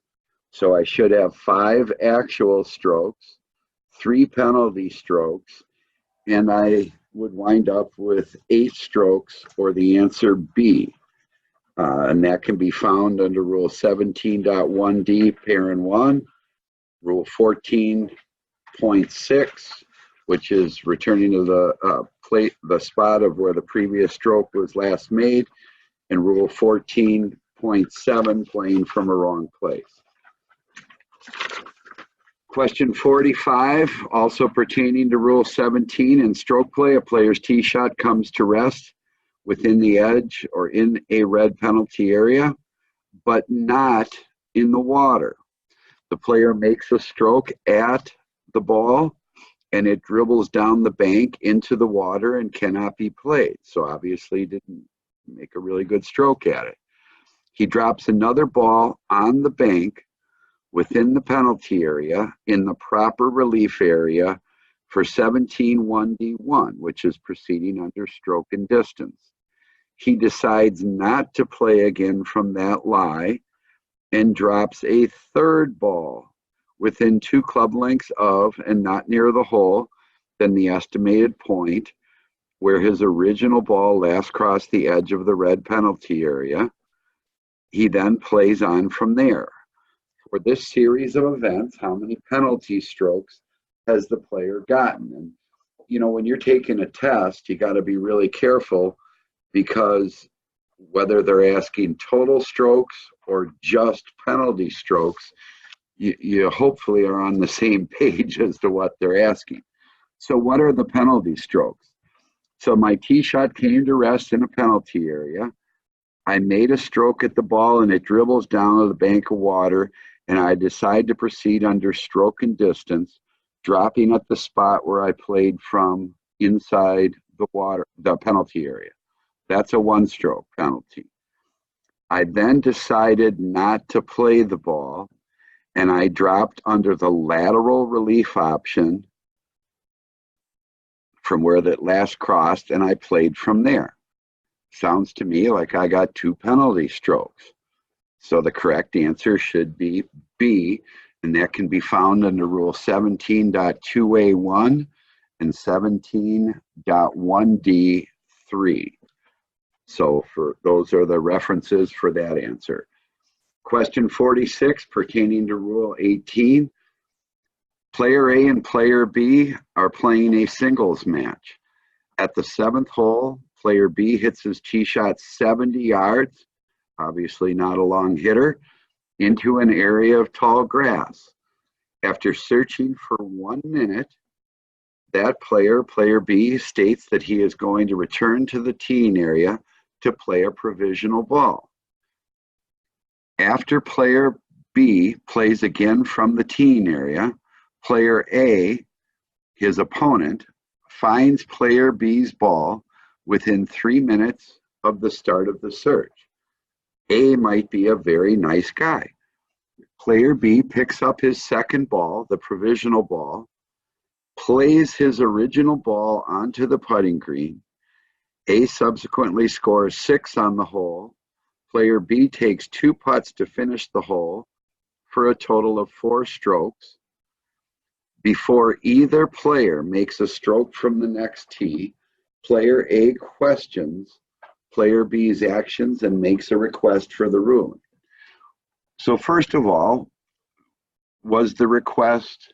So I should have 5 actual strokes, 3 penalty strokes, and I would wind up with 8 strokes, or the answer B. And that can be found under Rule 17.1(d), Parent 1, Rule 14.6, which is returning to the spot of where the previous stroke was last made, and Rule 14.7, playing from a wrong place. Question 45, also pertaining to Rule 17. In stroke play, a player's tee shot comes to rest within the edge or in a red penalty area, but not in the water. The player makes a stroke at the ball, and it dribbles down the bank into the water and cannot be played. So obviously didn't make a really good stroke at it. He drops another ball on the bank within the penalty area in the proper relief area for 17(1)(d)(1), which is proceeding under stroke and distance. He decides not to play again from that lie and drops a 3rd ball within 2 club lengths of, and not near the hole, than the estimated point where his original ball last crossed the edge of the red penalty area. He then plays on from there. For this series of events, how many penalty strokes has the player gotten? And, when you're taking a test, you got to be really careful, because whether they're asking total strokes or just penalty strokes, you hopefully are on the same page as to what they're asking. So what are the penalty strokes? So my tee shot came to rest in a penalty area. I made a stroke at the ball and it dribbles down to the bank of water, and I decide to proceed under stroke and distance, dropping at the spot where I played from inside the penalty area. That's a 1-stroke penalty. I then decided not to play the ball, and I dropped under the lateral relief option from where that last crossed, and I played from there. Sounds to me like I got 2 penalty strokes. So the correct answer should be B, and that can be found under Rule 17.2A1 and 17.1D3. So those are the references for that answer. Question 46 pertaining to Rule 18. Player A and Player B are playing a singles match. At the 7th hole, Player B hits his tee shot 70 yards, obviously not a long hitter, into an area of tall grass. After searching for 1 minute, that player, Player B, states that he is going to return to the teeing area to play a provisional ball. After Player B plays again from the teeing area, Player A, his opponent, finds Player B's ball within 3 minutes of the start of the search. A might be a very nice guy. Player B picks up his second ball, the provisional ball, plays his original ball onto the putting green. A subsequently scores 6 on the hole. Player B takes 2 putts to finish the hole for a total of 4 strokes. Before either player makes a stroke from the next tee, Player A questions Player B's actions and makes a request for the ruling. So first of all, was the request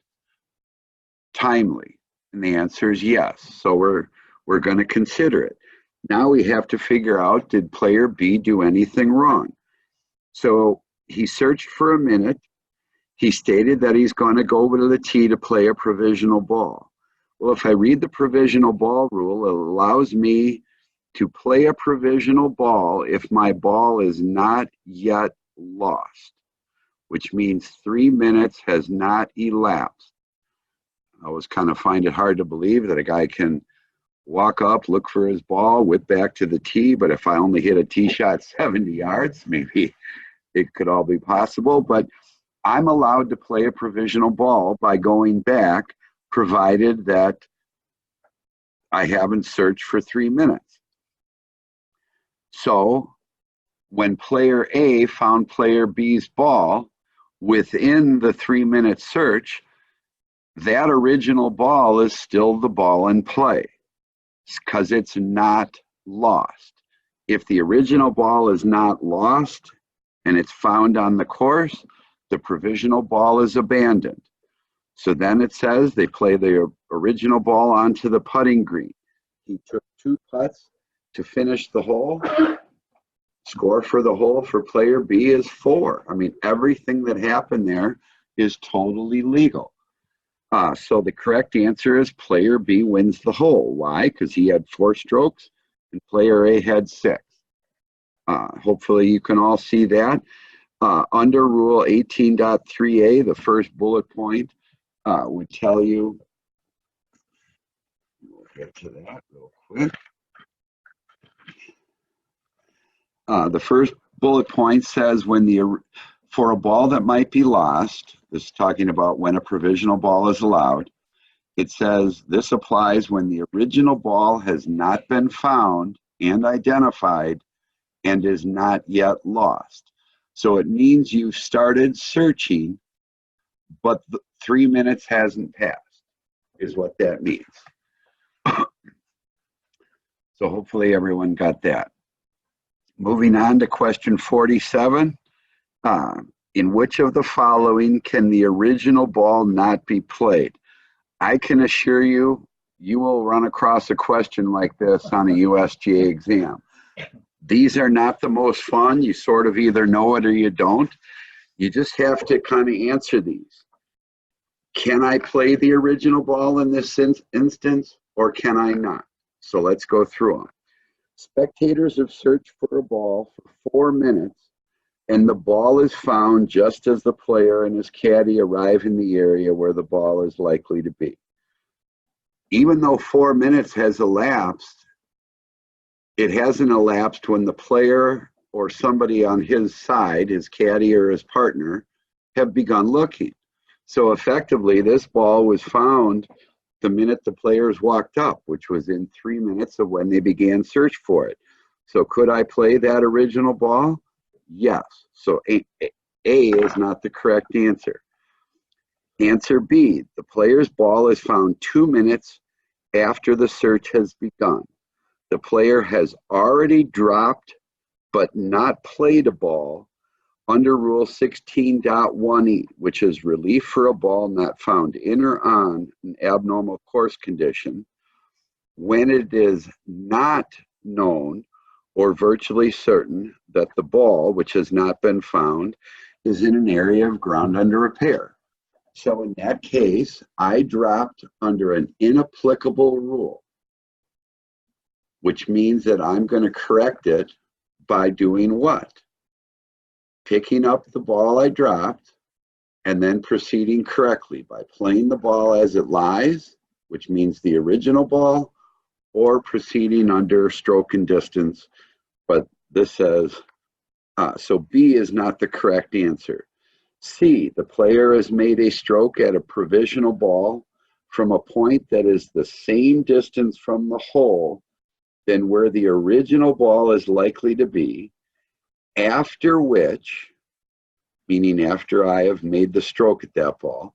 timely? And the answer is yes. So we're going to consider it. Now we have to figure out, did Player B do anything wrong? So he searched for a minute. He stated that he's going to go over to the tee to play a provisional ball. Well, if I read the provisional ball rule, it allows me to play a provisional ball if my ball is not yet lost, which means 3 minutes has not elapsed. I always kind of find it hard to believe that a guy can walk up, look for his ball, whip back to the tee, but if I only hit a tee shot 70 yards, maybe it could all be possible. But I'm allowed to play a provisional ball by going back, provided that I haven't searched for 3 minutes. So when Player A found Player B's ball within the 3-minute search, that original ball is still the ball in play because it's not lost. If the original ball is not lost and it's found on the course, the provisional ball is abandoned. So then it says they play the original ball onto the putting green. He took 2 putts to finish the hole. Score for the hole for Player B is 4. I mean, everything that happened there is totally legal. So the correct answer is Player B wins the hole. Why? Because he had 4 strokes and Player A had 6. Hopefully you can all see that. Under Rule 18.3A, the first bullet point would tell you, we'll get to that real quick. The first bullet point says for a ball that might be lost, this is talking about when a provisional ball is allowed, it says this applies when the original ball has not been found and identified and is not yet lost. So it means you've started searching, but the 3 minutes hasn't passed, is what that means. So hopefully everyone got that. Moving on to question 47. In which of the following can the original ball not be played? I can assure you, you will run across a question like this on a USGA exam. These are not the most fun. You sort of either know it or you don't. You just have to kind of answer these. Can I play the original ball in this instance, or can I not? So let's go through them. Spectators have searched for a ball for 4 minutes, and the ball is found just as the player and his caddy arrive in the area where the ball is likely to be. Even though 4 minutes has elapsed, it hasn't elapsed when the player or somebody on his side, his caddy or his partner, have begun looking. So effectively, this ball was found the minute the players walked up, which was in 3 minutes of when they began search for it. So could I play that original ball? Yes. So A is not the correct answer. Answer B, the player's ball is found 2 minutes after the search has begun. The player has already dropped but not played a ball under Rule 16.1e, which is relief for a ball not found in or on an abnormal course condition, when it is not known or virtually certain that the ball, which has not been found, is in an area of ground under repair. So in that case, I dropped under an inapplicable rule, which means that I'm going to correct it by doing what? Picking up the ball I dropped and then proceeding correctly by playing the ball as it lies, which means the original ball, or proceeding under stroke and distance. But this says, so B is not the correct answer. C, the player has made a stroke at a provisional ball from a point that is the same distance from the hole than where the original ball is likely to be, after which, meaning after I have made the stroke at that ball,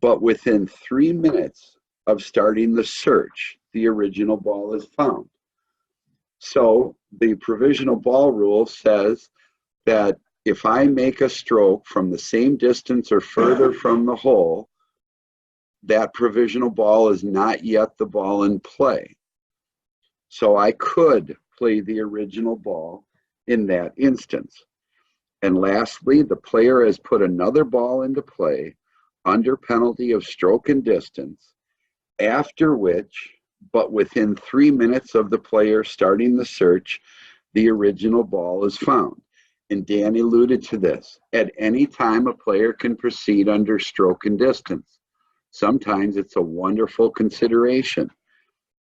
but within 3 minutes of starting the search, the original ball is found. So the provisional ball rule says that if I make a stroke from the same distance or further from the hole, that provisional ball is not yet the ball in play. So I could play the original ball in that instance. And lastly, the player has put another ball into play under penalty of stroke and distance, after which, but within 3 minutes of the player starting the search, the original ball is found. And Dan alluded to this. At any time, a player can proceed under stroke and distance. Sometimes it's a wonderful consideration.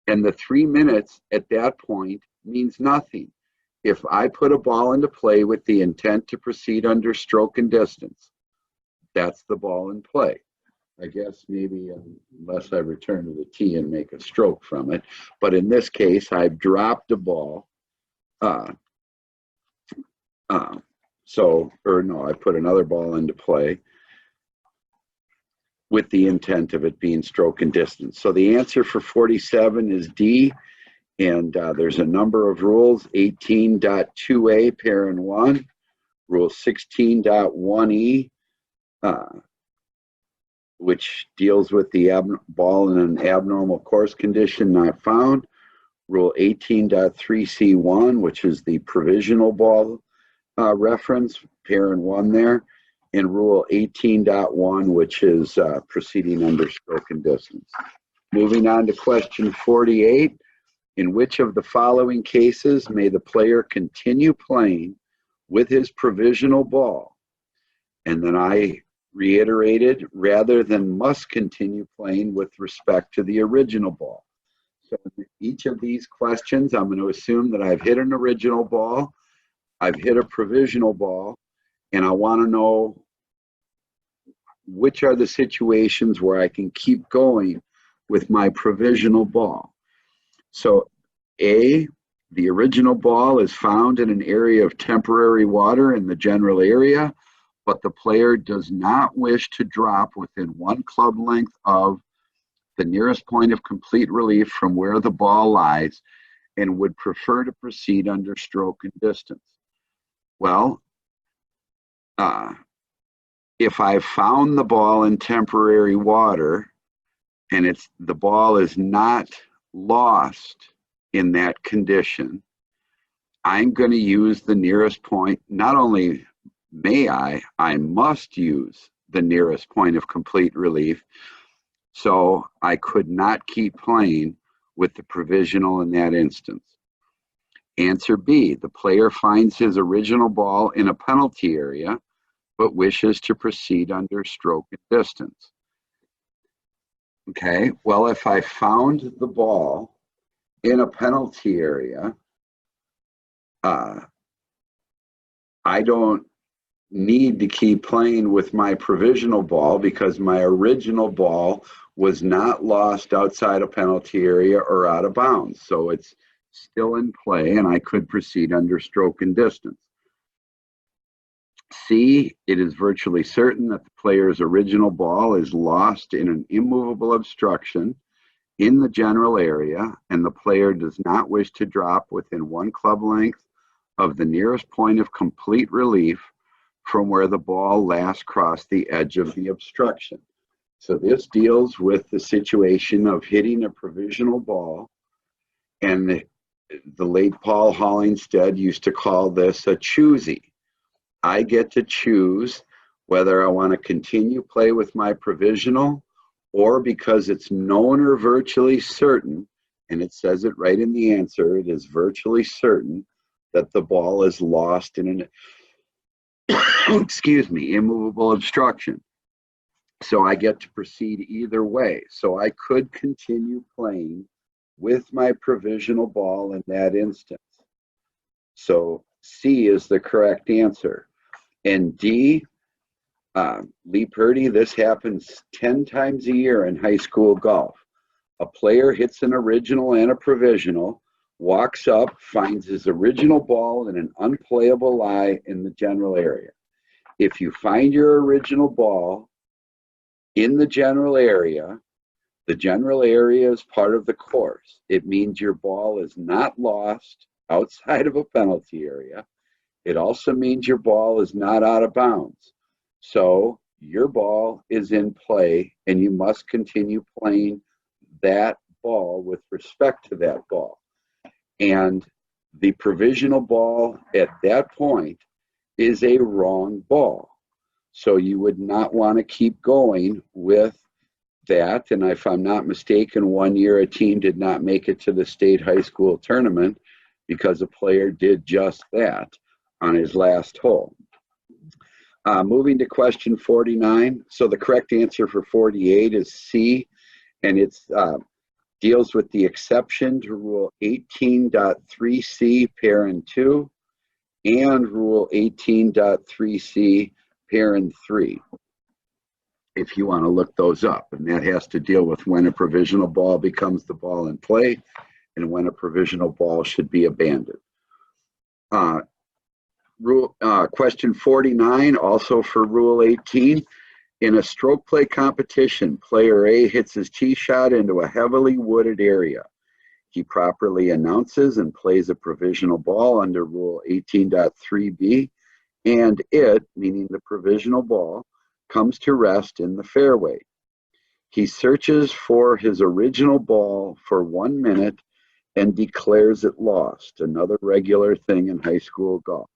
And the 3 minutes at that point means nothing. If I put a ball into play with the intent to proceed under stroke and distance, that's the ball in play. I guess maybe unless I return to the tee and make a stroke from it. But in this case, I've dropped a ball. I put another ball into play with the intent of it being stroke and distance. So the answer for 47 is D. And there's a number of rules, 18.2a, parent 1, rule 16.1e, which deals with the ball in an abnormal course condition not found, rule 18.3c1, which is the provisional ball reference, parent 1 there, and rule 18.1, which is proceeding under stroke and distance. Moving on to question 48. In which of the following cases may the player continue playing with his provisional ball? And then I reiterated, rather than must continue playing with respect to the original ball. So in each of these questions, I'm going to assume that I've hit an original ball, I've hit a provisional ball, and I want to know which are the situations where I can keep going with my provisional ball. So A, the original ball is found in an area of temporary water in the general area, but the player does not wish to drop within 1 club length of the nearest point of complete relief from where the ball lies and would prefer to proceed under stroke and distance. Well, if I found the ball in temporary water and the ball is not lost in that condition, I'm going to use the nearest point. Not only may I must use the nearest point of complete relief. So I could not keep playing with the provisional in that instance. Answer B, the player finds his original ball in a penalty area, but wishes to proceed under stroke and distance. Okay, well, if I found the ball in a penalty area, I don't need to keep playing with my provisional ball because my original ball was not lost outside a penalty area or out of bounds. So it's still in play and I could proceed under stroke and distance. C, it is virtually certain that the player's original ball is lost in an immovable obstruction in the general area and the player does not wish to drop within 1 club length of the nearest point of complete relief from where the ball last crossed the edge of the obstruction. So this deals with the situation of hitting a provisional ball, and the late Paul Hollingstead used to call this a choosy. I get to choose whether I want to continue play with my provisional or because it's known or virtually certain, and it says it right in the answer, it is virtually certain that the ball is lost in an excuse me, immovable obstruction. So I get to proceed either way. So I could continue playing with my provisional ball in that instance. So C is the correct answer. And D, Lee Purdy, this happens 10 times a year in high school golf. A player hits an original and a provisional, walks up, finds his original ball in an unplayable lie in the general area. If you find your original ball in the general area is part of the course. It means your ball is not lost outside of a penalty area. It also means your ball is not out of bounds. So your ball is in play and you must continue playing that ball with respect to that ball. And the provisional ball at that point is a wrong ball. So you would not want to keep going with that. And if I'm not mistaken, one year a team did not make it to the state high school tournament because a player did just that on his last hole. Moving to question 49. So the correct answer for 48 is C, and it's deals with the exception to Rule 18.3C, parent 2, and Rule 18.3C, parent 3, if you want to look those up. And that has to deal with when a provisional ball becomes the ball in play and when a provisional ball should be abandoned. Question 49, also for Rule 18. In a stroke play competition, player A hits his tee shot into a heavily wooded area. He properly announces and plays a provisional ball under Rule 18.3b, and it, meaning the provisional ball, comes to rest in the fairway. He searches for his original ball for 1 minute and declares it lost, another regular thing in high school golf.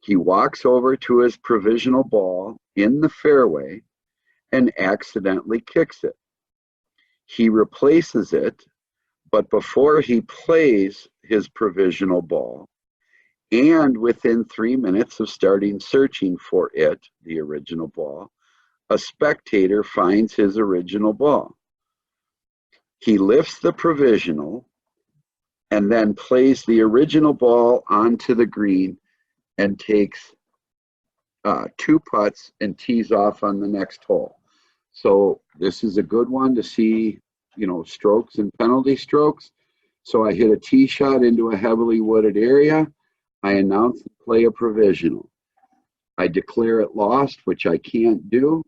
He walks over to his provisional ball in the fairway and accidentally kicks it. He replaces it, but before he plays his provisional ball, and within 3 minutes of starting searching for it, the original ball, a spectator finds his original ball. He lifts the provisional and then plays the original ball onto the green and takes 2 putts and tees off on the next hole. So this is a good one to see, strokes and penalty strokes. So I hit a tee shot into a heavily wooded area. I announce and play a provisional. I declare it lost, which I can't do.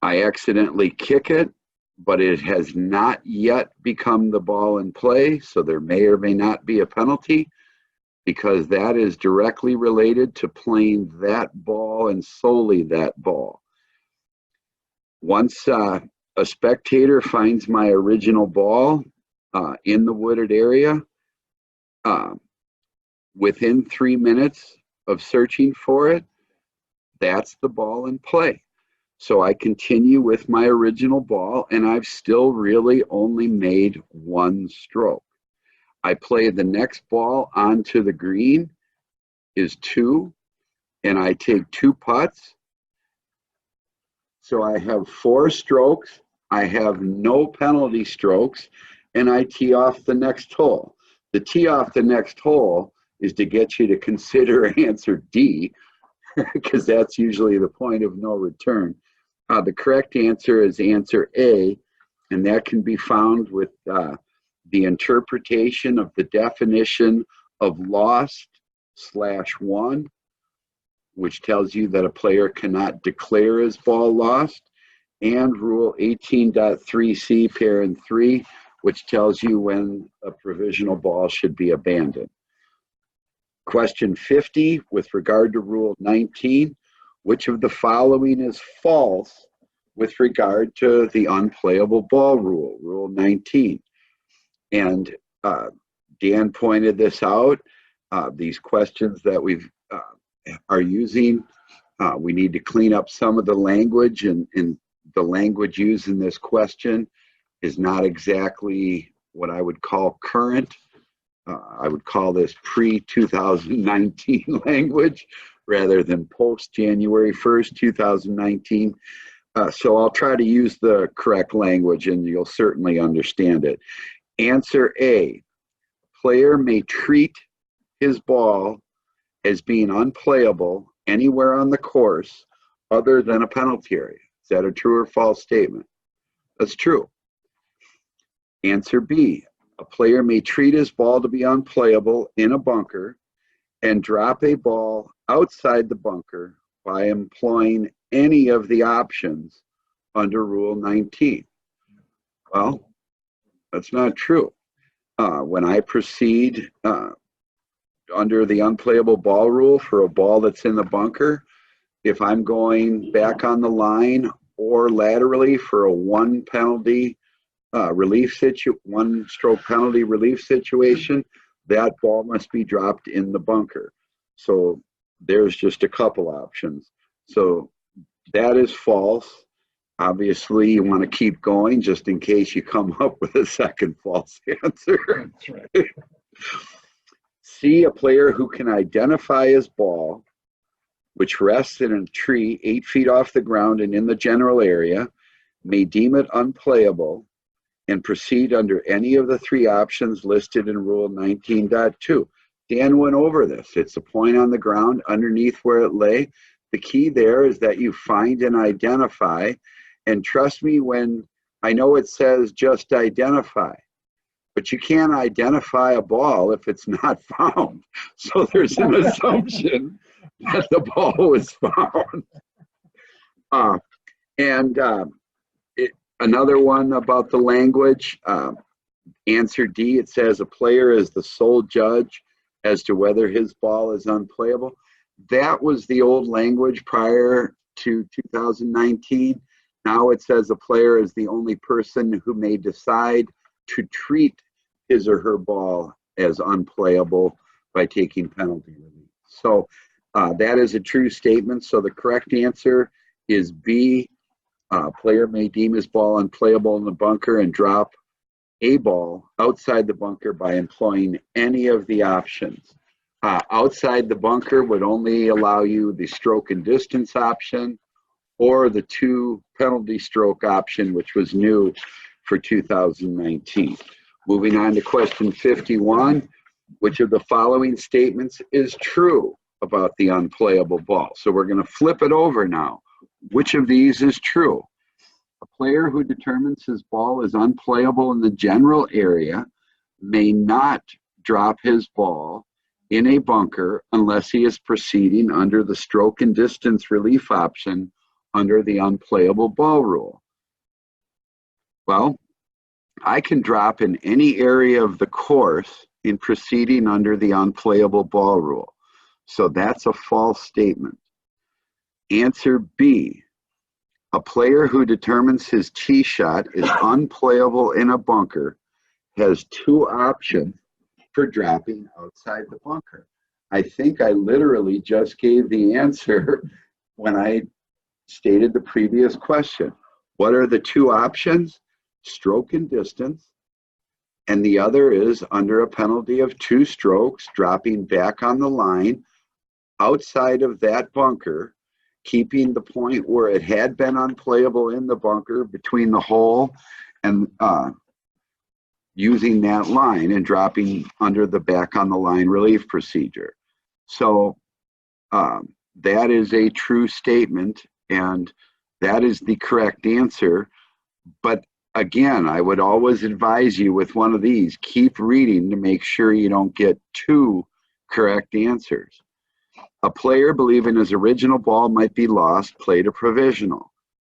I accidentally kick it, but it has not yet become the ball in play, so there may or may not be a penalty, because that is directly related to playing that ball and solely that ball. Once a spectator finds my original ball in the wooded area, within 3 minutes of searching for it, that's the ball in play. So I continue with my original ball, and I've still really only made 1 stroke. I play the next ball onto the green is 2, and I take 2 putts. So I have 4 strokes. I have no penalty strokes, and I tee off the next hole. The tee off the next hole is to get you to consider answer D, because that's usually the point of no return. The correct answer is answer A, and that can be found with the interpretation of the definition of lost/won, which tells you that a player cannot declare his ball lost, and Rule 18.3c, parent 3, which tells you when a provisional ball should be abandoned. Question 50, with regard to Rule 19, which of the following is false with regard to the unplayable ball rule, Rule 19? And Dan pointed this out. These questions that we are using, we need to clean up some of the language, and the language used in this question is not exactly what I would call current. I would call this pre-2019 language rather than post-January 1st, 2019. So I'll try to use the correct language and you'll certainly understand it. Answer A, player may treat his ball as being unplayable anywhere on the course other than a penalty area. Is that a true or false statement? That's true. Answer B, a player may treat his ball to be unplayable in a bunker and drop a ball outside the bunker by employing any of the options under Rule 19. Well, that's not true. When I proceed under the unplayable ball rule for a ball that's in the bunker, if I'm going back on the line or laterally for a one stroke penalty relief situation, that ball must be dropped in the bunker. So there's just a couple options. So that is false. Obviously, you want to keep going just in case you come up with a second false answer. That's right. C, a player who can identify his ball, which rests in a tree 8 feet off the ground and in the general area, may deem it unplayable and proceed under any of the three options listed in Rule 19.2. Dan went over this. It's a point on the ground underneath where it lay. The key there is that you find and identify. And trust me when I know it says just identify, but you can't identify a ball if it's not found. So there's an assumption that the ball was found. Another one about the language, answer D, it says a player is the sole judge as to whether his ball is unplayable. That was the old language prior to 2019. Now it says a player is the only person who may decide to treat his or her ball as unplayable by taking penalty relief. So that is a true statement. So the correct answer is B. Player may deem his ball unplayable in the bunker and drop a ball outside the bunker by employing any of the options. Outside the bunker would only allow you the stroke and distance option or the 2 penalty stroke option, which was new for 2019. Moving on to question 51, which of the following statements is true about the unplayable ball? So we're going to flip it over now. Which of these is true? A player who determines his ball is unplayable in the general area may not drop his ball in a bunker unless he is proceeding under the stroke and distance relief option under the unplayable ball rule. Well, I can drop in any area of the course in proceeding under the unplayable ball rule. So that's a false statement. Answer B, a player who determines his tee shot is unplayable in a bunker has 2 options for dropping outside the bunker. I think I literally just gave the answer when I stated the previous question. What are the 2 options? Stroke and distance, and the other is under a penalty of 2 strokes, dropping back on the line outside of that bunker, keeping the point where it had been unplayable in the bunker between the hole and using that line and dropping under the back on the line relief procedure. So that is a true statement, and that is the correct answer. But again, I would always advise you with one of these, keep reading to make sure you don't get two correct answers. A player believing his original ball might be lost played a provisional.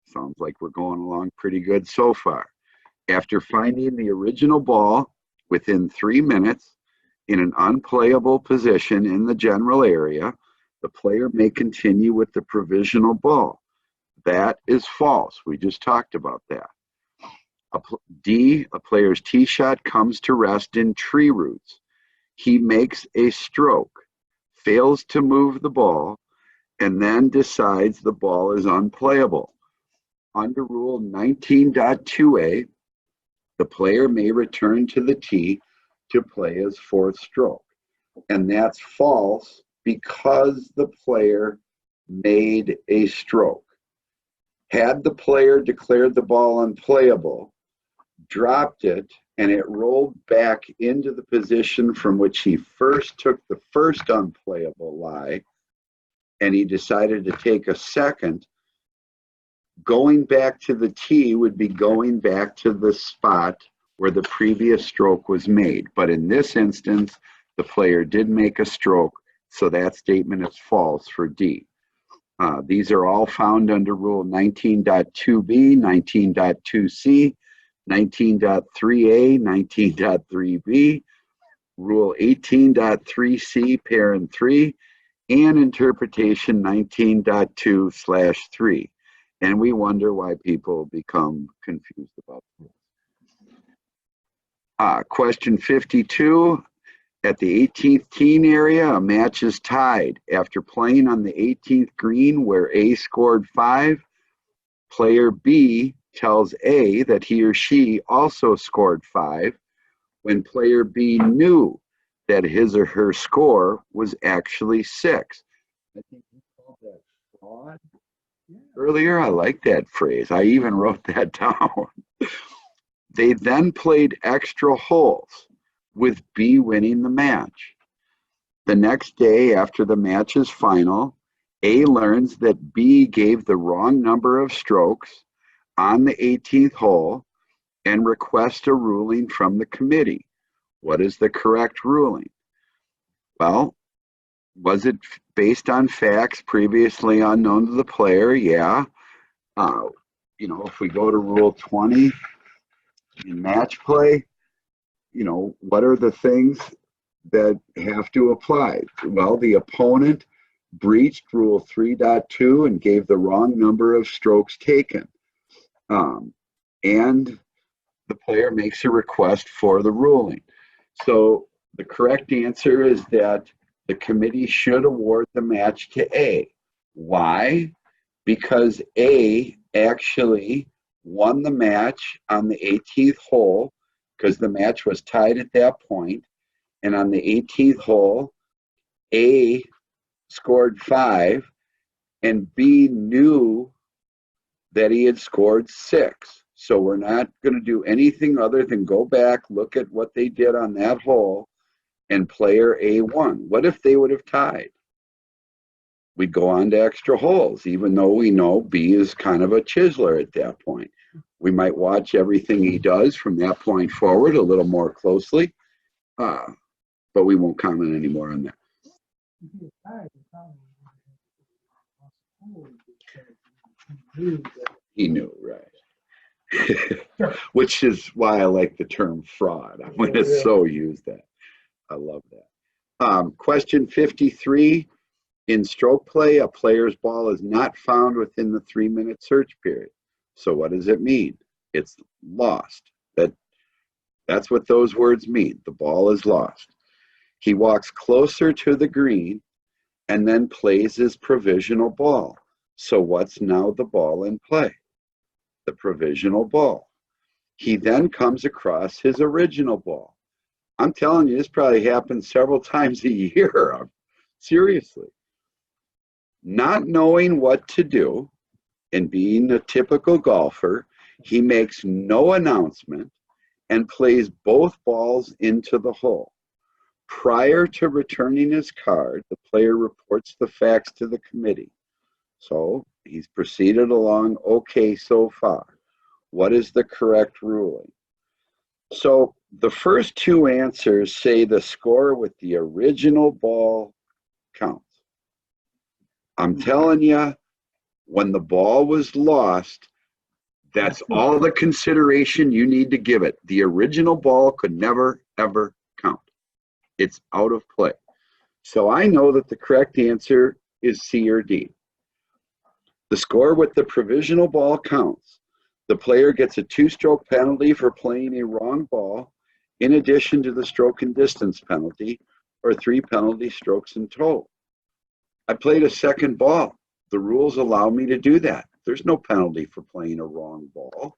Sounds like we're going along pretty good so far. After finding the original ball within 3 minutes in an unplayable position in the general area, the player may continue with the provisional ball. That is false. We just talked about that. D, a player's tee shot comes to rest in tree roots. He makes a stroke, fails to move the ball, and then decides the ball is unplayable. Under Rule 19.2a, the player may return to the tee to play his fourth stroke. And that's false because the player made a stroke. Had the player declared the ball unplayable, dropped it, and it rolled back into the position from which he first took the first unplayable lie, and he decided to take a second, going back to the tee would be going back to the spot where the previous stroke was made. But in this instance, the player did make a stroke, so that statement is false for D. These are all found under Rule 19.2b, 19.2c, 19.3a, 19.3b, Rule 18.3c, Parent 3, and Interpretation 19.2/3. And we wonder why people become confused about this. Question 52. At the 18th tee area, a match is tied. After playing on the 18th green where A scored 5, player B tells A that he or she also scored 5 when player B knew that his or her score was actually 6. I think you called that fraud earlier. I like that phrase. I even wrote that down. They then played extra holes, with B winning the match. The next day after the match is final, A learns that B gave the wrong number of strokes on the 18th hole and requests a ruling from the committee. What is the correct ruling? Well, was it based on facts previously unknown to the player? Yeah. If we go to Rule 20 in match play, what are the things that have to apply? Well, the opponent breached Rule 3.2 and gave the wrong number of strokes taken. And the player makes a request for the ruling. So the correct answer is that the committee should award the match to A. Why? Because A actually won the match on the 18th hole, because the match was tied at that point. And on the 18th hole, A scored 5, and B knew that he had scored 6. So we're not going to do anything other than go back, look at what they did on that hole, and player A won. What if they would have tied? We'd go on to extra holes, even though we know B is kind of a chiseler at that point. We might watch everything he does from that point forward a little more closely, but we won't comment anymore on that. If you had tied, you probably would have He knew, right? Which is why I like the term fraud. I'm going to so use that. I love that. Question 53. In stroke play, a player's ball is not found within the 3-minute search period. So what does it mean? It's lost. That's what those words mean. The ball is lost. He walks closer to the green and then plays his provisional ball. So what's now the ball in play? The provisional ball. He then comes across his original ball. I'm telling you, this probably happens several times a year. Seriously. Not knowing what to do and being a typical golfer, he makes no announcement and plays both balls into the hole. Prior to returning his card, the player reports the facts to the committee. So he's proceeded along okay so far. What is the correct ruling? So the first two answers say the score with the original ball counts. I'm telling you, when the ball was lost, that's all the consideration you need to give it. The original ball could never, ever count. It's out of play. So I know that the correct answer is C or D. The score with the provisional ball counts. The player gets a 2-stroke penalty for playing a wrong ball, in addition to the stroke and distance penalty, or 3 penalty strokes in total. I played a second ball. The rules allow me to do that. There's no penalty for playing a wrong ball.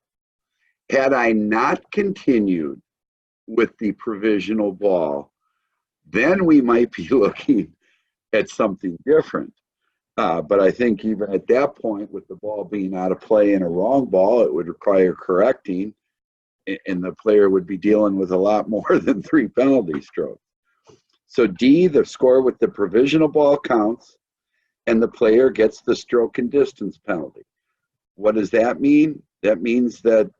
Had I not continued with the provisional ball, then we might be looking at something different. But I think even at that point, with the ball being out of play and a wrong ball, it would require correcting, and the player would be dealing with a lot more than 3 penalty strokes. So D, the score with the provisional ball counts, and the player gets the stroke and distance penalty. What does that mean? That means that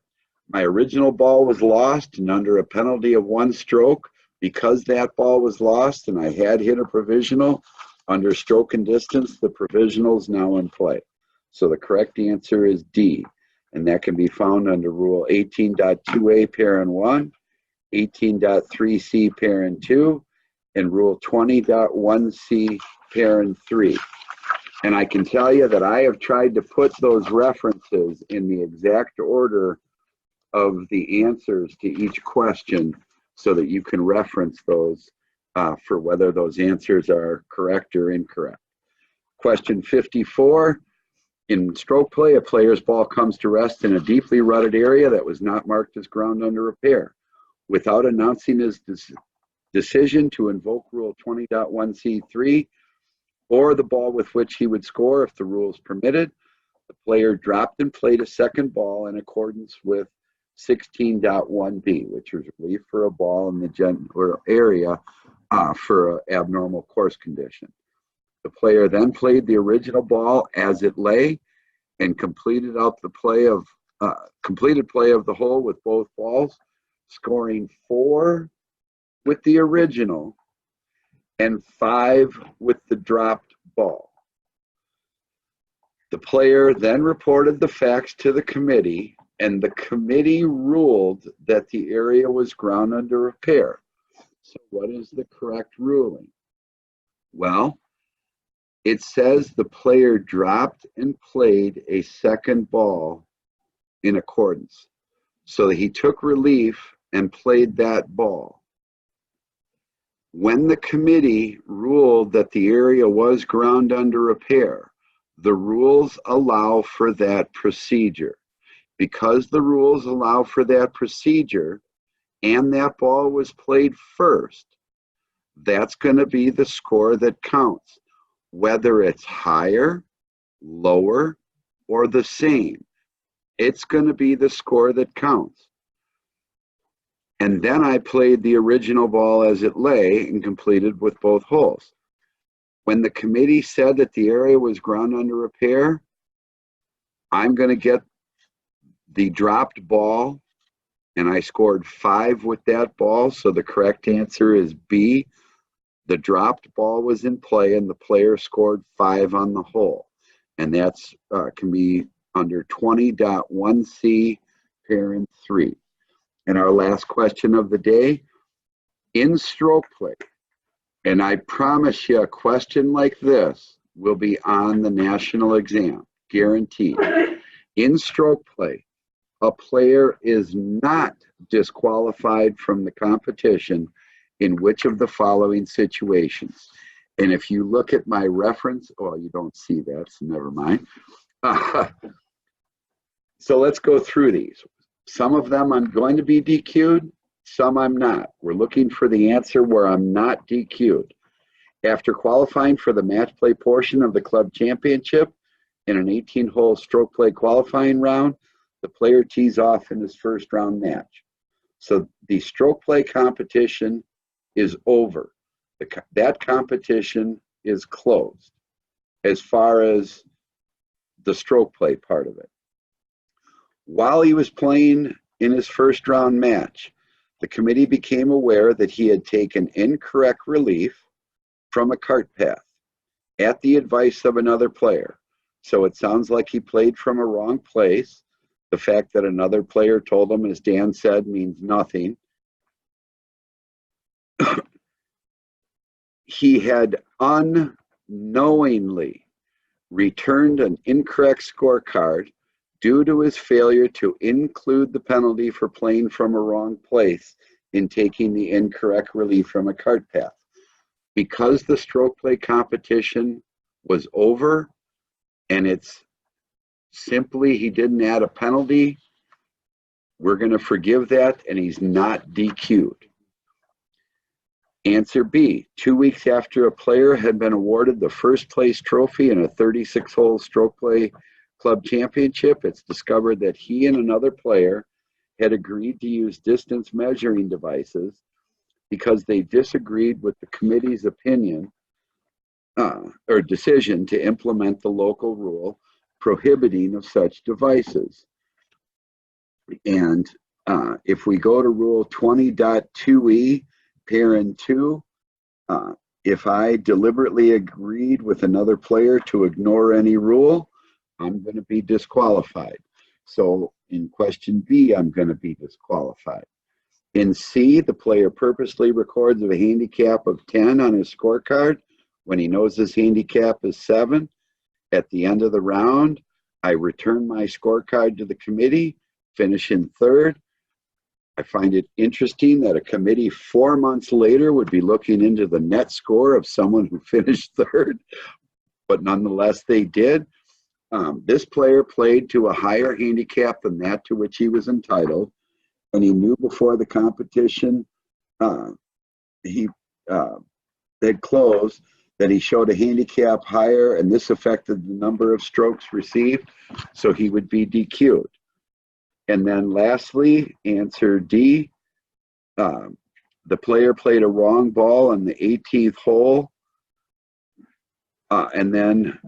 my original ball was lost, and under a penalty of 1 stroke, because that ball was lost and I had hit a provisional, under stroke and distance, the provisional is now in play. So the correct answer is D, and that can be found under Rule 18.2a, Parent 1, 18.3c, Parent 2, and Rule 20.1c, Parent 3. And I can tell you that I have tried to put those references in the exact order of the answers to each question so that you can reference those for whether those answers are correct or incorrect. Question 54, in stroke play, a player's ball comes to rest in a deeply rutted area that was not marked as ground under repair. Without announcing his decision to invoke Rule 20.1c3, or the ball with which he would score if the rules permitted, the player dropped and played a second ball in accordance with 16.1b, which is relief for a ball in the general area for an abnormal course condition. The player then played the original ball as it lay and completed play of the hole with both balls, scoring 4 with the original and 5 with the dropped ball. The player then reported the facts to the committee, and the committee ruled that the area was ground under repair. So what is the correct ruling? Well, it says the player dropped and played a second ball in accordance. So he took relief and played that ball. When the committee ruled that the area was ground under repair, the rules allow for that procedure. Because the rules allow for that procedure and that ball was played first, that's going to be the score that counts, whether it's higher, lower, or the same. It's going to be the score that counts. And then I played the original ball as it lay and completed with both holes. When the committee said that the area was ground under repair, I'm going to get the dropped ball, and I scored 5 with that ball. So the correct answer is B. The dropped ball was in play and the player scored 5 on the hole. And that's can be under 20.1c, Parent 3. And our last question of the day, in stroke play, and I promise you a question like this will be on the national exam, guaranteed. In stroke play, a player is not disqualified from the competition in which of the following situations? And if you look at my reference, oh, you don't see that, so never mind. So let's go through these. Some of them I'm going to be DQ'd, some I'm not. We're looking for the answer where I'm not DQ'd. After qualifying for the match play portion of the club championship in an 18-hole stroke play qualifying round, the player tees off in his first round match. So the stroke play competition is over. That competition is closed as far as the stroke play part of it. While he was playing in his first round match, the committee became aware that he had taken incorrect relief from a cart path at the advice of another player. So it sounds like he played from a wrong place. The fact that another player told him, as Dan said, means nothing. He had unknowingly returned an incorrect scorecard due to his failure to include the penalty for playing from a wrong place in taking the incorrect relief from a cart path. Because the stroke play competition was over and it's simply he didn't add a penalty, we're going to forgive that and he's not DQ'd. Answer B, 2 weeks after a player had been awarded the first place trophy in a 36-hole stroke play club championship, it's discovered that he and another player had agreed to use distance measuring devices because they disagreed with the committee's opinion or decision to implement the local rule prohibiting of such devices. And if we go to Rule 20.2e, Parent 2, if I deliberately agreed with another player to ignore any rule, I'm going to be disqualified. So in question B, I'm going to be disqualified. In C, the player purposely records a handicap of 10 on his scorecard when he knows his handicap is 7. At the end of the round, I return my scorecard to the committee, finish in 3rd. I find it interesting that a committee 4 months later would be looking into the net score of someone who finished 3rd, but nonetheless they did. This player played to a higher handicap than that to which he was entitled, and he knew before the competition had closed that he showed a handicap higher, and this affected the number of strokes received, so he would be DQ'd. And then lastly, answer D, the player played a wrong ball on the 18th hole and then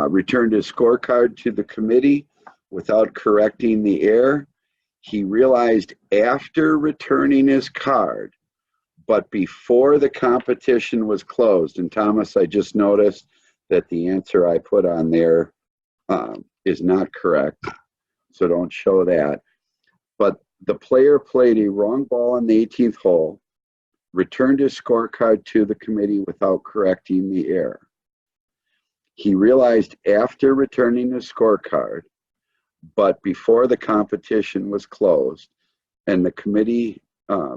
returned his scorecard to the committee without correcting the error. He realized after returning his card, but before the competition was closed, and Thomas, I just noticed that the answer I put on there is not correct. So don't show that. But the player played a wrong ball on the 18th hole, returned his scorecard to the committee without correcting the error. He realized after returning his scorecard, but before the competition was closed, and the committee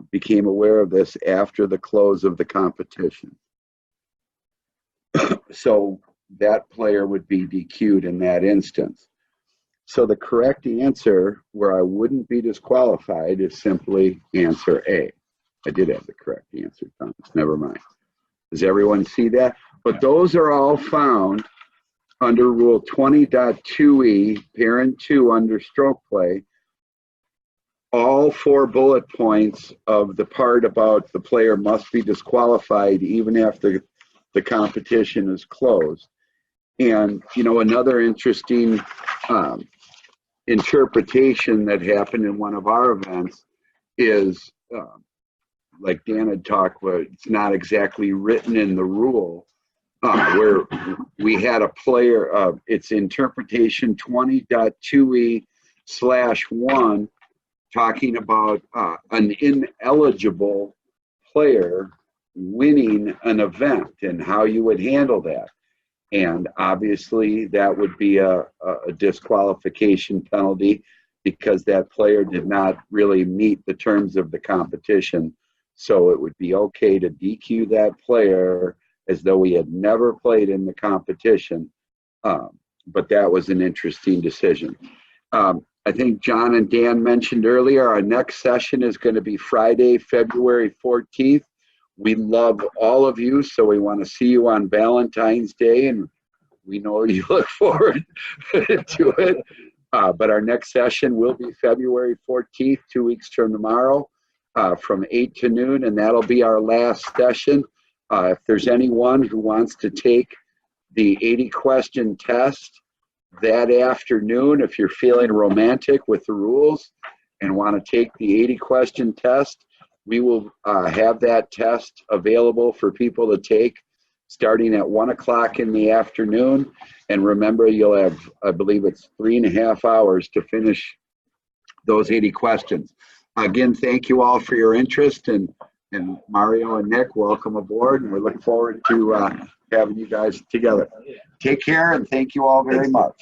became aware of this after the close of the competition. So that player would be DQ'd in that instance. So the correct answer where I wouldn't be disqualified is simply answer A. I did have the correct answer, Thomas. Never mind. Does everyone see that? But those are all found under Rule 20.2e, Parent 2 under stroke play. All 4 bullet points of the part about the player must be disqualified even after the competition is closed. And, you know, another interesting interpretation that happened in one of our events is, like Dan had talked about, it's not exactly written in the rule, where we had a player, it's interpretation 20.2e/1, talking about an ineligible player winning an event and how you would handle that. And obviously that would be a disqualification penalty because that player did not really meet the terms of the competition. So it would be okay to DQ that player as though he had never played in the competition. But that was an interesting decision. I think John and Dan mentioned earlier, our next session is going to be Friday, February 14th. We love all of you, so we want to see you on Valentine's Day, and we know you look forward to it. But our next session will be February 14th, 2 weeks from tomorrow, from 8 to noon, and that'll be our last session. If there's anyone who wants to take the 80-question test that afternoon, if you're feeling romantic with the rules and want to take the 80-question test, we will have that test available for people to take starting at 1 o'clock in the afternoon. And remember, you'll have, I believe it's 3.5 hours to finish those 80 questions. Again, thank you all for your interest, and Mario and Nick, welcome aboard, and we look forward to having you guys together. Take care, and thank you all very much.